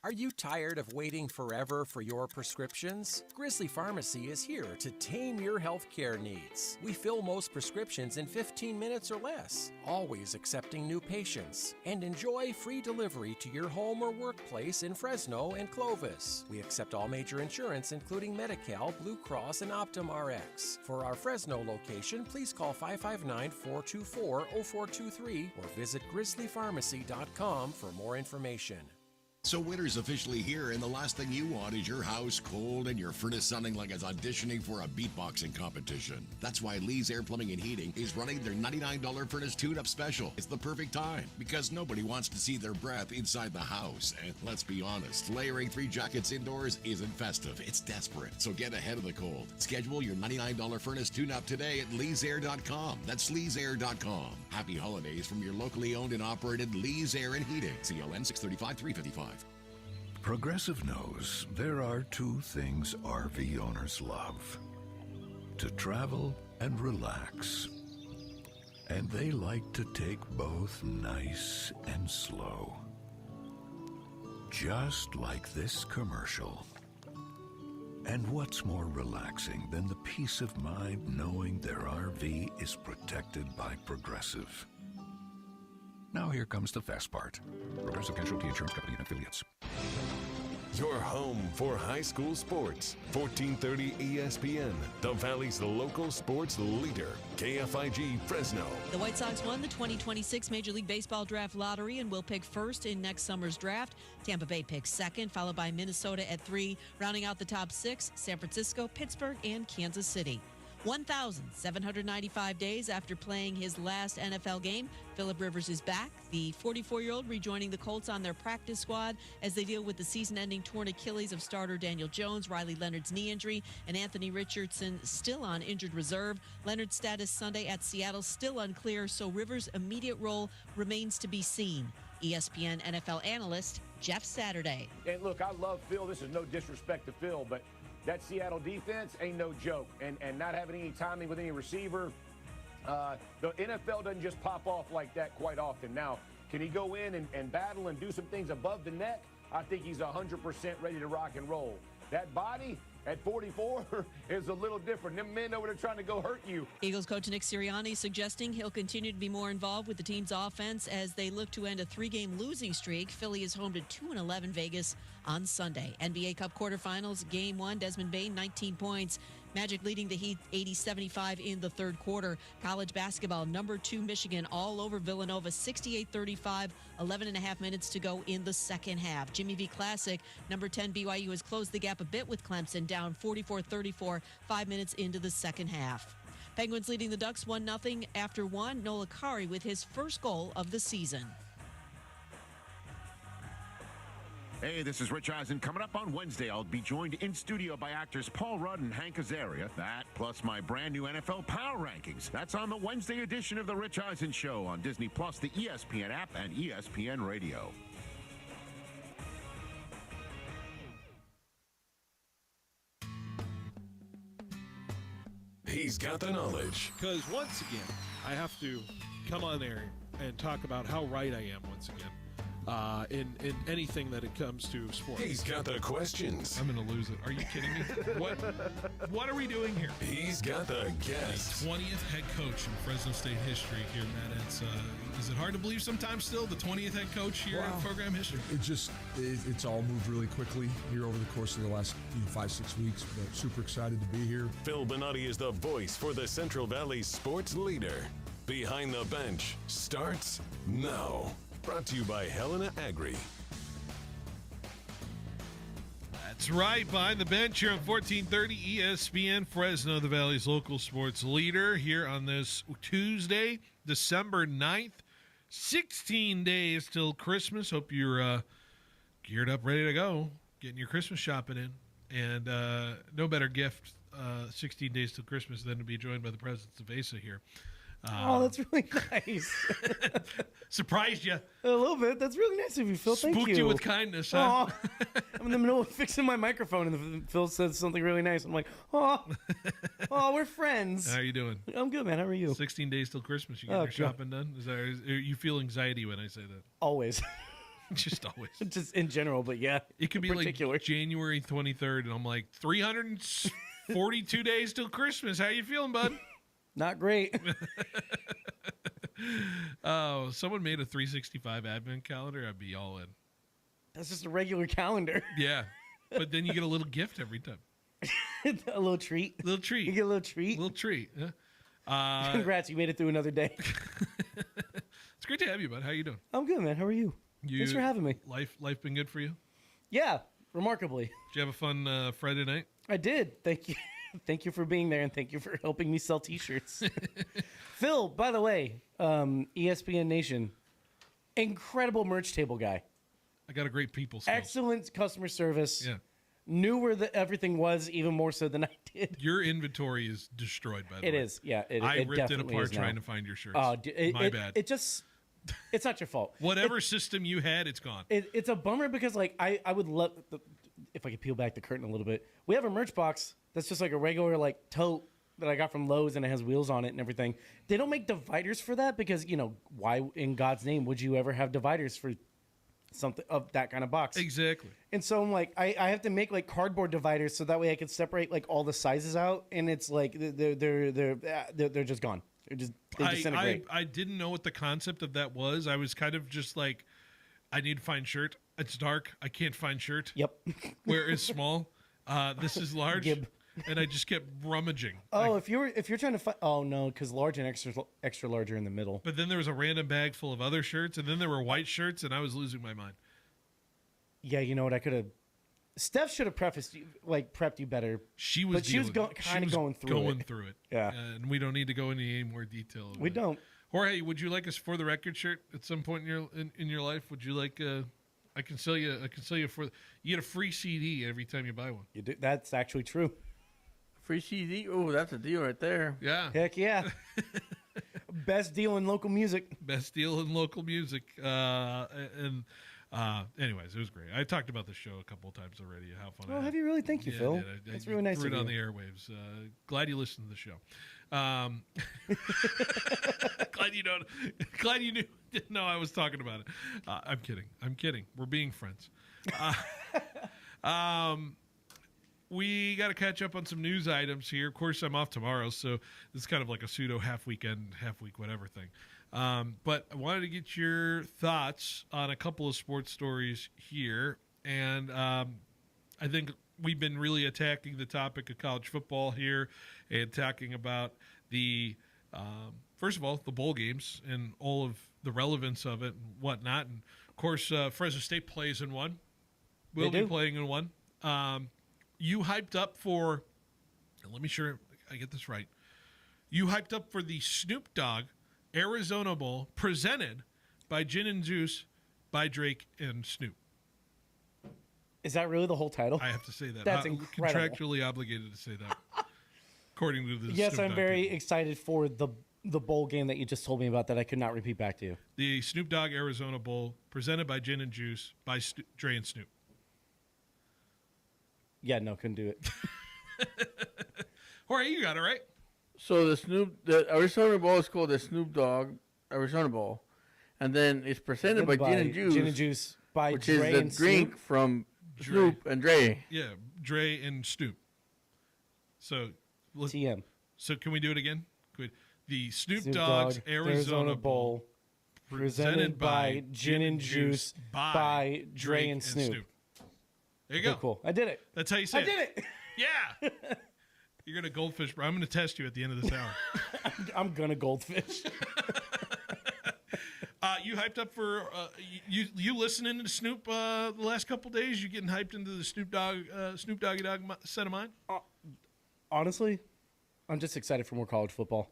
Are you tired of waiting forever for your prescriptions? Grizzly Pharmacy is here to tame your healthcare needs. We fill most prescriptions in 15 minutes or less, always accepting new patients. And enjoy free delivery to your home or workplace in Fresno and Clovis. We accept all major insurance, including Medi-Cal, Blue Cross, and Optum Rx. For our Fresno location, please call 559-424-0423 or visit grizzlypharmacy.com for more information. So winter's officially here, and the last thing you want is your house cold and your furnace sounding like it's auditioning for a beatboxing competition. That's why Lee's Air Plumbing and Heating is running their $99 furnace tune-up special. It's the perfect time, because nobody wants to see their breath inside the house. And let's be honest, layering 3 jackets indoors isn't festive, it's desperate. So get ahead of the cold. Schedule your $99 furnace tune-up today at leesair.com. That's leesair.com. Happy holidays from your locally owned and operated Lee's Air and Heating. CLN 635-355. Progressive knows there are 2 things RV owners love: to travel and relax. And they like to take both nice and slow. Just like this commercial. And what's more relaxing than the peace of mind knowing their RV is protected by Progressive? Now here comes the fast part. Progressive Casualty Insurance Company and Affiliates. Your home for high school sports. 1430 ESPN, the Valley's local sports leader. KFIG Fresno. The White Sox won the 2026 Major League Baseball Draft Lottery and will pick first in next summer's draft. Tampa Bay picks second, followed by Minnesota at 3. Rounding out the top 6, San Francisco, Pittsburgh, and Kansas City. 1,795 days after playing his last NFL game, Phillip Rivers is back. The 44-year-old rejoining the Colts on their practice squad as they deal with the season-ending torn Achilles of starter Daniel Jones, Riley Leonard's knee injury, and Anthony Richardson still on injured reserve. Leonard's status Sunday at Seattle still unclear, so Rivers' immediate role remains to be seen. ESPN NFL analyst Jeff Saturday. And look, I love Phil. This is no disrespect to Phil, but that Seattle defense ain't no joke. And not having any timing with any receiver, the NFL doesn't just pop off like that quite often. Now, can he go in and battle and do some things above the neck? I think he's 100% ready to rock and roll. That body at 44 is a little different. Them men over there trying to go hurt you. Eagles coach Nick Sirianni suggesting he'll continue to be more involved with the team's offense as they look to end a 3-game losing streak. Philly is home to 2-11 Vegas on Sunday. NBA Cup quarterfinals, Game 1, Desmond Bain, 19 points. Magic leading the Heat 80-75 in the third quarter. College basketball, number 2 Michigan all over Villanova, 68-35, 11.5 minutes to go in the second half. Jimmy V Classic, number 10 BYU has closed the gap a bit with Clemson, down 44-34, 5 minutes into the second half. Penguins leading the Ducks 1-0 after 1. Noah Kari with his first goal of the season. Hey, this is Rich Eisen. Coming up on Wednesday, I'll be joined in studio by actors Paul Rudd and Hank Azaria. That, plus my brand new NFL Power Rankings. That's on the Wednesday edition of The Rich Eisen Show on Disney+, the ESPN app, and ESPN Radio. He's got the knowledge. Because once again, I have to come on there and talk about how right I am once again. In anything that it comes to sports. He's got the questions. I'm going to lose it. Are you kidding me? What are we doing here? He's got the guests. 20th head coach in Fresno State history here, Matt. Is it hard to believe sometimes still the 20th head coach here in program history? It's all moved really quickly here over the course of the last 5-6 weeks, but super excited to be here. Phil Bonatti is the voice for the Central Valley sports leader. Behind the Bench starts now. Brought to you by Helena Agri. That's right. Behind the Bench here on 1430 ESPN Fresno, the Valley's local sports leader, here on this Tuesday, December 9th. 16 days till Christmas. Hope you're geared up, ready to go, getting your Christmas shopping in. And no better gift 16 days till Christmas than to be joined by the presidents of ASA here. Oh, that's really nice. Surprised you. A little bit. That's really nice of you, Phil. Thank you. Spooked you with kindness, huh? Oh, I'm in the middle of fixing my microphone, and Phil says something really nice. I'm like, oh, we're friends. How are you doing? I'm good, man. How are you? 16 days till Christmas. You get your shopping done? You feel anxety when I say that? Always. Just always. Just in general, but yeah. It could be particular. Like January 23rd, and I'm like, 342 days till Christmas. How you feeling, bud? Not great. Oh, someone made a 365 advent calendar. I'd be all in. That's just a regular calendar. Yeah, but then you get a little gift every time. A little treat. You get a little treat. Little treat. Yeah. Congrats, you made it through another day. It's great to have you, bud. How you doing? I'm good, man. How are you? Thanks for having me. Life been good for you? Yeah, remarkably. Did you have a fun Friday night? I did. Thank you. Thank you for being there, and thank you for helping me sell T-shirts. Phil, by the way, ESPN Nation, incredible merch table guy. I got a great people skills. Excellent customer service. Yeah. Knew where everything was even more so than I did. Your inventory is destroyed, by the way. It is, yeah. I ripped it apart trying to find your shirts. Oh, my bad. It's not your fault. Whatever system you had, it's gone. It's a bummer because, like, I would love, if I could peel back the curtain a little bit, we have a merch box that's just like a regular, like, tote that I got from Lowe's, and it has wheels on it and everything. They don't make dividers for that because, why in God's name would you ever have dividers for something of that kind of box? Exactly. And so I'm like, I have to make like cardboard dividers so that way I can separate like all the sizes out, and it's like they're just gone. They disintegrate. I didn't know what the concept of that was. I was kind of just like, I need to find shirt. It's dark. I can't find shirt. Yep. Where is small? This is large. And I just kept rummaging. Oh, if you're trying to find, oh no, because large and extra large are in the middle. But then there was a random bag full of other shirts, and then there were white shirts, and I was losing my mind. Yeah, you know what? I could have. Steph should have prepped you better. She was kind of going through it. Yeah, and we don't need to go into any more detail. We don't. Jorge, would you like a For the Record shirt at some point in your life? Would you like? I can sell you. You get a free CD every time you buy one. You do. That's actually true. Free CD? Oh, that's a deal right there. Yeah. Heck yeah. Best deal in local music. Best deal in local music. Anyways, it was great. I talked about the show a couple of times already. How fun! Oh, have you really? Thank you, Phil. That's really nice of you. Threw it on the airwaves. Glad you listened to the show. Glad you didn't know I was talking about it. I'm kidding. We're being friends. We got to catch up on some news items here. Of course, I'm off tomorrow, so this is kind of like a pseudo half-weekend, half-week, whatever thing. But I wanted to get your thoughts on a couple of sports stories here. And I think we've been really attacking the topic of college football here and talking about the, first of all, the bowl games and all of the relevance of it and whatnot. And, of course, Fresno State plays in one. We'll be playing in one. You hyped up for, and let me sure I get this right. You hyped up for the Snoop Dogg Arizona Bowl presented by Gin and Juice by Drake and Snoop. Is that really the whole title? I have to say that. That's I'm incredible. Contractually obligated to say that. According to the Yes, Snoop I'm Dogg very people. excited for the bowl game that you just told me about that I could not repeat back to you. The Snoop Dogg Arizona Bowl presented by Gin and Juice by Dre and Snoop. Yeah, no, couldn't do it. All right, you got it right. So the Arizona Bowl is called the Snoop Dogg Arizona Bowl, and then it's presented by Gin and Juice. Gin and Juice by which Dre is the and drink Snoop. from Snoop and Dre. Yeah, Dre and Snoop. So TM. So can we do it again? The Snoop Snoop Dogg's Dogg Arizona Bowl, presented by Gin and Juice by Dre and Snoop. There you go. Okay, cool. I did it. That's how you say I did it. Yeah. You're gonna goldfish, bro. I'm gonna test you at the end of this hour. I'm gonna goldfish. You hyped up for you listening to Snoop the last couple days? You getting hyped into the Snoop Doggy Dogg set of mine? Honestly, I'm just excited for more college football.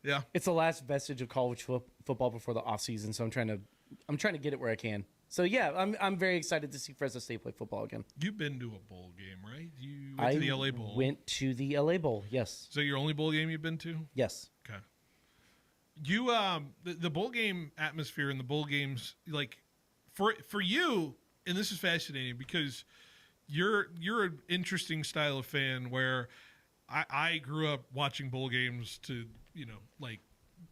Yeah, it's the last vestige of college football before the off season, so I'm trying to get it where I can. So yeah, I'm very excited to see Fresno State play football again. You've been to a bowl game, right? You went to the LA Bowl. Went to the LA Bowl. Yes. Is that your only bowl game you've been to? Yes. Okay. You the bowl game atmosphere and the bowl games, like for you, and this is fascinating because you're an interesting style of fan where I grew up watching bowl games to, like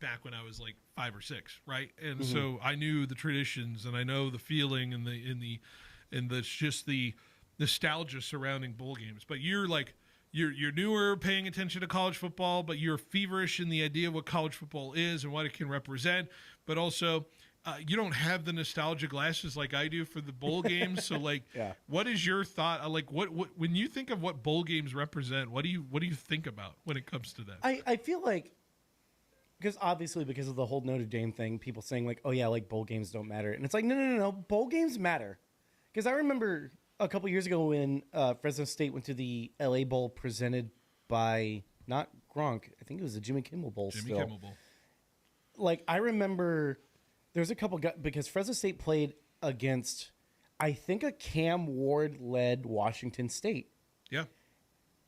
back when I was like 5 or 6, right? And so I knew the traditions and I know the feeling and the just the nostalgia surrounding bowl games. But you're like you're newer, paying attention to college football, but you're feverish in the idea of what college football is and what it can represent. But also, you don't have the nostalgia glasses like I do for the bowl games. So, like, what is your thought? Like, what when you think of what bowl games represent, what do you think about when it comes to that? I feel like because of the whole Notre Dame thing, people saying like, oh yeah, like bowl games don't matter, and it's like no, bowl games matter. Because I remember a couple years ago when Fresno State went to the LA Bowl presented by not Gronk, I think it was the Jimmy Kimmel Bowl. Kimmel Bowl. Like I remember, there's a couple guys because Fresno State played against, I think, a Cam Ward led Washington State. Yeah.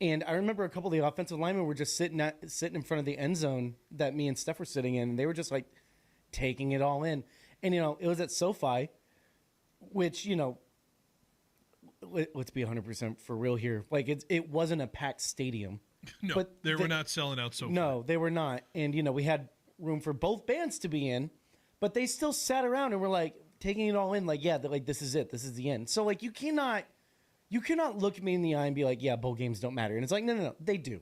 And I remember a couple of the offensive linemen were just sitting in front of the end zone that me and Steph were sitting in, and they were just like taking it all in. And it was at SoFi, which let's be 100% for real here. Like it wasn't a packed stadium. No, but they were not selling out SoFi. No, they were not. And we had room for both bands to be in, but they still sat around and were like taking it all in. Like, yeah, like this is it. This is the end. So like you cannot look me in the eye and be like, yeah, bowl games don't matter. And it's like, no, they do.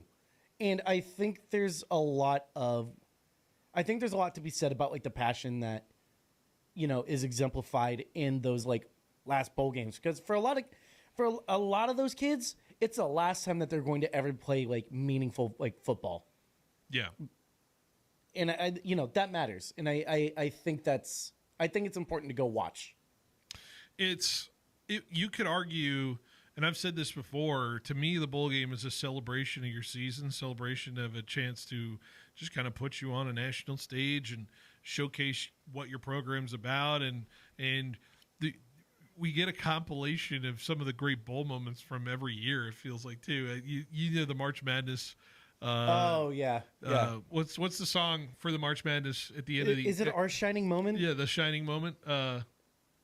And I think there's a lot to be said about like the passion that is exemplified in those like last bowl games, because for a lot of those kids, it's the last time that they're going to ever play like meaningful like football. Yeah. And I that matters. And I think it's important to go watch. You could argue, and I've said this before, to me the bowl game is a celebration of your season, celebration of a chance to just kind of put you on a national stage and showcase what your program's about, and we get a compilation of some of the great bowl moments from every year. It feels like too. You know the March Madness. What's the song for the March Madness at the end of the? Is it Our Shining Moment? Yeah, the Shining Moment.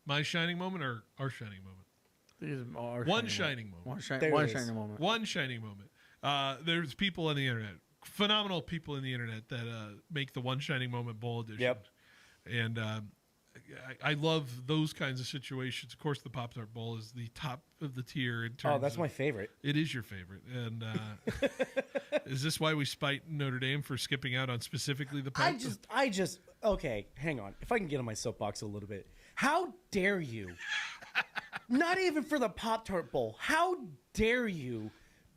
My Shining Moment or Our Shining Moment? One shining moment. One shining moment. There's people on the internet, phenomenal people in the internet that make the One Shining Moment Bowl edition. Yep. And I love those kinds of situations. Of course, the Pop-Tart Bowl is the top of the tier in terms. Oh, that's my favorite. It is your favorite, and is this why we spite Notre Dame for skipping out on specifically the Pop-Tart? I just okay. Hang on, if I can get on my soapbox a little bit. How dare you? Not even for the Pop-Tart Bowl. How dare you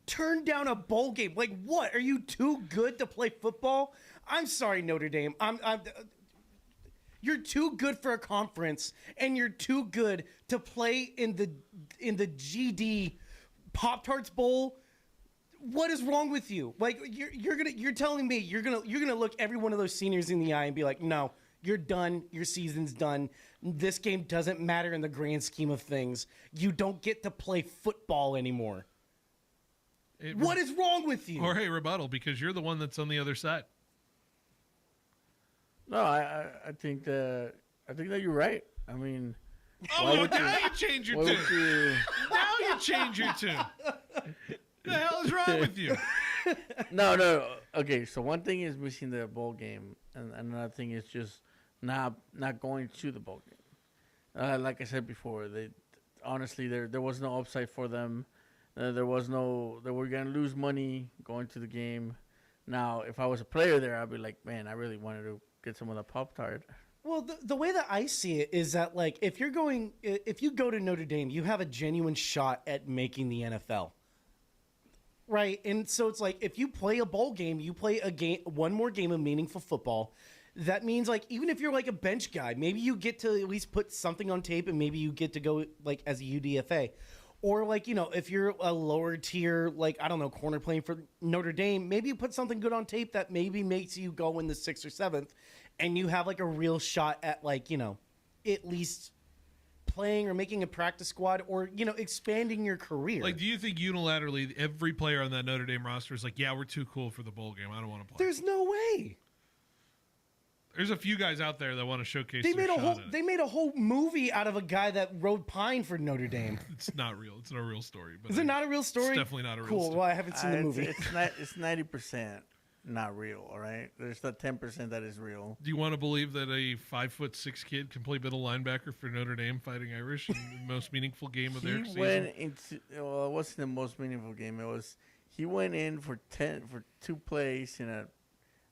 turn down a bowl game? Like what? Are you too good to play football? I'm sorry, Notre Dame. You're too good for a conference, and you're too good to play in the GD Pop-Tarts Bowl. What is wrong with you? Like you're telling me you're gonna look every one of those seniors in the eye and be like, no, you're done. Your season's done. This game doesn't matter in the grand scheme of things. You don't get to play football anymore. What is wrong with you? Or hey, rebuttal, because you're the one that's on the other side. No, I think that you're right. I mean, now you change your tune. Now you change your tune. The hell is wrong with you? No. Okay, so one thing is missing the bowl game, and another thing is just not going to the bowl game. Like I said before, honestly there was no upside for them. They were gonna lose money going to the game. Now, if I was a player there, I'd be like, man, I really wanted to get some of the Pop-Tart. Well, the way that I see it is that, like, if you go to Notre Dame, you have a genuine shot at making the NFL. Right? And so it's like, if you play a bowl game, you play one more game of meaningful football. That means, like, even if you're like a bench guy, maybe you get to at least put something on tape, and maybe you get to go like as a UDFA. Or, like, you know, if you're a lower tier, like, I don't know, corner playing for Notre Dame, maybe you put something good on tape that maybe makes you go in the 6th or 7th, and you have, like, a real shot at, like, you know, at least playing or making a practice squad or, you know, expanding your career. Like, do you think unilaterally every player on that Notre Dame roster is like, yeah, we're too cool for the bowl game, I don't want to play? There's no way. There's a few guys out there that want to showcase They their made a shot whole at it. they made a whole movie out of a guy that rode pine for Notre Dame. It's not real. It's not a real story. But Is it not a real story? It's definitely not a real cool. story. Well, I haven't seen the movie. It's 90% not real. All right, there's the 10% that is real. Do you want to believe that a 5'6" kid can play middle linebacker for Notre Dame Fighting Irish in the most meaningful game of their season? He went into it wasn't the most meaningful game. He went in for 2 plays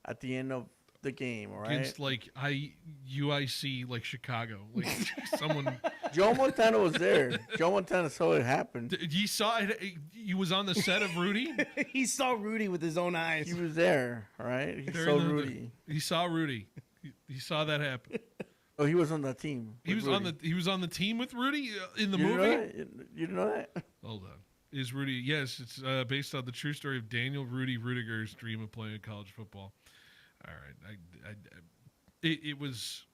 at the end of the game, all right? Against like UIC, like Chicago, like someone. Joe Montana was there. Joe Montana saw it happen. He saw it. He was on the set of Rudy. He saw Rudy with his own eyes. He was there, all right? He saw Rudy. He saw Rudy. He saw that happen. Oh, he was on the team. He was on the team with Rudy in the You movie. know that? You didn't know that? Hold on. Is Rudy? Yes, it's based on the true story of Daniel Rudy Rudiger's dream of playing college football. All right, it was.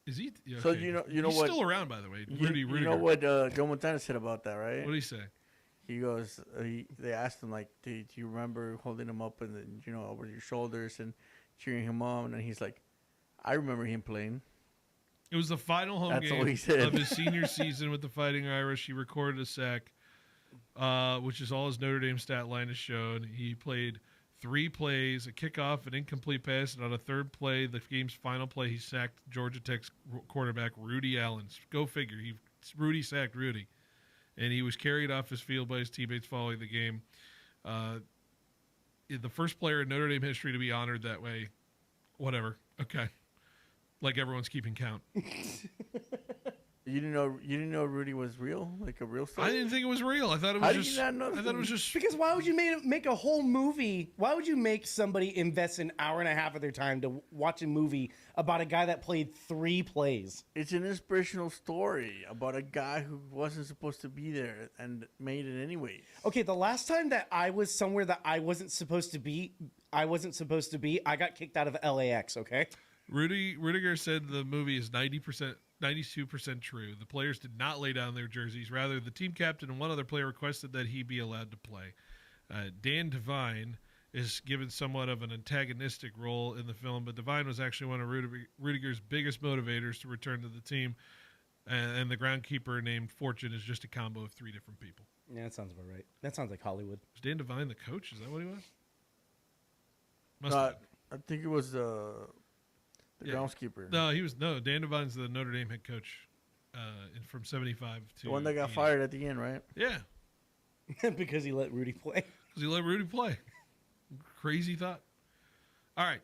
Is he? Yeah, So okay. you know He's what? still around, by the way. Rudy Rudiger. You know what Joe Montana said about that, right? What did he say? He goes. They asked him like, do you remember holding him up and then, over your shoulders and cheering him on? And he's like, I remember him playing. It was the final home That's all he game said. of his senior season with the Fighting Irish. He recorded a sack, which is all his Notre Dame stat line has shown. He played 3 plays, a kickoff, an incomplete pass, and on a 3rd play, the game's final play, he sacked Georgia Tech's quarterback Rudy Allen. Go figure. Rudy sacked Rudy. And he was carried off his field by his teammates following the game. The first player in Notre Dame history to be honored that way. Whatever. Okay. Like everyone's keeping count. You didn't know Rudy was real, like a real story. I didn't think it was real. I thought it How was did just. you not know I thought it was just. Because why would you make a whole movie? Why would you make somebody invest an hour and a half of their time to watch a movie about a guy that played 3 plays? It's an inspirational story about a guy who wasn't supposed to be there and made it anyway. Okay, the last time that I was somewhere that I wasn't supposed to be, I got kicked out of LAX. Okay. Rudiger said the movie is 92% true. The players did not lay down their jerseys. Rather, the team captain and one other player requested that he be allowed to play. Dan Devine is given somewhat of an antagonistic role in the film, but Devine was actually one of Rudiger's biggest motivators to return to the team. And the groundkeeper named Fortune is just a combo of 3 different people. Yeah, that sounds about right. That sounds like Hollywood. Was Dan Devine the coach? Is that what he was? Must have been. I think it was the groundskeeper. No, Dan Devine's the Notre Dame head coach from 75 to the one that got 80. fired at the end, right? Yeah. Because he let Rudy play. Because he let Rudy play. Crazy thought. All right.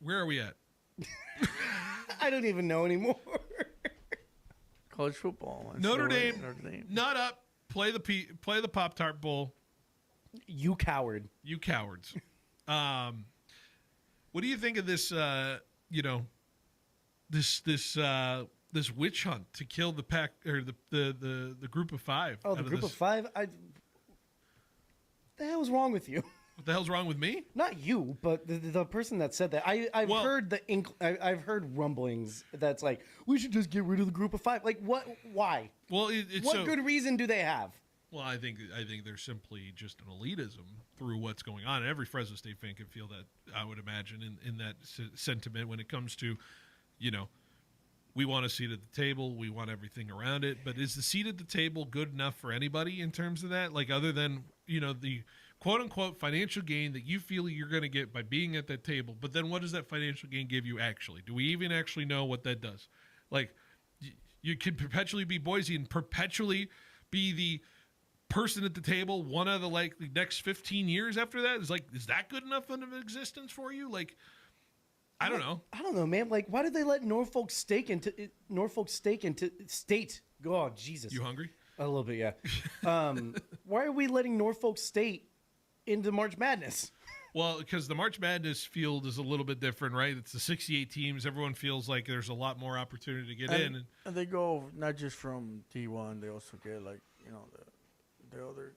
Where are we at? I don't even know anymore. College football. Notre Dame, not up. Play the Pop-Tart Bowl. You coward. You cowards. What do you think of this? This witch hunt to kill the pack or the group of 5. Oh, the group of 5. What the hell's wrong with you? What the hell's wrong with me? Not you, but the person that said that. I've heard rumblings that's like we should just get rid of the group of 5. Like what? Why? Well, what good reason do they have? Well, I think there's simply just an elitism through what's going on. And every Fresno State fan can feel that, I would imagine, in that sentiment when it comes to, we want a seat at the table, we want everything around it. But is the seat at the table good enough for anybody in terms of that? Like, other than the quote unquote financial gain that you feel you're going to get by being at that table. But then what does that financial gain give you actually? Do we even actually know what that does? Like, you could perpetually be Boise and perpetually be the person at the table one of the next 15 years after that. Is that good enough of an existence for you? Like, I don't know. I don't know, man. Like, why did they let Norfolk State into state? Oh, Jesus. You hungry? A little bit, yeah. Why are we letting Norfolk State into March Madness? Well, because the March Madness field is a little bit different, right? It's the 68 teams. Everyone feels like there's a lot more opportunity to get in. And they go not just from D1, they also get the other.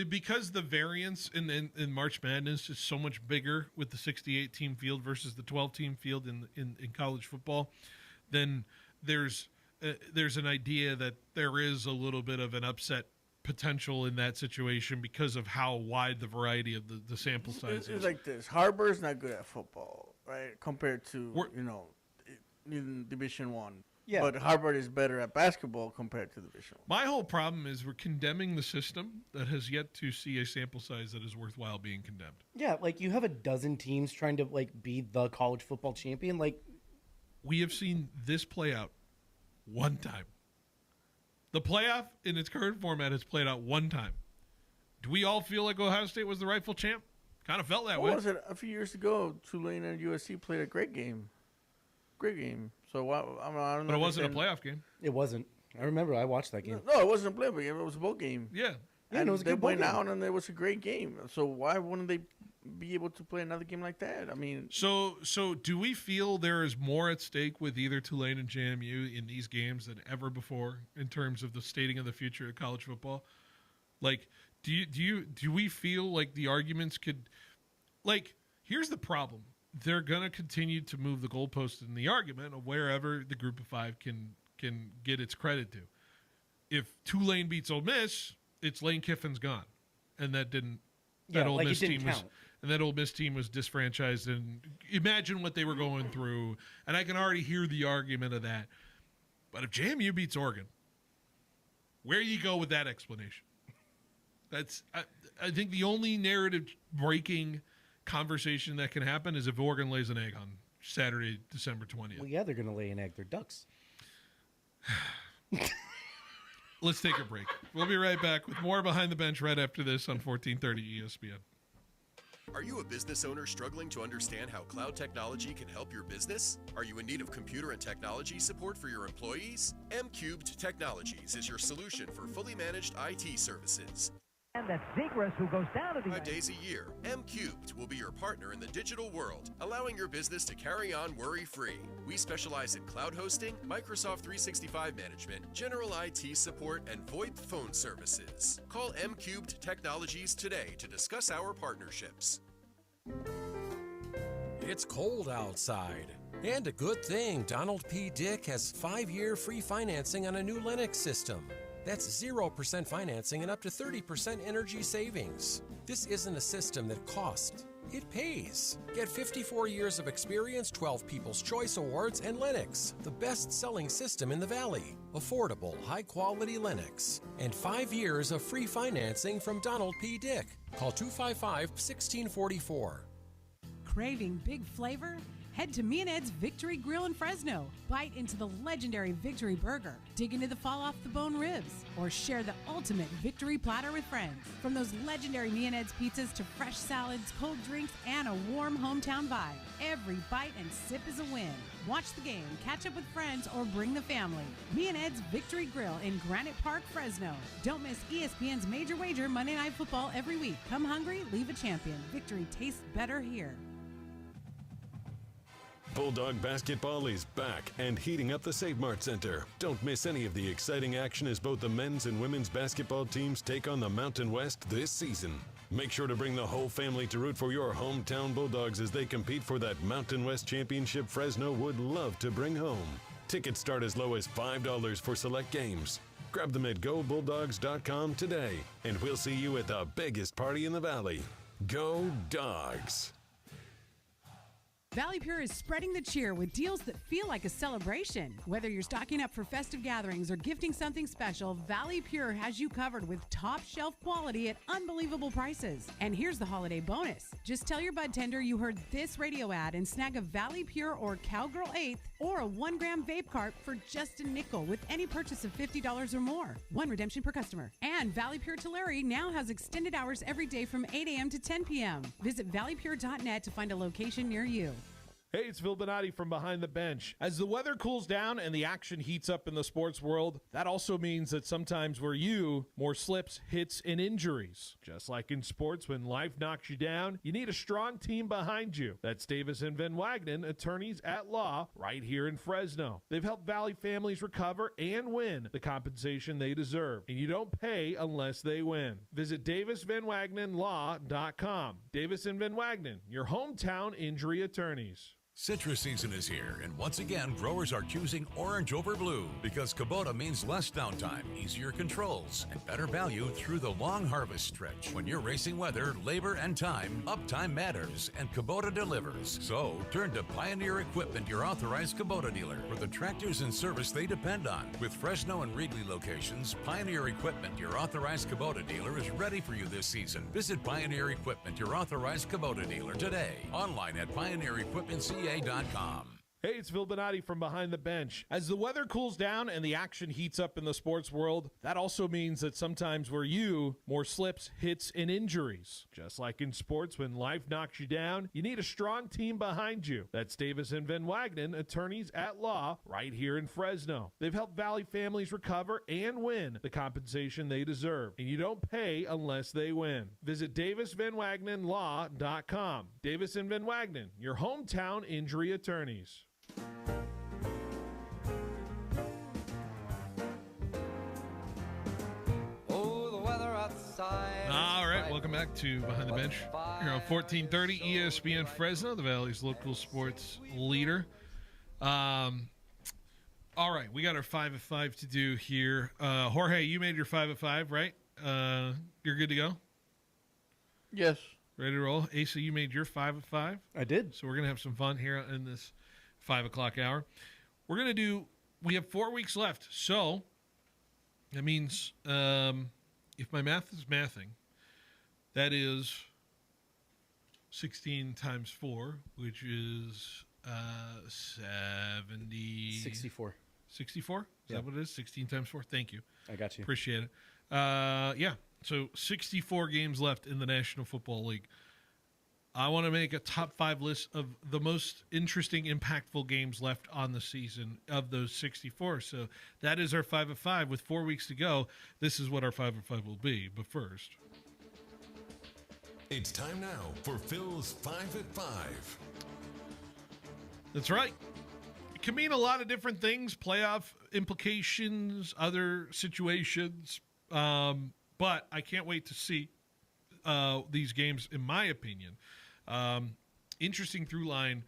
Because the variance in March Madness is so much bigger with the 68-team field versus the 12-team field in college football, then there's an idea that there is a little bit of an upset potential in that situation because of how wide the variety of the sample size is. It's like this. Harvard's not good at football, right? Compared to, in Division I. Yeah. But Harvard is better at basketball compared to Division I. My whole problem is we're condemning the system that has yet to see a sample size that is worthwhile being condemned. Yeah, like you have a dozen teams trying to be the college football champion. Like, we have seen this play out one time. The playoff in its current format has played out one time. Do we all feel like Ohio State was the rightful champ? Kind of felt that way. What was it? A few years ago, Tulane and USC played a great game. Great game. So I don't know. But it wasn't a playoff game. It wasn't. I remember I watched that game. No, it wasn't a playoff game. It was a bowl game. Yeah. And it was a they good bowl went game. out, and it was a great game. So why wouldn't they be able to play another game like that? I mean, so do we feel there is more at stake with either Tulane and JMU in these games than ever before in terms of the stating of the future of college football? Like, do we feel like the arguments could, like, here's the problem. They're going to continue to move the goalpost in the argument of wherever the group of five can get its credit to. If Tulane beats Ole Miss, it's Lane Kiffin's gone. And that didn't Ole Miss team was, and that Ole Miss team was disfranchised, and imagine what they were going through. And I can already hear the argument of that. But if JMU beats Oregon, where you go with that explanation? That's I think the only narrative breaking conversation that can happen is if Oregon lays an egg on Saturday, December 20th. Well, yeah, they're going to lay an egg. They're ducks. Let's take a break. We'll be right back with more Behind the Bench right after this on 1430 ESPN. Are you a business owner struggling to understand how cloud technology can help your business? Are you in need of computer and technology support for your employees? M-Cubed Technologies is your solution for fully managed IT services. And that's Zegras who goes down to the 5 days a year, M-Cubed will be your partner in the digital world, allowing your business to carry on worry-free. We specialize in cloud hosting, Microsoft 365 management, general IT support, and VoIP phone services. Call M-Cubed Technologies today to discuss our partnerships. It's cold outside. And a good thing, Donald P. Dick has 5-year free financing on a new Linux system. That's 0% financing and up to 30% energy savings. This isn't a system that costs. It pays. Get 54 years of experience, 12 People's Choice Awards, and Linux, the best-selling system in the Valley. Affordable, high-quality Linux. And 5 years of free financing from Donald P. Dick. Call 255-1644. Craving big flavor? Head to Me and Ed's Victory Grill in Fresno. Bite into the legendary Victory Burger. Dig into the fall-off-the-bone ribs. Or share the ultimate Victory Platter with friends. From those legendary Me and Ed's pizzas to fresh salads, cold drinks, and a warm hometown vibe. Every bite and sip is a win. Watch the game, catch up with friends, or bring the family. Me and Ed's Victory Grill in Granite Park, Fresno. Don't miss ESPN's Major Wager Monday Night Football every week. Come hungry, leave a champion. Victory tastes better here. Bulldog basketball is back and heating up the Save Mart Center. Don't miss any of the exciting action as both the men's and women's basketball teams take on the Mountain West this season. Make sure to bring the whole family to root for your hometown Bulldogs as they compete for that Mountain West championship Fresno would love to bring home. Tickets start as low as $5 for select games. Grab them at GoBulldogs.com today, and we'll see you at the biggest party in the Valley. Go Dogs! Valley Pure is spreading the cheer with deals that feel like a celebration. Whether you're stocking up for festive gatherings or gifting something special, Valley Pure has you covered with top shelf quality at unbelievable prices. And here's the holiday bonus. Just tell your bud tender you heard this radio ad and snag a Valley Pure or Cowgirl 8th or a 1 gram vape cart for just a nickel with any purchase of $50 or more. One redemption per customer. And Valley Pure Tulare now has extended hours every day from 8 a.m. to 10 p.m. Visit valleypure.net to find a location near you. Hey, it's Phil Bonatti from Behind the Bench. As the weather cools down and the action heats up in the sports world, that also means that sometimes we're you, more slips, hits, and injuries. Just like in sports, when life knocks you down, you need a strong team behind you. That's Davis and Van Wagenen, attorneys at law, right here in Fresno. They've helped Valley families recover and win the compensation they deserve. And you don't pay unless they win. Visit DavisVanWagenenLaw.com. Davis and Van Wagenen, your hometown injury attorneys. Citrus season is here, and once again, growers are choosing orange over blue because Kubota means less downtime, easier controls, and better value through the long harvest stretch. When you're racing weather, labor, and time, uptime matters, and Kubota delivers. So, turn to Pioneer Equipment, your authorized Kubota dealer, for the tractors and service they depend on. With Fresno and Reedley locations, Pioneer Equipment, your authorized Kubota dealer, is ready for you this season. Visit Pioneer Equipment, your authorized Kubota dealer, today. Online at PioneerEquipmentCA.com. Hey, it's Phil Bonatti from Behind the Bench. As the weather cools down and the action heats up in the sports world, that also means that sometimes we're you, more slips, hits, and injuries. Just like in sports, when life knocks you down, you need a strong team behind you. That's Davis and Van Wagenen, attorneys at law, right here in Fresno. They've helped Valley families recover and win the compensation they deserve. And you don't pay unless they win. Visit DavisVanWagenenLaw.com. Davis and Van Wagenen, your hometown injury attorneys. All right, welcome back to Behind the Bench. Here on 1430 ESPN Fresno, the Valley's local sports leader. All right, we got our 5 of 5 to do here. Jorge, you made your 5 of 5, right? You're good to go? Yes. Ready to roll? Asa, you made your 5 of 5? I did. So we're going to have some fun here in this 5 o'clock hour. We're going to do, we have 4 weeks left. So that means if my math is mathing, that is 16 times 4, which is 70. 64. 64? Is Yeah. that what it is? 16 times 4? Thank you. I got you. Appreciate it. Yeah, so 64 games left in the National Football League. I want to make a top 5 list of the most interesting, impactful games left on the season of those 64. So that is our 5 of 5. With 4 weeks to go, this is what our 5 of 5 will be. But first, It's time now for Phil's 5 at 5. that's right. It can mean a lot of different things, playoff implications, other situations. But I can't wait to see these games, in my opinion. Interesting through line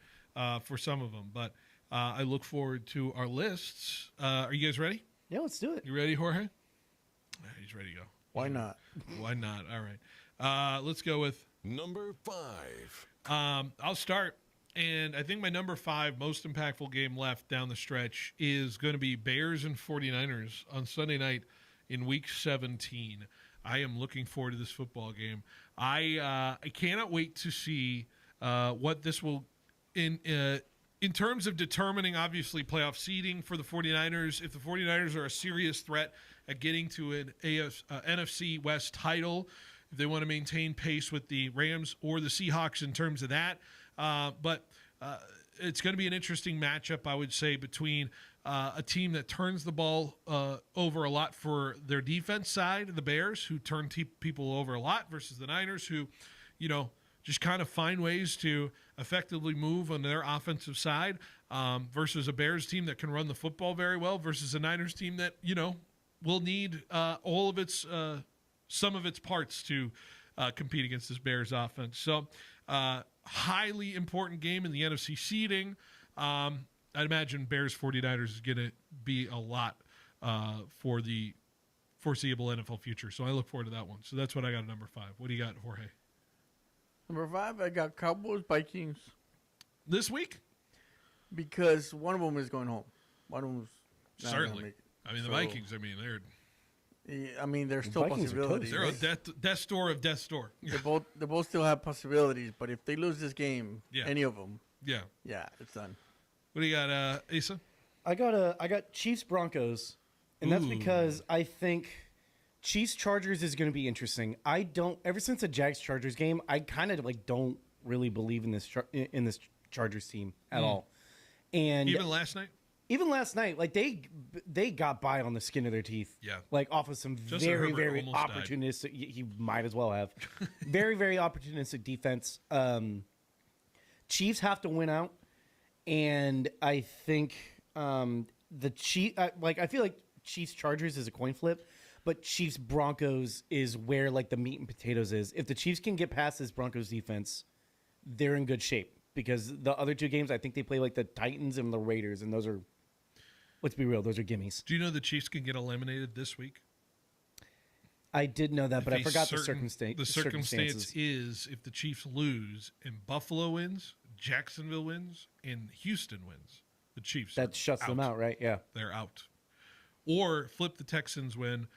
for some of them, but I look forward to our lists. Are you guys ready? Yeah, let's do it. You ready, Jorge? He's ready to go. Why not? Why not? All right. Let's go with number 5. I'll start, and I think my number 5 most impactful game left down the stretch is going to be Bears and 49ers on Sunday night in Week 17. I am looking forward to this football game. I cannot wait to see what this will in terms of determining, obviously, playoff seeding for the 49ers. If the 49ers are a serious threat at getting to an NFC West title, if they want to maintain pace with the Rams or the Seahawks in terms of that. But it's going to be an interesting matchup, I would say, between a team that turns the ball over a lot for their defense side, the Bears, who turn people over a lot, versus the Niners, who, just kind of find ways to effectively move on their offensive side, versus a Bears team that can run the football very well, versus a Niners team that, will need all of its some of its parts to compete against this Bears offense. So highly important game in the NFC seeding. I'd imagine Bears 49ers is going to be a lot for the foreseeable NFL future. So I look forward to that one. So that's what I got at number 5. What do you got, Jorge? Number 5, I got Cowboys Vikings. this week? Because one of them is going home. One of them's not gonna Certainly. make it. I mean, the So, Vikings. I mean, they're yeah, I mean, there's still Vikings are possibilities. toast. they're a death store of death store. They both still have possibilities, but if they lose this game, Yeah. any of them, Yeah. it's done. What do you got, Asa? I got Chiefs Broncos, and that's Ooh. because I think Chiefs Chargers is going to be interesting. Ever since the Jags Chargers game, I kind of like don't really believe in this Chargers team at all. And Even last night? even last night, like they got by on the skin of their teeth. Yeah. Like off of some Justin very, Herbert very almost died. opportunistic. He might as well have. Very, very opportunistic defense. Chiefs have to win out, and I think the I feel like Chiefs Chargers is a coin flip, but Chiefs Broncos is where like the meat and potatoes is. If the Chiefs can get past this Broncos defense, they're in good shape. Because the other two games, I think they play like the Titans and the Raiders, and those are, let's be real, those are gimmies. Do you know the Chiefs can get eliminated this week? I did know that, but I forgot the The circumstances. circumstance is if the Chiefs lose and Buffalo wins, Jacksonville wins, and Houston wins, the Chiefs That shuts them out, right? Yeah. They're out. Or flip the Texans win,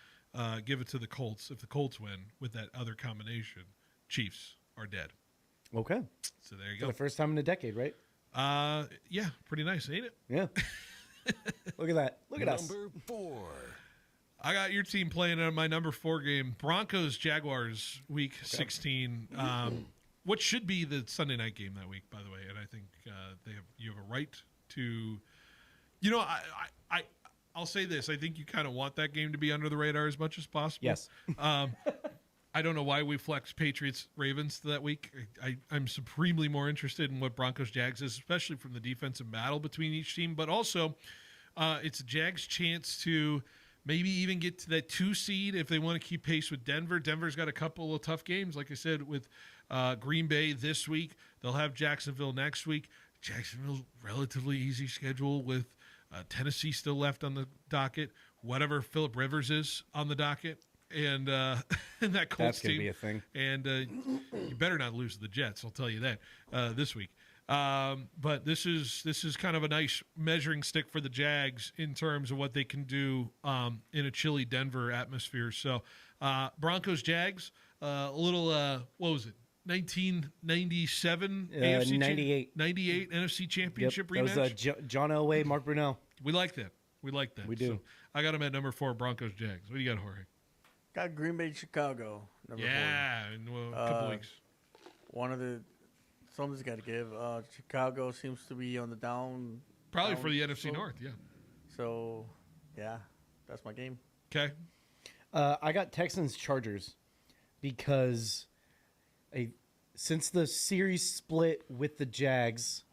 give it to the Colts. If the Colts win with that other combination, Chiefs are dead. Okay. So there you For go. the first time in a decade, right? Yeah, pretty nice, ain't it? Yeah. Look at that. Look at us. Number 4. I got your team playing in my number 4 game, Broncos Jaguars, Week 16. What should be the Sunday night game that week, by the way, and I think you have a right to. You know, I'll say this: I think you kind of want that game to be under the radar as much as possible. Yes. I don't know why we flexed Patriots Ravens that week. I'm supremely more interested in what Broncos Jags is, especially from the defensive battle between each team. But also, it's Jags' chance to maybe even get to that 2 seed if they want to keep pace with Denver. Denver's got a couple of tough games, like I said, with Green Bay this week. They'll have Jacksonville next week. Jacksonville's relatively easy schedule with Tennessee still left on the docket. Whatever Phillip Rivers is on the docket. And that Colts That's gonna team be a thing. And you better not lose to the Jets. I'll tell you that this week. But this is kind of a nice measuring stick for the Jags in terms of what they can do in a chilly Denver atmosphere. So Broncos Jags, a little what was it? 1997 AFC 98 NFC Championship rematch. That was John Elway, Mark Brunell. We like that. We do. So I got them at number 4, Broncos Jags. What do you got, Jorge? Got Green Bay, Chicago. Number 4. In a couple weeks. Something's got to give. Chicago seems to be on the down. Probably for the NFC North, yeah. So, yeah, that's my game. Okay. I got Texans Chargers because since the series split with the Jags,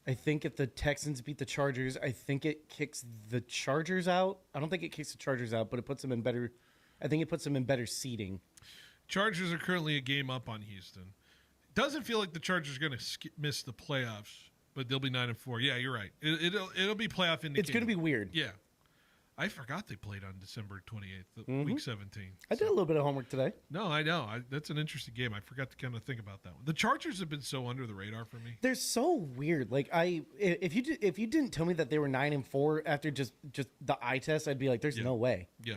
I think if the Texans beat the Chargers, I think it kicks the Chargers out. I don't think it kicks the Chargers out, but it puts them in better. I think it puts them in better seeding. Chargers are currently a game up on Houston. Doesn't feel like the Chargers are going to miss the playoffs, but they'll be 9-4. Yeah, you're right. It'll be playoff indicated. It's going to be weird. Yeah. I forgot they played on December 28th, Week 17. I did a little bit of homework today. No, I know. That's an interesting game. I forgot to kind of think about that one. The Chargers have been so under the radar for me. They're so weird. Like if you didn't tell me that they were 9-4 after just the eye test, I'd be like, there's no way. Yeah.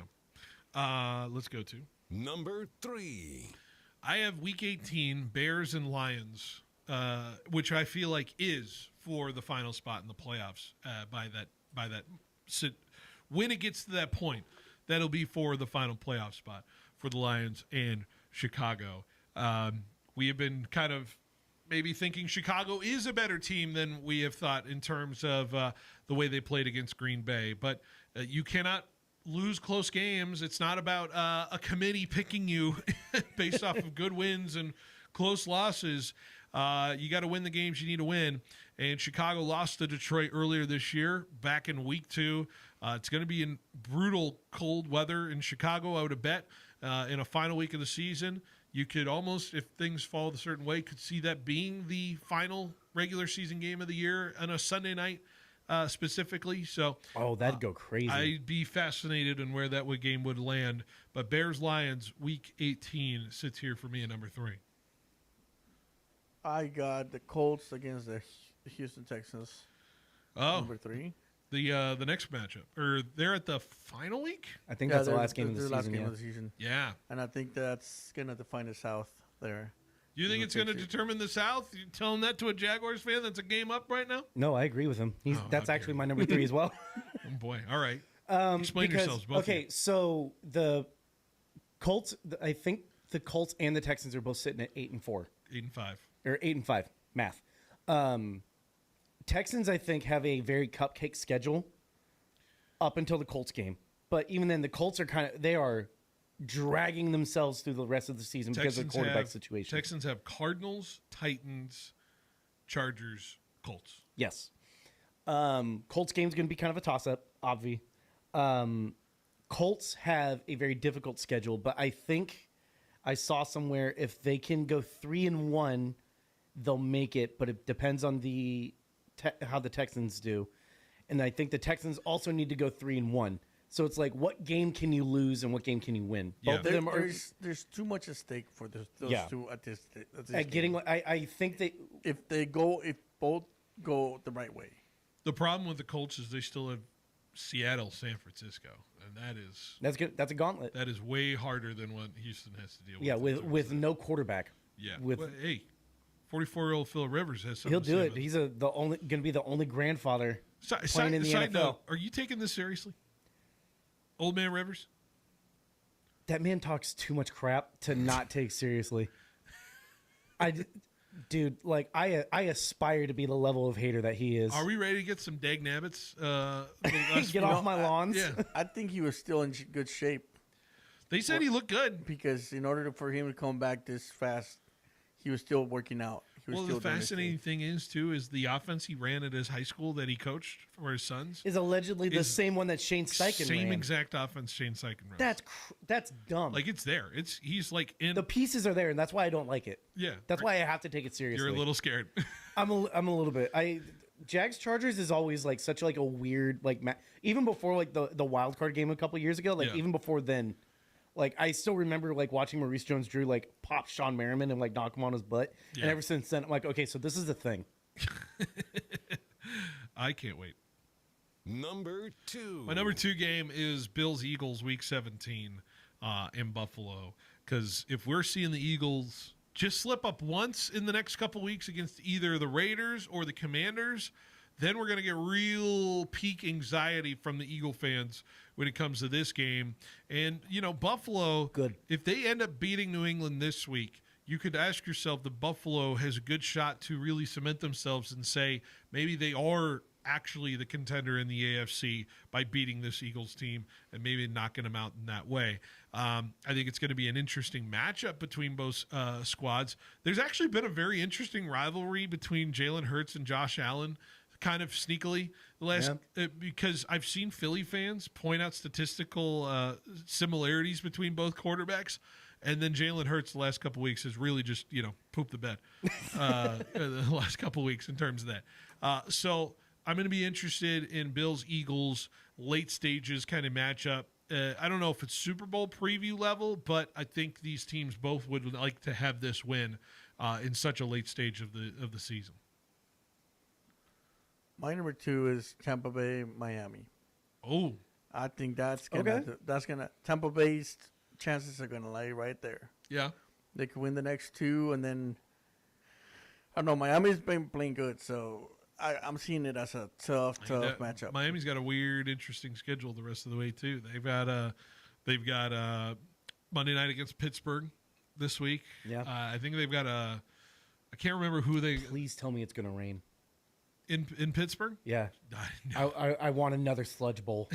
Let's go to number 3. I have Week 18 Bears and Lions, which I feel like is for the final spot in the playoffs. By that when it gets to that point, that'll be for the final playoff spot for the Lions and Chicago. We have been kind of maybe thinking Chicago is a better team than we have thought in terms of the way they played against Green Bay. But you cannot lose close games. It's not about a committee picking you based off of good wins and close losses. You got to win the games you need to win. And Chicago lost to Detroit earlier this year, back in Week 2. It's going to be in brutal cold weather in Chicago, I would have bet, in a final week of the season. You could almost, if things fall a certain way, could see that being the final regular season game of the year on a Sunday night specifically. So, that'd go crazy. I'd be fascinated in where that game would land. But Bears-Lions, Week 18, sits here for me at number 3. I got the Colts against the Houston Texans. Oh, Number 3. The next matchup, or they're at the final week. I think that's the last game of the last season. game Yeah. of the season. Yeah. And I think that's gonna define the South there. You think it's going to determine the South? You telling that to a Jaguars fan that's a game up right now? No, I agree with him. That's actually my number 3 as well. Oh boy! All right. Explain Because- yourselves, both. Okay, so the Colts. I think the Colts and the Texans are both sitting at 8-4. 8-5. Or 8-5. Math. Texans, I think, have a very cupcake schedule up until the Colts game. But even then, the Colts are dragging themselves through the rest of the season because of the quarterback situation. Texans have Cardinals, Titans, Chargers, Colts. Yes. Colts game's going to be kind of a toss-up, obvi. Colts have a very difficult schedule, but I think I saw somewhere if they can go 3-1, they'll make it, but it depends on how the Texans do. And I think the Texans also need to go 3-1. So it's like, what game can you lose and what game can you win? Yeah. Both of them are There's too much at stake for those Yeah. two at this at getting. I think that if both go the right way. The problem with the Colts is they still have Seattle, San Francisco, and that is that's good. That's a gauntlet. That is way harder than what Houston has to deal with. Yeah, with no quarterback. Yeah. With Well, hey, 44-year-old Phil Rivers has something he'll to do say it. about He's going to be the only grandfather playing Side in the NFL. note, are you taking this seriously? Old man Rivers? That man talks too much crap to not take seriously. Dude, like I aspire to be the level of hater that he is. Are we ready to get some dag nabbits? Get off my lawns. Yeah. I think he was still in good shape. They said he looked good. Because in order for him to come back this fast, he was still working out. He was Well, still the doing his fascinating thing is, too, is the offense he ran at his high school that he coached for his sons. Is allegedly the same one that Shane Steichen Same ran. exact offense Shane Steichen ran. That's dumb. Like, it's there. He's like in. The pieces are there, and that's why I don't like it. Yeah. That's why I have to take it seriously. You're a little scared. I'm a little bit. Jags Chargers is always like such like a weird like even before like the wild card game a couple years ago, like Yeah. even before then, like I still remember like watching Maurice Jones-Drew like pop Sean Merriman and like knock him on his butt. Yeah. And ever since then, I'm like, okay, so this is the thing. I can't wait. Number 2. My number 2 game is Bills-Eagles Week 17 in Buffalo. Because if we're seeing the Eagles just slip up once in the next couple weeks against either the Raiders or the Commanders, then we're going to get real peak anxiety from the Eagle fans when it comes to this game. And, Buffalo, if they end up beating New England this week, you could ask yourself, the Buffalo has a good shot to really cement themselves and say maybe they are actually the contender in the AFC by beating this Eagles team and maybe knocking them out in that way. I think it's going to be an interesting matchup between both squads. There's actually been a very interesting rivalry between Jalen Hurts and Josh Allen, kind of sneakily the last because I've seen Philly fans point out statistical similarities between both quarterbacks. And then Jalen Hurts the last couple of weeks has really just, pooped the bed the last couple of weeks in terms of that. So I'm going to be interested in Bills-Eagles late stages kind of matchup. I don't know if it's Super Bowl preview level, but I think these teams both would like to have this win in such a late stage of the season. My number 2 is Tampa Bay, Miami. Oh, I think that's gonna Tampa Bay's chances are gonna lie right there. Yeah, they could win the next 2, and then I don't know. Miami's been playing good, so I'm seeing it as a tough matchup. Miami's got a weird, interesting schedule the rest of the way too. They've got Monday night against Pittsburgh this week. Yeah, I think they've got I can't remember who they. Please tell me it's gonna rain. In Pittsburgh? Yeah. No. I want another sludge bowl.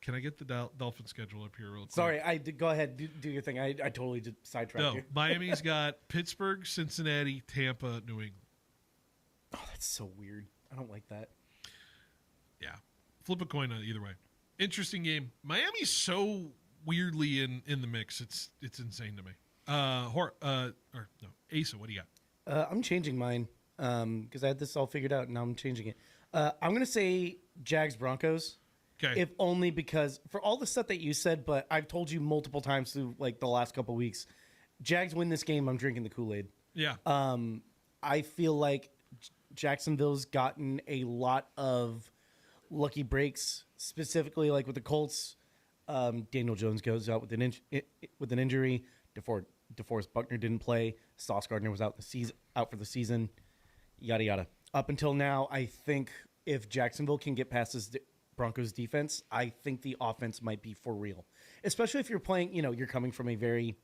Can I get the Dolphin schedule up here real quick? Sorry, go ahead. Do your thing. I totally did sidetrack you. Miami's got Pittsburgh, Cincinnati, Tampa, New England. Oh, that's so weird. I don't like that. Yeah. Flip a coin on it either way. Interesting game. Miami's so weirdly in the mix. It's insane to me. Asa, what do you got? I'm changing mine. Because I had this all figured out, and now I'm changing it. I'm going to say Jags Broncos. Okay. If only because for all the stuff that you said, but I've told you multiple times through like the last couple of weeks, Jags win this game. I'm drinking the Kool-Aid. Yeah. I feel like Jacksonville's gotten a lot of lucky breaks, specifically like with the Colts. Daniel Jones goes out with an injury. DeForest Buckner didn't play. Sauce Gardner was out for the season. Yada yada. Up until now, I think if Jacksonville can get past this Broncos defense, I think the offense might be for real. Especially if you're playing, you're coming from a very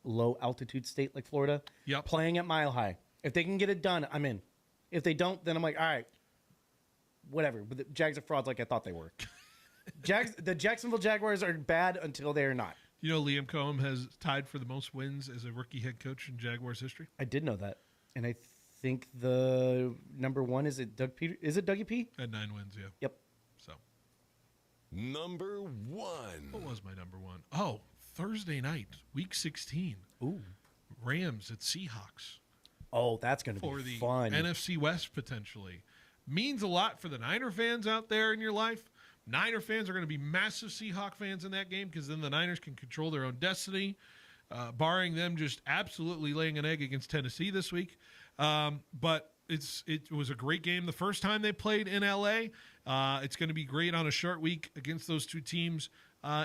low altitude state like Florida. Yep. Playing at Mile High. If they can get it done, I'm in. If they don't, then I'm like, all right, whatever. But the Jags are frauds like I thought they were. The Jacksonville Jaguars are bad until they are not. Liam Cohen has tied for the most wins as a rookie head coach in Jaguars history. I did know that. And I think the number one, is it Doug Peter? Is it Dougie P? At 9 wins, yeah. Yep. So. Number 1. What was my number 1? Oh, Thursday night, week 16. Ooh. Rams at Seahawks. Oh, that's going to be fun. For the NFC West, potentially. Means a lot for the Niner fans out there in your life. Niner fans are going to be massive Seahawk fans in that game because then the Niners can control their own destiny, barring them just absolutely laying an egg against Tennessee this week. But it was a great game the first time they played in L.A. It's going to be great on a short week against those two teams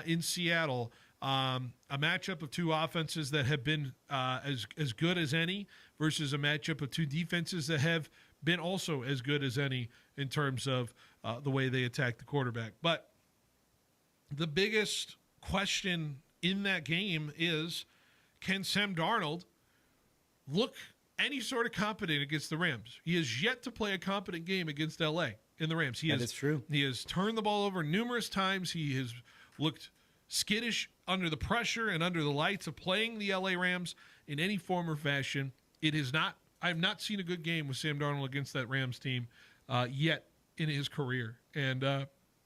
in Seattle. A matchup of two offenses that have been as good as any versus a matchup of two defenses that have been also as good as any in terms of the way they attack the quarterback. But the biggest question in that game is, can Sam Darnold look any sort of competent against the Rams? He has yet to play a competent game against L.A. in the Rams. That is true. He has turned the ball over numerous times. He has looked skittish under the pressure and under the lights of playing the L.A. Rams in any form or fashion. I have not seen a good game with Sam Darnold against that Rams team yet in his career. And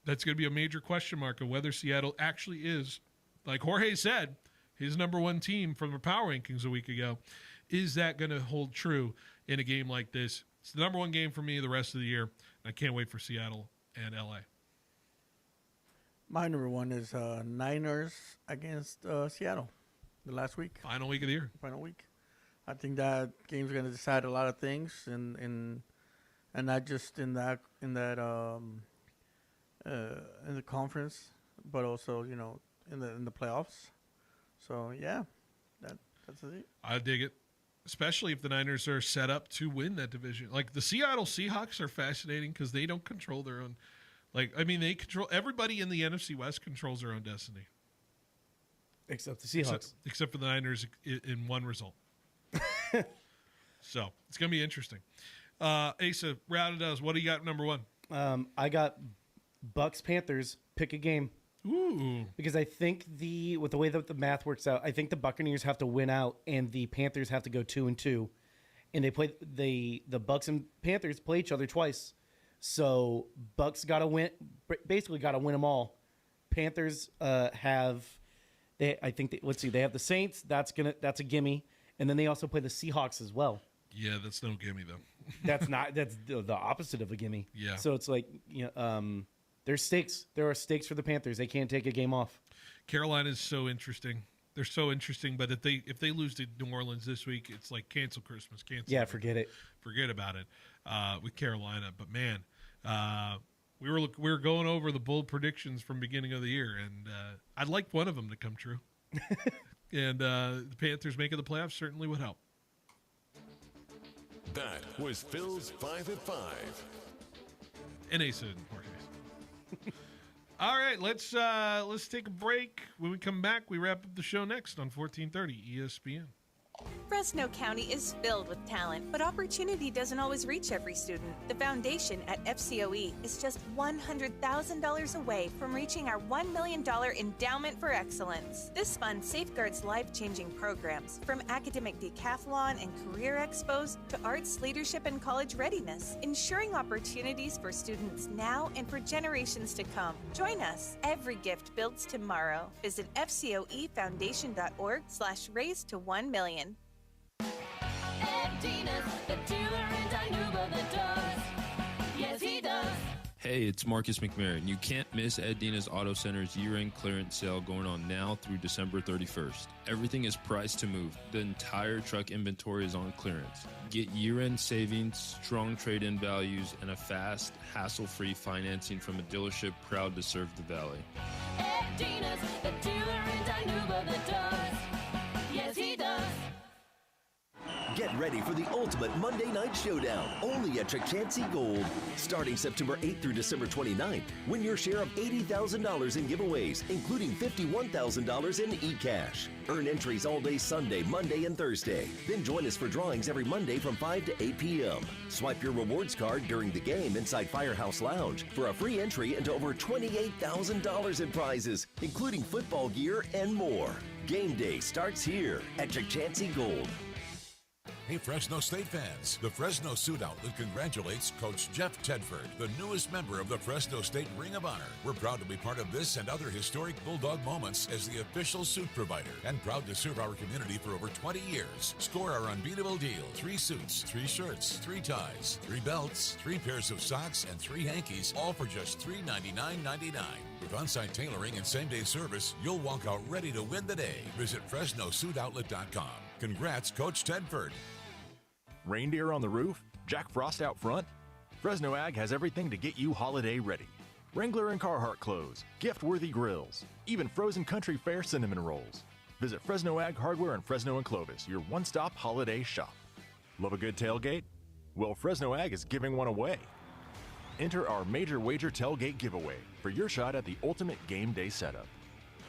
that's going to be a major question mark of whether Seattle actually is, like Jorge said, his number one team from the power rankings a week ago. Is that going to hold true in a game like this? It's the number one game for me the rest of the year. I can't wait for Seattle and L.A. My number 1 is Niners against Seattle the last week. Final week of the year. Final week. I think that game's going to decide a lot of things, and not just in the conference, but also in the playoffs. So yeah, that's it. I dig it, especially if the Niners are set up to win that division. Like the Seattle Seahawks are fascinating because they don't control their own. They control everybody in the NFC West controls their own destiny, except the Seahawks, except for the Niners in one result. So it's going to be interesting. Asa, rounded us. What do you got number 1? I got Bucks Panthers. Pick a game. Ooh. Because I think with the way that the math works out, I think the Buccaneers have to win out and the Panthers have to go 2-2, and they play the Bucks and Panthers play each other twice. So Bucks got to win, basically got to win them all. Panthers they have the Saints. That's a gimme. And then they also play the Seahawks as well. Yeah, that's no gimme though. That's the opposite of a gimme. Yeah. So it's like there's stakes. There are stakes for the Panthers. They can't take a game off. Carolina is so interesting. They're so interesting, but if they lose to New Orleans this week, it's like cancel Christmas. Yeah, forget it. Forget about it with Carolina. But man, we were going over the bold predictions from beginning of the year, and I'd like one of them to come true. And the Panthers making the playoffs certainly would help. That was Phil's 5 at 5. And Asa and Jorge. All right, let's take a break. When we come back, we wrap up the show next on 1430 ESPN. Fresno County is filled with talent, but opportunity doesn't always reach every student. The foundation at FCOE is just $100,000 away from reaching our $1 million endowment for excellence. This fund safeguards life-changing programs, from academic decathlon and career expos to arts, leadership, and college readiness, ensuring opportunities for students now and for generations to come. Join us. Every gift builds tomorrow. Visit fcoefoundation.org/raise to 1 million. Ed Dinas, the dealer in Dinuba that does. Yes, he does. Hey, it's Marcus McMarron. You can't miss Ed Dina's Auto Center's year-end clearance sale going on now through December 31st. Everything is priced to move. The entire truck inventory is on clearance. Get year-end savings, strong trade-in values, and a fast, hassle-free financing from a dealership proud to serve the Valley. Ed Dina's, the dealer in Dinuba that does. Yes, he does. Get ready for the ultimate Monday Night Showdown, only at Chachansey Gold. Starting September 8th through December 29th, win your share of $80,000 in giveaways, including $51,000 in e-cash. Earn entries all day Sunday, Monday, and Thursday. Then join us for drawings every Monday from 5 to 8 p.m. Swipe your rewards card during the game inside Firehouse Lounge for a free entry into over $28,000 in prizes, including football gear and more. Game day starts here at Chachansey Gold. Hey, Fresno State fans, the Fresno Suit Outlet congratulates Coach Jeff Tedford, the newest member of the Fresno State Ring of Honor. We're proud to be part of this and other historic Bulldog moments as the official suit provider and proud to serve our community for over 20 years. Score our unbeatable deal: 3 suits, 3 shirts, 3 ties, 3 belts, 3 pairs of socks, and 3 hankies, all for just $399.99. With on-site tailoring and same-day service, you'll walk out ready to win the day. Visit FresnoSuitOutlet.com. Congrats, Coach Tedford. Reindeer on the roof? Jack Frost out front? Fresno Ag has everything to get you holiday ready. Wrangler and Carhartt clothes, gift-worthy grills, even frozen country fair cinnamon rolls. Visit Fresno Ag Hardware in Fresno and Clovis, your one-stop holiday shop. Love a good tailgate? Well, Fresno Ag is giving one away. Enter our Major Wager Tailgate giveaway for your shot at the ultimate game day setup.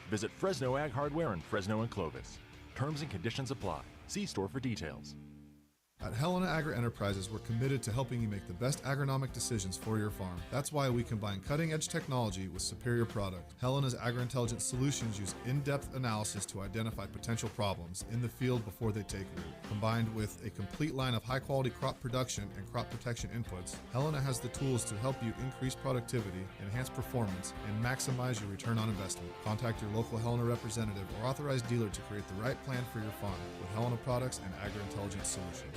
Visit Fresno Ag Hardware in Fresno and Clovis. Terms and conditions apply. See store for details. At Helena Agri-Enterprises, we're committed to helping you make the best agronomic decisions for your farm. That's why we combine cutting-edge technology with superior product. Helena's agri-intelligence solutions use in-depth analysis to identify potential problems in the field before they take root. Combined with a complete line of high-quality crop production and crop protection inputs, Helena has the tools to help you increase productivity, enhance performance, and maximize your return on investment. Contact your local Helena representative or authorized dealer to create the right plan for your farm with Helena products and agri-intelligence solutions.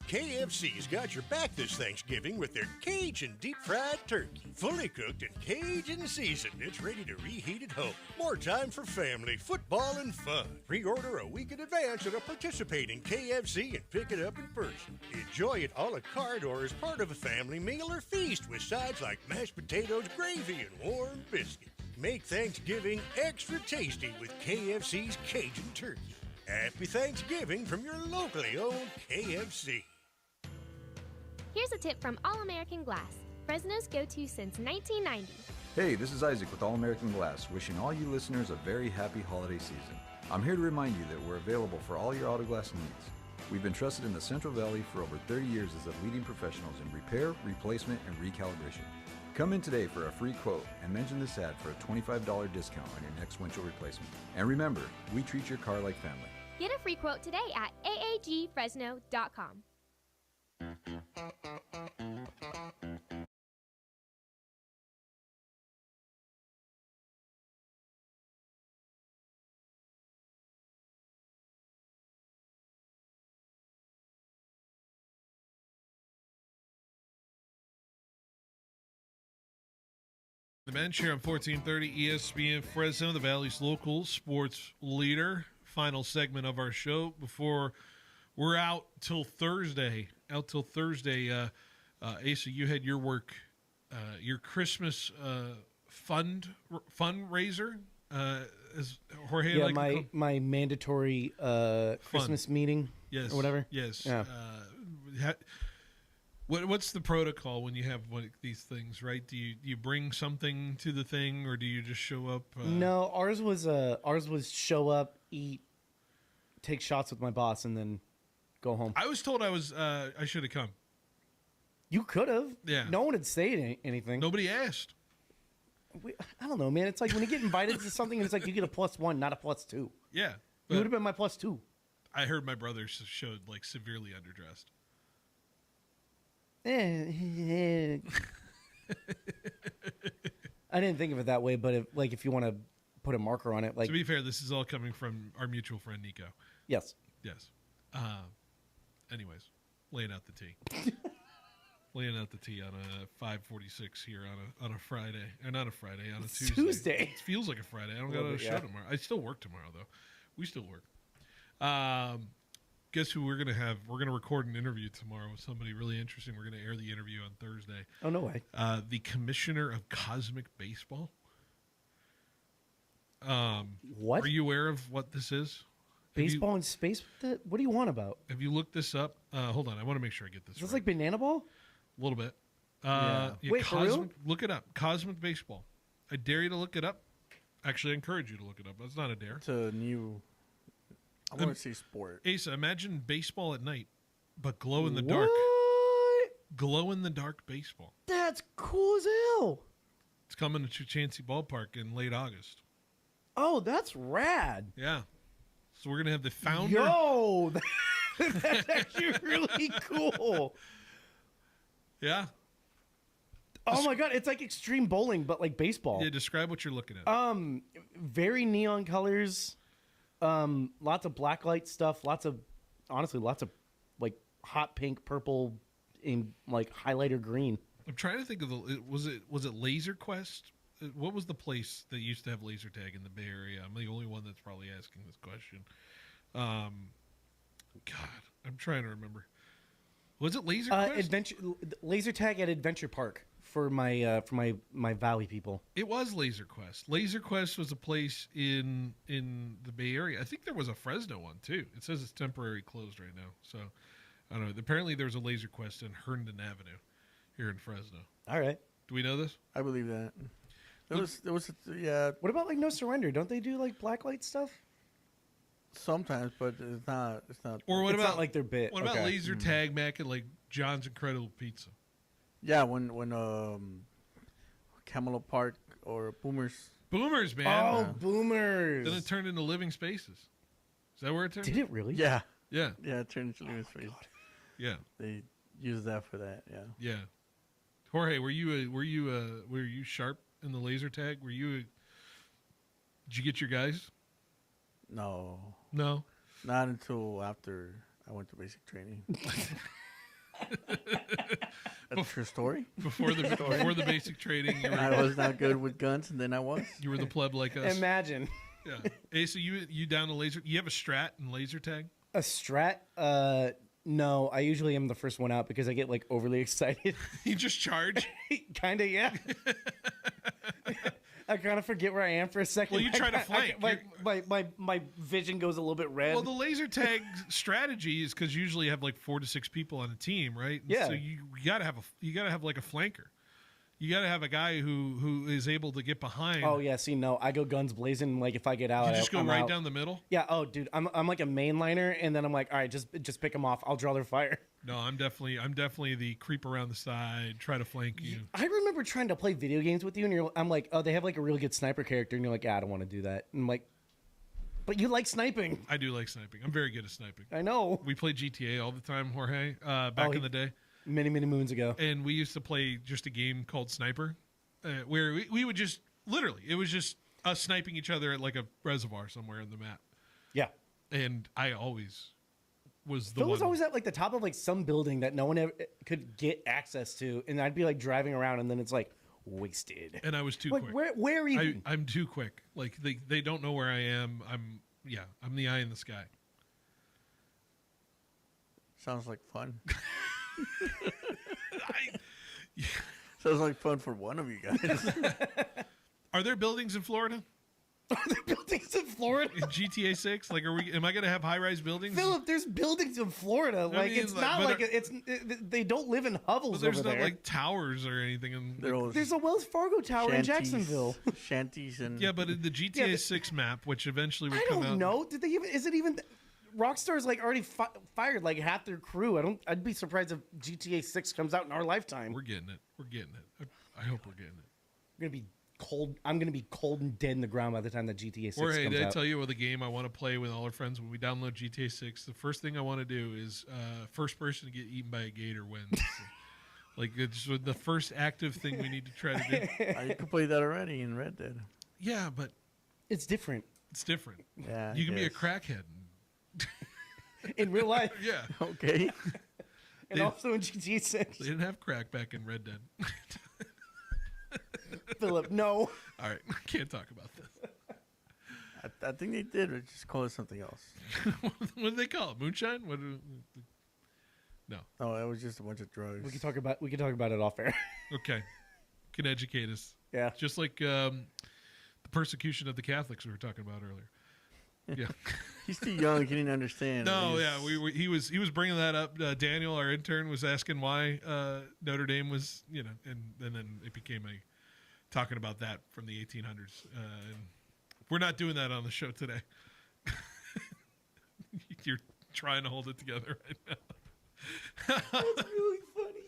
KFC's got your back this Thanksgiving with their Cajun deep-fried turkey. Fully cooked and Cajun seasoned, it's ready to reheat at home. More time for family, football, and fun. Pre-order a week in advance at a participating KFC and pick it up in person. Enjoy it a la carte or as part of a family meal or feast with sides like mashed potatoes, gravy, and warm biscuits. Make Thanksgiving extra tasty with KFC's Cajun turkey. Happy Thanksgiving from your locally owned KFC. Here's a tip from All American Glass, Fresno's go-to since 1990. Hey, this is Isaac with All American Glass, wishing all you listeners a very happy holiday season. I'm here to remind you that we're available for all your auto glass needs. We've been trusted in the Central Valley for over 30 years as the leading professionals in repair, replacement, and recalibration. Come in today for a free quote and mention this ad for a $25 discount on your next windshield replacement. And remember, we treat your car like family. Get a free quote today at aagfresno.com. The bench here on 1430 ESPN Fresno, the Valley's local sports leader. Final segment of our show before we're out till Thursday. Asa, you had your work, your Christmas fundraiser. As Jorge, yeah, my mandatory Christmas meeting, yes, or whatever. Yes. Yeah. What's the protocol when you have one of these things, right? Do you bring something to the thing, or do you just show up? No, ours was show up, eat, take shots with my boss, and then go home. I was told I should have come. You could have. Yeah. No one had said anything. Nobody asked. I don't know, man. It's like when you get invited to something, it's like you get a +1, not a +2. Yeah. You would have been my +2. I heard my brother showed like severely underdressed. I didn't think of it that way, but if you want to put a marker on it, like, to be fair, this is all coming from our mutual friend Nico. Yes. Yes. Anyways, laying out the tea. laying out the tee on a 5:46 here on a Friday, or not a Friday, on a Tuesday. It feels like a Friday. I don't got a show tomorrow. I still work tomorrow though. We still work. Guess who we're gonna have? We're gonna record an interview tomorrow with somebody really interesting. We're gonna air the interview on Thursday. Oh, no way. The commissioner of Cosmic Baseball. What? Are you aware of what this is? Baseball in space? What do you want about? Have you looked this up? Hold on, I want to make sure I get this Is this right. like Banana Ball? A little bit. Yeah. Wait, for real? Look it up. Cosmic Baseball. I dare you to look it up. Actually, I encourage you to look it up. That's not a dare. It's a new. I want to say sport. Asa, imagine baseball at night, but glow in the dark. Glow in the dark baseball. That's cool as hell. It's coming to Chancey Ballpark in late August. Oh, that's rad. Yeah. So we're gonna have the founder. Yo, that's actually really cool. Yeah. Oh my god, it's like extreme bowling, but like baseball. Yeah, describe what you're looking at. Very neon colors. Lots of blacklight stuff. Lots of like hot pink, purple, in like highlighter green. I'm trying to think of was it Laser Quest? What was the place that used to have laser tag in the Bay Area? I'm the only one that's probably asking this question. God, I'm trying to remember. Was it Laser Quest? Laser tag at Adventure Park for my Valley people. It was Laser Quest. Laser Quest was a place in the Bay Area. I think there was a Fresno one too. It says it's temporarily closed right now. So I don't know. Apparently there's a Laser Quest in Herndon Avenue here in Fresno. All right. Do we know this? I believe that. There was yeah. What about like No Surrender? Don't they do like blacklight stuff? Sometimes, but it's not. Or what It's about not like their bit. What about Okay. laser tag back at like John's Incredible Pizza? Yeah, when Camelot Park or Boomers. Boomers, man. Oh, Boomers. Then it turned into Living Spaces. Is that where it turned? Did it really? Yeah. Yeah. Yeah, it turned into Living Spaces. Yeah. They used that for that. Yeah. Yeah. Jorge, were you sharp in the laser tag? Did you get your guys? No. No. Not until after I went to basic training. That's a true story. Before the basic training, I was not good with guns, and then I was. You were the pleb like us. Imagine. Yeah. Hey, so you down to laser? You have a strat in laser tag? A strat? No, I usually am the first one out because I get like overly excited. You just charge? Kinda, yeah. I kind of forget where I am for a second. Well, you try to flank. My vision goes a little bit red. Well, the laser tag strategy is because usually you have like 4 to 6 people on a team, right? And Yeah. So you gotta have like a flanker. You gotta have a guy who is able to get behind. Oh yeah, see, no, I go guns blazing. Like if I get out, You just go I'm right out. down the middle. Yeah. Oh, dude, I'm like a mainliner, and then I'm like, all right, just pick them off. I'll draw their fire. No, I'm definitely the creep around the side, try to flank you. I remember trying to play video games with you, and I'm like, oh, they have like a really good sniper character, and you're like, yeah, I don't want to do that. And I'm like, but you like sniping. I do like sniping. I'm very good at sniping. I know. We played GTA all the time, Jorge, back in the day. Many moons ago. And we used to play just a game called Sniper, where we would just literally, it was just us sniping each other at like a reservoir somewhere in the map. Yeah. And I always was the Phil one. was always at like the top of like some building that no one ever could get access to, and I'd be like driving around, and then it's like wasted. And I was too like, quick. Where even? I'm too quick. Like they don't know where I am. I'm the eye in the sky. Sounds like fun. Sounds like fun for one of you guys. Are there buildings in Florida? Buildings in Florida? In GTA 6? Like, am I going to have high-rise buildings? Philip, there's buildings in Florida. Like, mean, it's like, not but like they don't live in hovels But there's over not there. like towers or anything. There's a Wells Fargo tower in Shanties. Jacksonville. Shanties and Yeah, but in the GTA 6 map, which eventually would I come out. don't know. Did they even? Is it even? Rockstar's like already fired like half their crew. I'd be surprised if GTA 6 comes out in our lifetime. We're getting it. I hope we're getting it. We're gonna be cold. I'm gonna be cold and dead in the ground by the time that GTA 6 Or hey, comes did I out. tell you what the game I want to play with all our friends when we download GTA 6? The first thing I want to do is first person to get eaten by a gator wins. Like it's the first active thing we need to try to do. You can play that already in Red Dead. Yeah, but it's different. It's different. Yeah, you can be a yes. crackhead. In real life. Yeah. Okay. And also in GTA 6. They didn't have crack back in Red Dead. Philip, no. All right, can't talk about this. I think they did, but just call it something else. What did they call it? Moonshine? No. Oh, it was just a bunch of drugs. We can talk about it off air. Okay. Can educate us. Yeah. Just like the persecution of the Catholics we were talking about earlier. Yeah. He's too young. He didn't understand. No, yeah. He was bringing that up. Daniel, our intern, was asking why Notre Dame was, and then it became talking about that from the 1800s. And we're not doing that on the show today. You're trying to hold it together right now. That's really funny.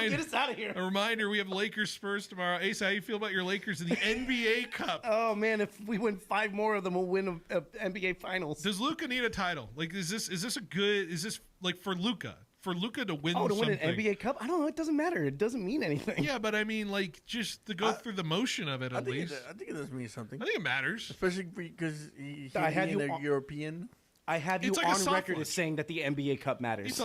Get us out of here. A reminder, we have Lakers Spurs tomorrow. Ace, how you feel about your Lakers in the NBA Cup? Oh, man, if we win 5 more of them, we'll win a NBA Finals. Does Luka need a title? Like, is this like for Luka? For Luka to win something? Win an NBA Cup? I don't know. It doesn't matter. It doesn't mean anything. Yeah, but I mean, like, just to go through the motion of it at least. I think it does mean something. I think it matters. Especially because he's European. I have you It's like on a soft record launch. as saying that the NBA Cup matters.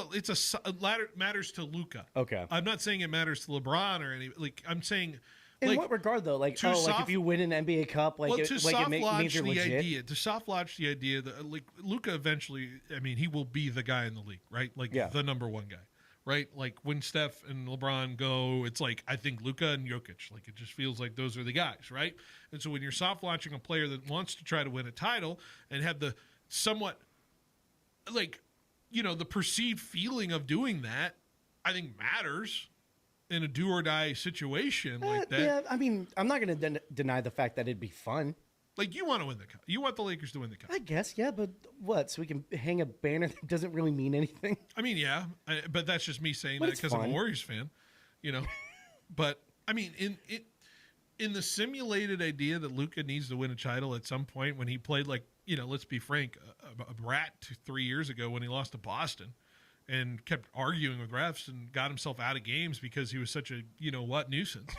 Matters to Luka. Okay. I'm not saying it matters to LeBron or any. Like, I'm saying. In like, what regard, though? Like, to like if you win an NBA Cup, like, to it soft means launch you're the legit. idea, to soft launch the idea that like Luka eventually, I mean, he will be the guy in the league, right? Like the number one guy, right? Like when Steph and LeBron go, it's like I think Luka and Jokic. Like it just feels like those are the guys, right? And so when you're soft launching a player that wants to try to win a title and have the somewhat like the perceived feeling of doing that, I think matters. In a do or die situation like that. Yeah, I mean, I'm not going to deny the fact that it'd be fun. Like, you want to win the cup. You want the Lakers to win the cup. I guess, yeah, but what? So we can hang a banner that doesn't really mean anything? I mean, yeah, but that's just me saying that because I'm a Warriors fan, But, I mean, in the simulated idea that Luka needs to win a title at some point when he played like, let's be frank, a brat 3 years ago when he lost to Boston, and kept arguing with refs and got himself out of games because he was such a nuisance.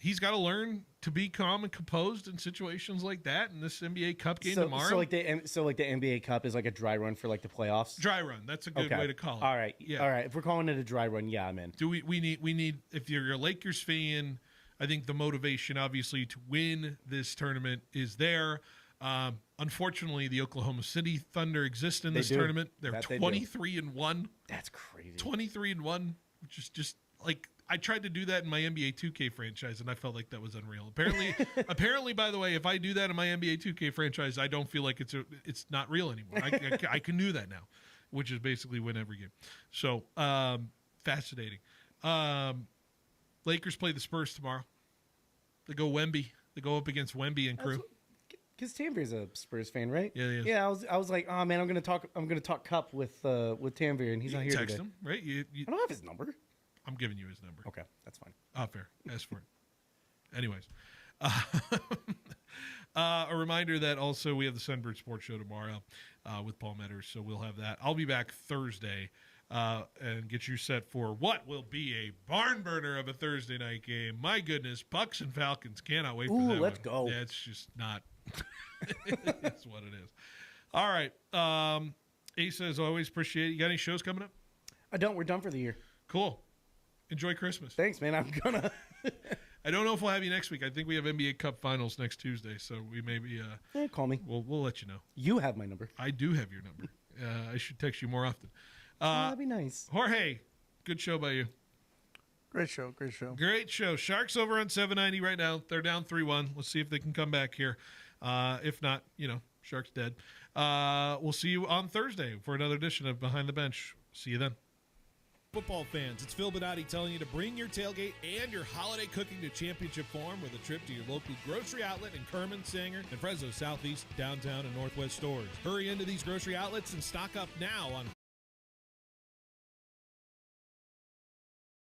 He's got to learn to be calm and composed in situations like that. In this NBA Cup game tomorrow, so the NBA Cup is like a dry run for like the playoffs. Dry run. That's a good way to call it. All right, yeah. All right. If we're calling it a dry run, yeah, I'm in. Do we need? If you're a Lakers fan, I think the motivation obviously to win this tournament is there. Unfortunately, the Oklahoma City Thunder exist in this tournament. They're 23-1. That's crazy. 23-1, which is just like I tried to do that in my NBA 2K franchise, and I felt like that was unreal. Apparently, by the way, if I do that in my NBA 2K franchise, I don't feel like it's not real anymore. I can do that now, which is basically win every game. So fascinating. Lakers play the Spurs tomorrow. They go Wemby. They go up against Wemby and crew. Because Tanvir's a Spurs fan, right? Yeah, he is. Yeah, I was like, oh man, I'm gonna talk Cup with Tanvir, and he's not here today. Text him, right? You I don't have his number. I'm giving you his number. Okay, that's fine. Oh, fair. Ask for it. Anyways, a reminder that also we have the Sunbird Sports Show tomorrow with Paul Metters, so we'll have that. I'll be back Thursday and get you set for what will be a barn burner of a Thursday night game. My goodness, Bucks and Falcons. Cannot wait for that. Let's go. Yeah, it's just not. It's what it is. All right. Asa, as always, appreciate it. You got any shows coming up? I don't. We're done for the year. Cool. Enjoy Christmas. Thanks, man. I'm gonna. I don't know if we'll have you next week. I think we have NBA Cup Finals next Tuesday, so we may be. Call me. We'll let you know. You have my number. I do have your number. I should text you more often. That'd be nice. Jorge, good show by you. Great show. Great show. Great show. Sharks over on 790 right now. They're down 3-1. Let's see if they can come back here. If not, Sharks dead. We'll see you on Thursday for another edition of Behind the Bench. See you then. Football fans, it's Phil Bonatti telling you to bring your tailgate and your holiday cooking to championship form with a trip to your local grocery outlet in Kerman, Sanger, and Fresno Southeast, downtown, and Northwest stores. Hurry into these grocery outlets and stock up now on